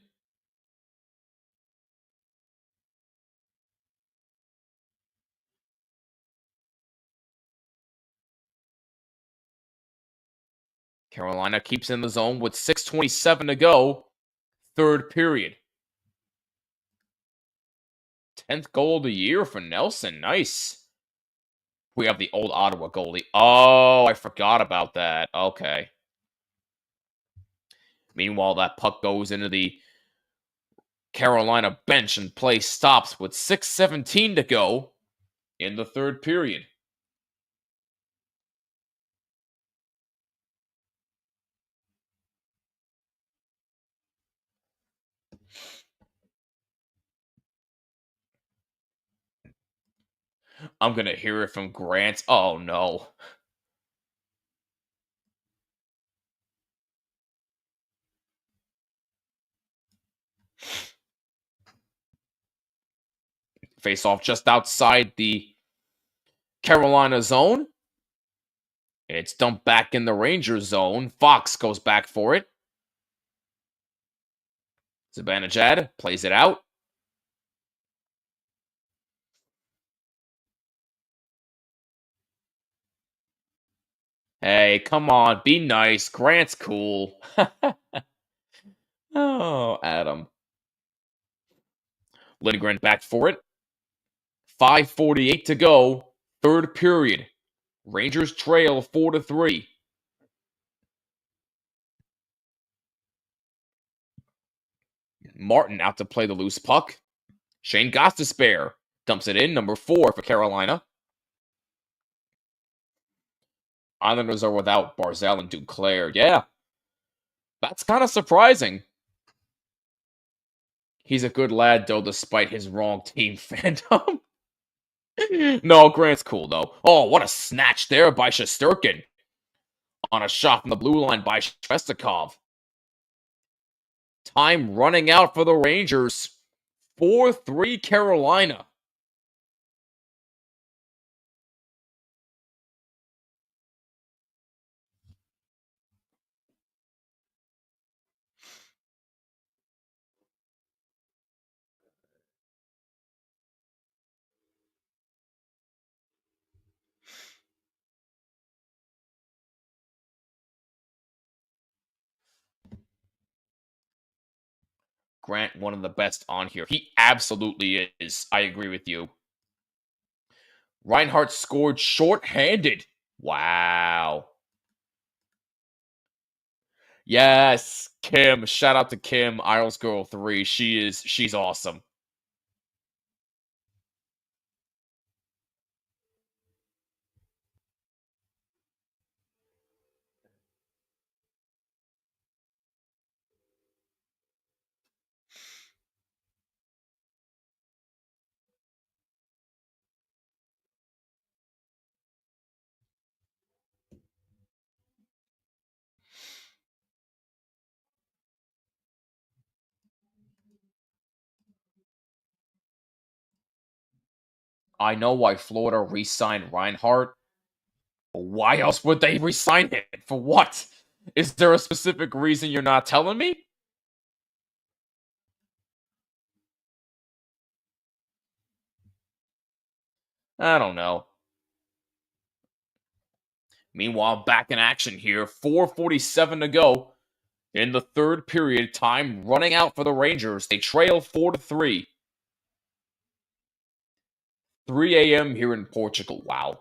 Carolina keeps in the zone with 6:27 to go. Third period. 10th goal of the year for Nelson. Nice. We have the old Ottawa goalie. Oh, I forgot about that. Okay. Meanwhile, that puck goes into the Carolina bench and play stops with 6:17 to go in the third period. I'm going to hear it from Grant. Oh, no. Face off just outside the Carolina zone. It's dumped back in the Rangers zone. Fox goes back for it. Zibanejad plays it out. Hey, come on, be nice. Grant's cool. Oh, Adam. Lindgren back for it. 5:48 to go. Third period. Rangers trail 4-3. Martin out to play the loose puck. Shane Gostisbehere dumps it in. Number 4 for Carolina. Islanders are without Barzal and Duclair. Yeah. That's kind of surprising. He's a good lad, though, despite his wrong team fandom. No, Grant's cool, though. Oh, what a snatch there by Shesterkin. On a shot from the blue line by Shvestikov. Time running out for the Rangers. 4-3 Carolina. Grant, one of the best on here. He absolutely is. I agree with you. Reinhardt scored shorthanded. Wow. Yes, Kim. Shout out to Kim, Isles Girl 3. She's awesome. I know why Florida re-signed Reinhardt. Why else would they re-sign him? For what? Is there a specific reason you're not telling me? I don't know. Meanwhile, back in action here. 4:47 to go. In the third period, time running out for the Rangers. They trail 4-3. 3 a.m. here in Portugal. Wow.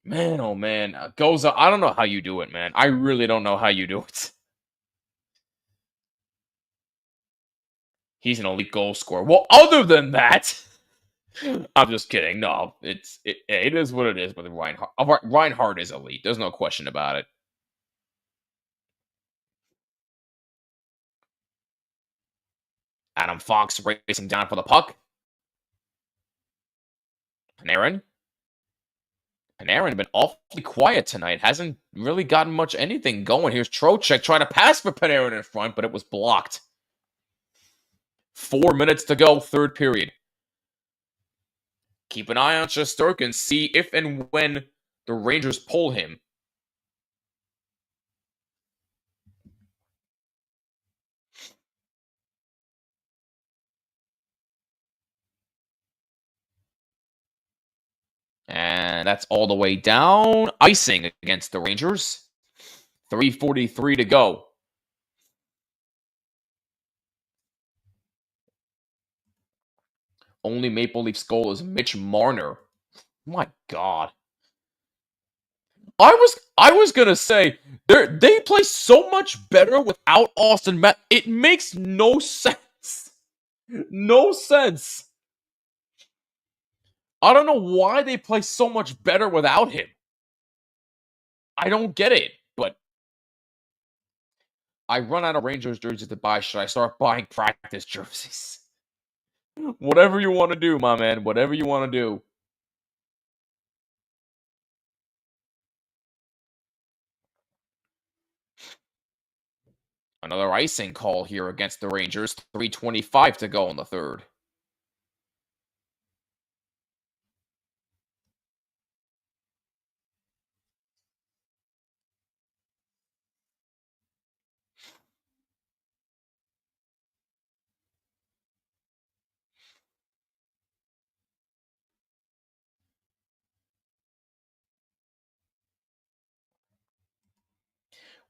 Man, oh man. Goza, I don't know how you do it, man. I really don't know how you do it. He's an elite goal scorer. Well, other than that, I'm just kidding. No, it is what it is with Reinhardt. Reinhardt is elite. There's no question about it. Adam Fox racing down for the puck. Panarin. Panarin been awfully quiet tonight. Hasn't really gotten much anything going. Here's Trocheck trying to pass for Panarin in front, but it was blocked. 4 minutes to go, third period. Keep an eye on Shesterkin. See if and when the Rangers pull him. And that's all the way down. Icing against the Rangers. 3:43 to go. Only Maple Leafs goal is Mitch Marner. My God. I was gonna say they play so much better without Austin Matt. It makes no sense. No sense. I don't know why they play so much better without him. I don't get it, but I run out of Rangers jerseys to buy. Should I start buying practice jerseys? Whatever you want to do, my man. Whatever you want to do. Another icing call here against the Rangers. 3:25 to go in the third.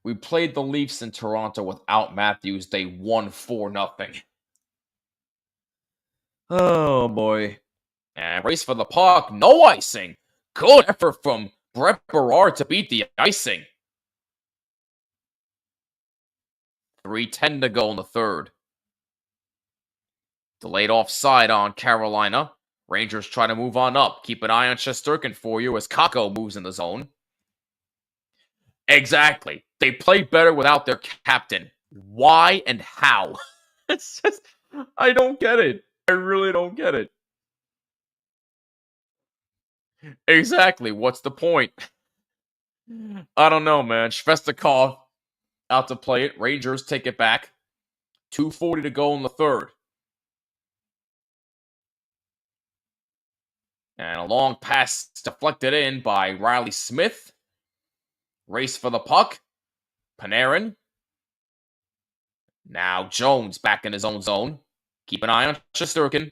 We played the Leafs in Toronto without Matthews. They won 4-0. Oh boy. And race for the puck. No icing. Good effort from Brett Barard to beat the icing. 3:10 to go in the third. Delayed offside on Carolina. Rangers try to move on up. Keep an eye on Shesterkin for you as Kakko moves in the zone. Exactly. They play better without their captain. Why and how? It's just, I don't get it. I really don't get it. Exactly. What's the point? I don't know, man. Svestikov, out to play it. Rangers take it back. 2:40 to go in the third. And a long pass deflected in by Riley Smith. Race for the puck. Panarin. Now Jones back in his own zone. Keep an eye on Shesterkin.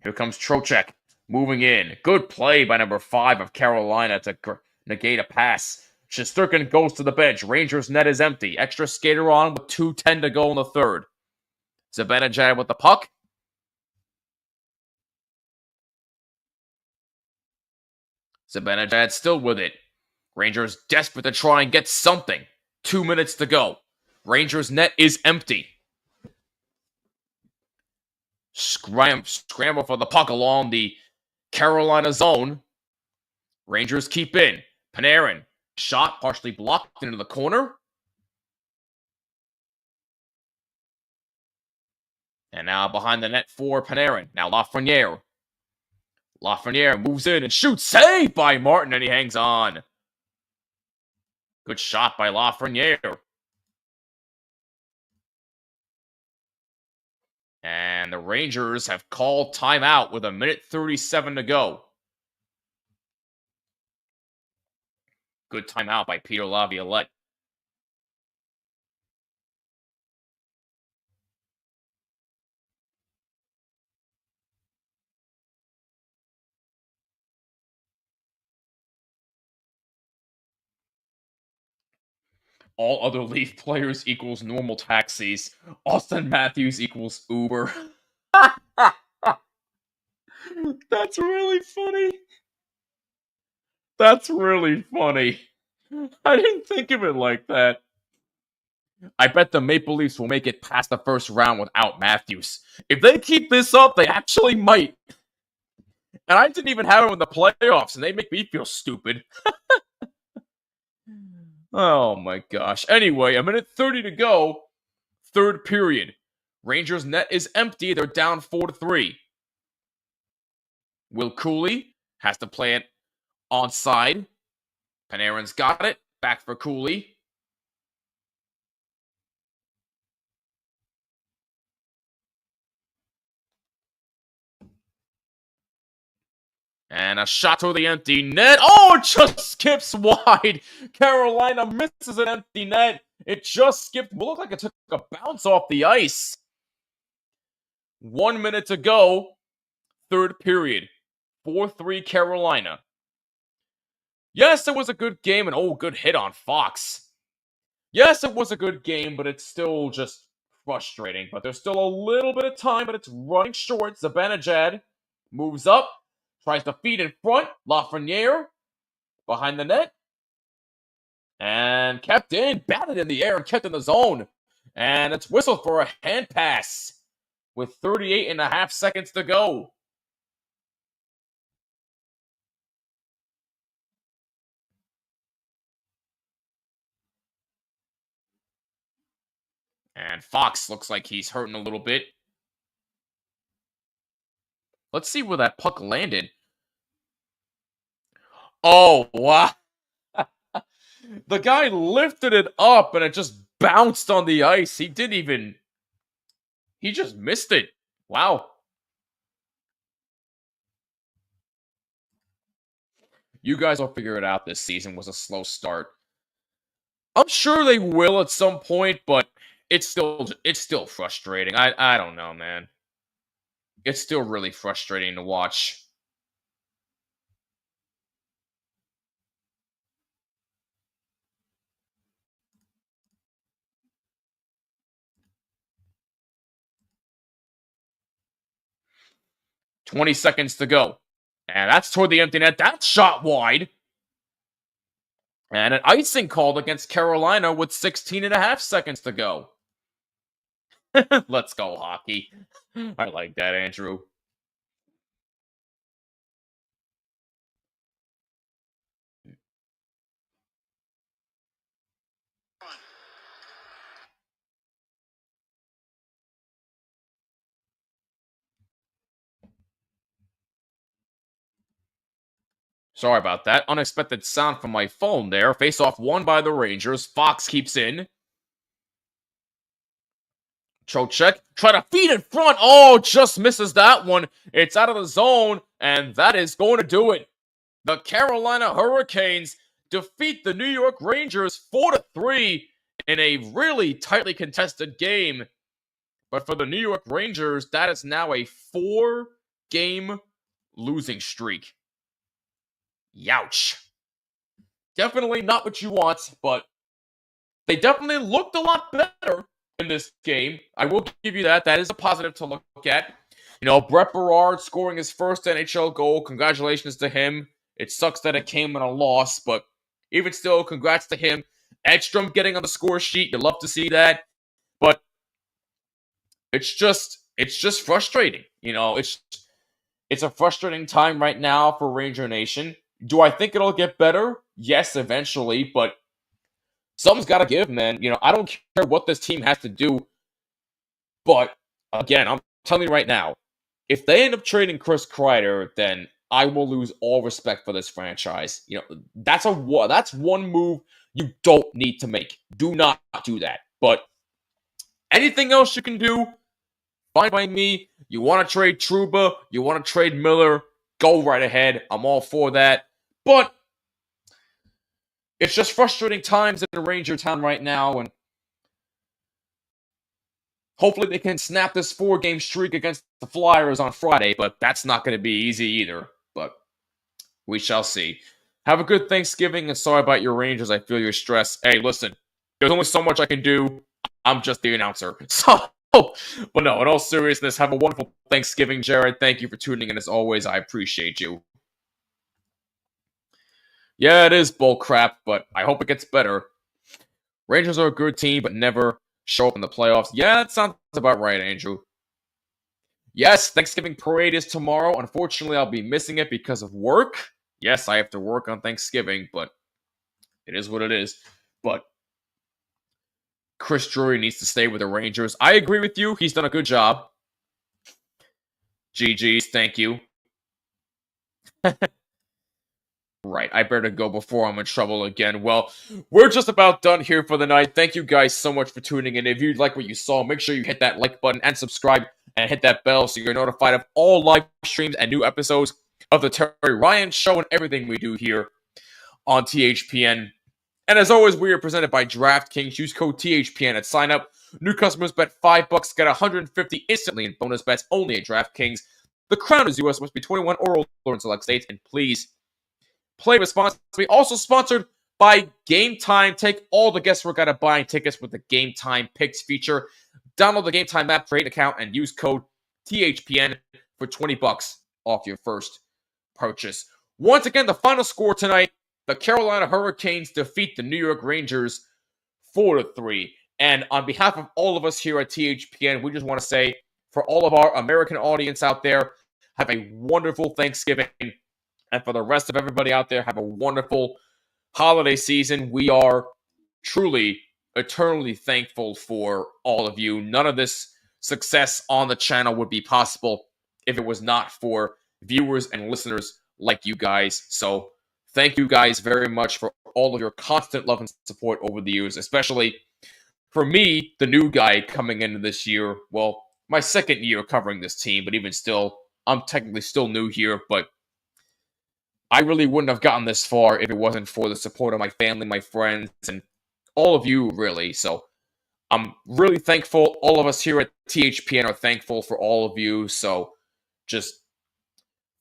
Here comes Trocheck. Moving in. Good play by number 5 of Carolina to negate a pass. Shesterkin goes to the bench. Rangers' net is empty. Extra skater on with 2:10 to go in the third. Zibanejad with the puck. Zibanejad still with it. Rangers desperate to try and get something. 2 minutes to go. Rangers' net is empty. Scramble for the puck along the Carolina zone. Rangers keep in. Panarin. Shot partially blocked into the corner. And now behind the net for Panarin. Now Lafreniere. Lafreniere moves in and shoots. Saved by Martin, and he hangs on. Good shot by Lafreniere. And the Rangers have called timeout with 1:37 to go. Good timeout by Peter Laviolette. All other Leaf players equals normal taxis. Austin Matthews equals Uber. That's really funny. That's really funny. I didn't think of it like that. I bet the Maple Leafs will make it past the first round without Matthews. If they keep this up, they actually might. And I didn't even have him in the playoffs, and they make me feel stupid. Oh my gosh. Anyway, 1:30 to go. Third period. Rangers' net is empty. They're down 4-3. Will Cooley has to play it onside. Panarin's got it. Back for Cooley. And a shot to the empty net. Oh, it just skips wide. Carolina misses an empty net. It just skipped. It looked like it took a bounce off the ice. 1 minute to go. Third period. 4-3 Carolina. Yes, it was a good game. And good hit on Fox. Yes, it was a good game, but it's still just frustrating. But there's still a little bit of time, but it's running short. Zibanejad moves up. Tries to feed in front. Lafreniere behind the net. And kept in. Batted in the air and kept in the zone. And it's whistled for a hand pass with 38.5 seconds to go. And Fox looks like he's hurting a little bit. Let's see where that puck landed. Oh, wow. The guy lifted it up and it just bounced on the ice. He just missed it. Wow. You guys will figure it out. This season was a slow start. I'm sure they will at some point, but it's still frustrating. I don't know, man. It's still really frustrating to watch. $20 seconds to go. And that's toward the empty net. That's shot wide. And an icing called against Carolina with 16.5 seconds to go. Let's go, hockey. I like that, Andrew. Sorry about that. Unexpected sound from my phone there. Face-off won by the Rangers. Fox keeps in. Trocheck. Try to feed in front. Oh, just misses that one. It's out of the zone, and that is going to do it. The Carolina Hurricanes defeat the New York Rangers 4-3 in a really tightly contested game. But for the New York Rangers, that is now a 4-game losing streak. Youch. Definitely not what you want, but they definitely looked a lot better in this game. I will give you that. That is a positive to look at. You know, Brett Barard scoring his first NHL goal. Congratulations to him. It sucks that it came in a loss, but even still, congrats to him. Edstrom getting on the score sheet. You love to see that. But it's just frustrating. You know, it's a frustrating time right now for Ranger Nation. Do I think it'll get better? Yes, eventually, but something's got to give, man. You know, I don't care what this team has to do, but again, I'm telling you right now, if they end up trading Chris Kreider, then I will lose all respect for this franchise. You know, that's one move you don't need to make. Do not do that. But anything else you can do, fine by me. You want to trade Trouba, you want to trade Miller, go right ahead. I'm all for that. But it's just frustrating times in Ranger Town right now, and hopefully they can snap this 4-game streak against the Flyers on Friday, but that's not going to be easy either. But we shall see. Have a good Thanksgiving, and sorry about your Rangers. I feel your stress. Hey, listen, there's only so much I can do. I'm just the announcer. So, but no, in all seriousness, have a wonderful Thanksgiving, Jared. Thank you for tuning in. As always, I appreciate you. Yeah, it is bull crap, but I hope it gets better. Rangers are a good team, but never show up in the playoffs. Yeah, that sounds about right, Andrew. Yes, Thanksgiving parade is tomorrow. Unfortunately, I'll be missing it because of work. Yes, I have to work on Thanksgiving, but it is what it is. But Chris Drury needs to stay with the Rangers. I agree with you. He's done a good job. GG's, thank you. Right, I better go before I'm in trouble again. Well, we're just about done here for the night. Thank you guys so much for tuning in. If you like what you saw, make sure you hit that like button and subscribe and hit that bell so you're notified of all live streams and new episodes of the Terry Ryan Show and everything we do here on THPN. And as always, we are presented by DraftKings. Use code THPN at sign up. New customers bet $5, get $150 instantly in bonus bets only at DraftKings. The crown is US, must be 21 or older in select states, and please play responsibly. Also sponsored by Gametime. Take all the guesswork out of buying tickets with the Gametime Picks feature. Download the Gametime app, create an account, and use code THPN for $20 off your first purchase. Once again, the final score tonight, the Carolina Hurricanes defeat the New York Rangers 4-3. And on behalf of all of us here at THPN, we just want to say, for all of our American audience out there, have a wonderful Thanksgiving. And for the rest of everybody out there, have a wonderful holiday season. We are truly, eternally thankful for all of you. None of this success on the channel would be possible if it was not for viewers and listeners like you guys. So thank you guys very much for all of your constant love and support over the years, especially for me, the new guy coming into this year. Well, my second year covering this team, but even still, I'm technically still new here, but I really wouldn't have gotten this far if it wasn't for the support of my family, my friends, and all of you, really. So I'm really thankful. All of us here at THPN are thankful for all of you. So just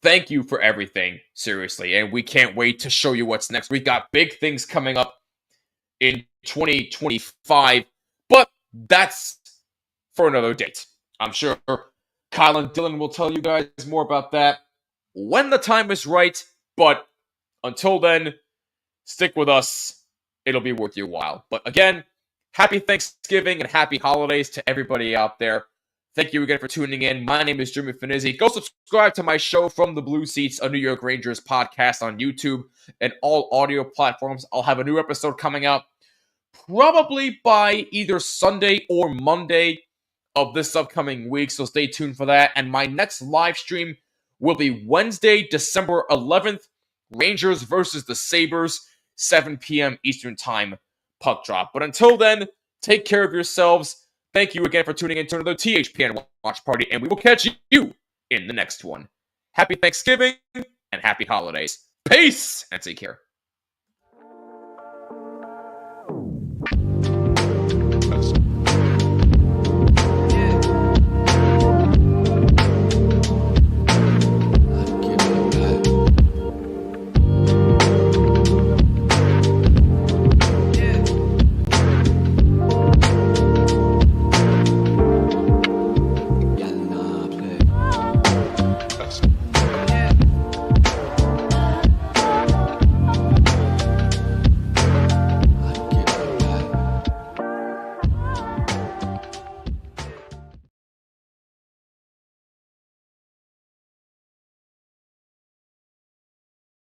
thank you for everything, seriously. And we can't wait to show you what's next. We got big things coming up in 2025, but that's for another date. I'm sure Kyle and Dylan will tell you guys more about that when the time is right. But until then, stick with us. It'll be worth your while. But again, happy Thanksgiving and happy holidays to everybody out there. Thank you again for tuning in. My name is Jimmy Finizzi. Go subscribe to my show From the Blue Seats, a New York Rangers podcast on YouTube and all audio platforms. I'll have a new episode coming out probably by either Sunday or Monday of this upcoming week, so stay tuned for that. And my next live stream will be Wednesday, December 11th, Rangers versus the Sabres, 7 p.m. Eastern Time puck drop. But until then, take care of yourselves. Thank you again for tuning in to another THPN Watch Party, and we will catch you in the next one. Happy Thanksgiving and happy holidays. Peace, and take care.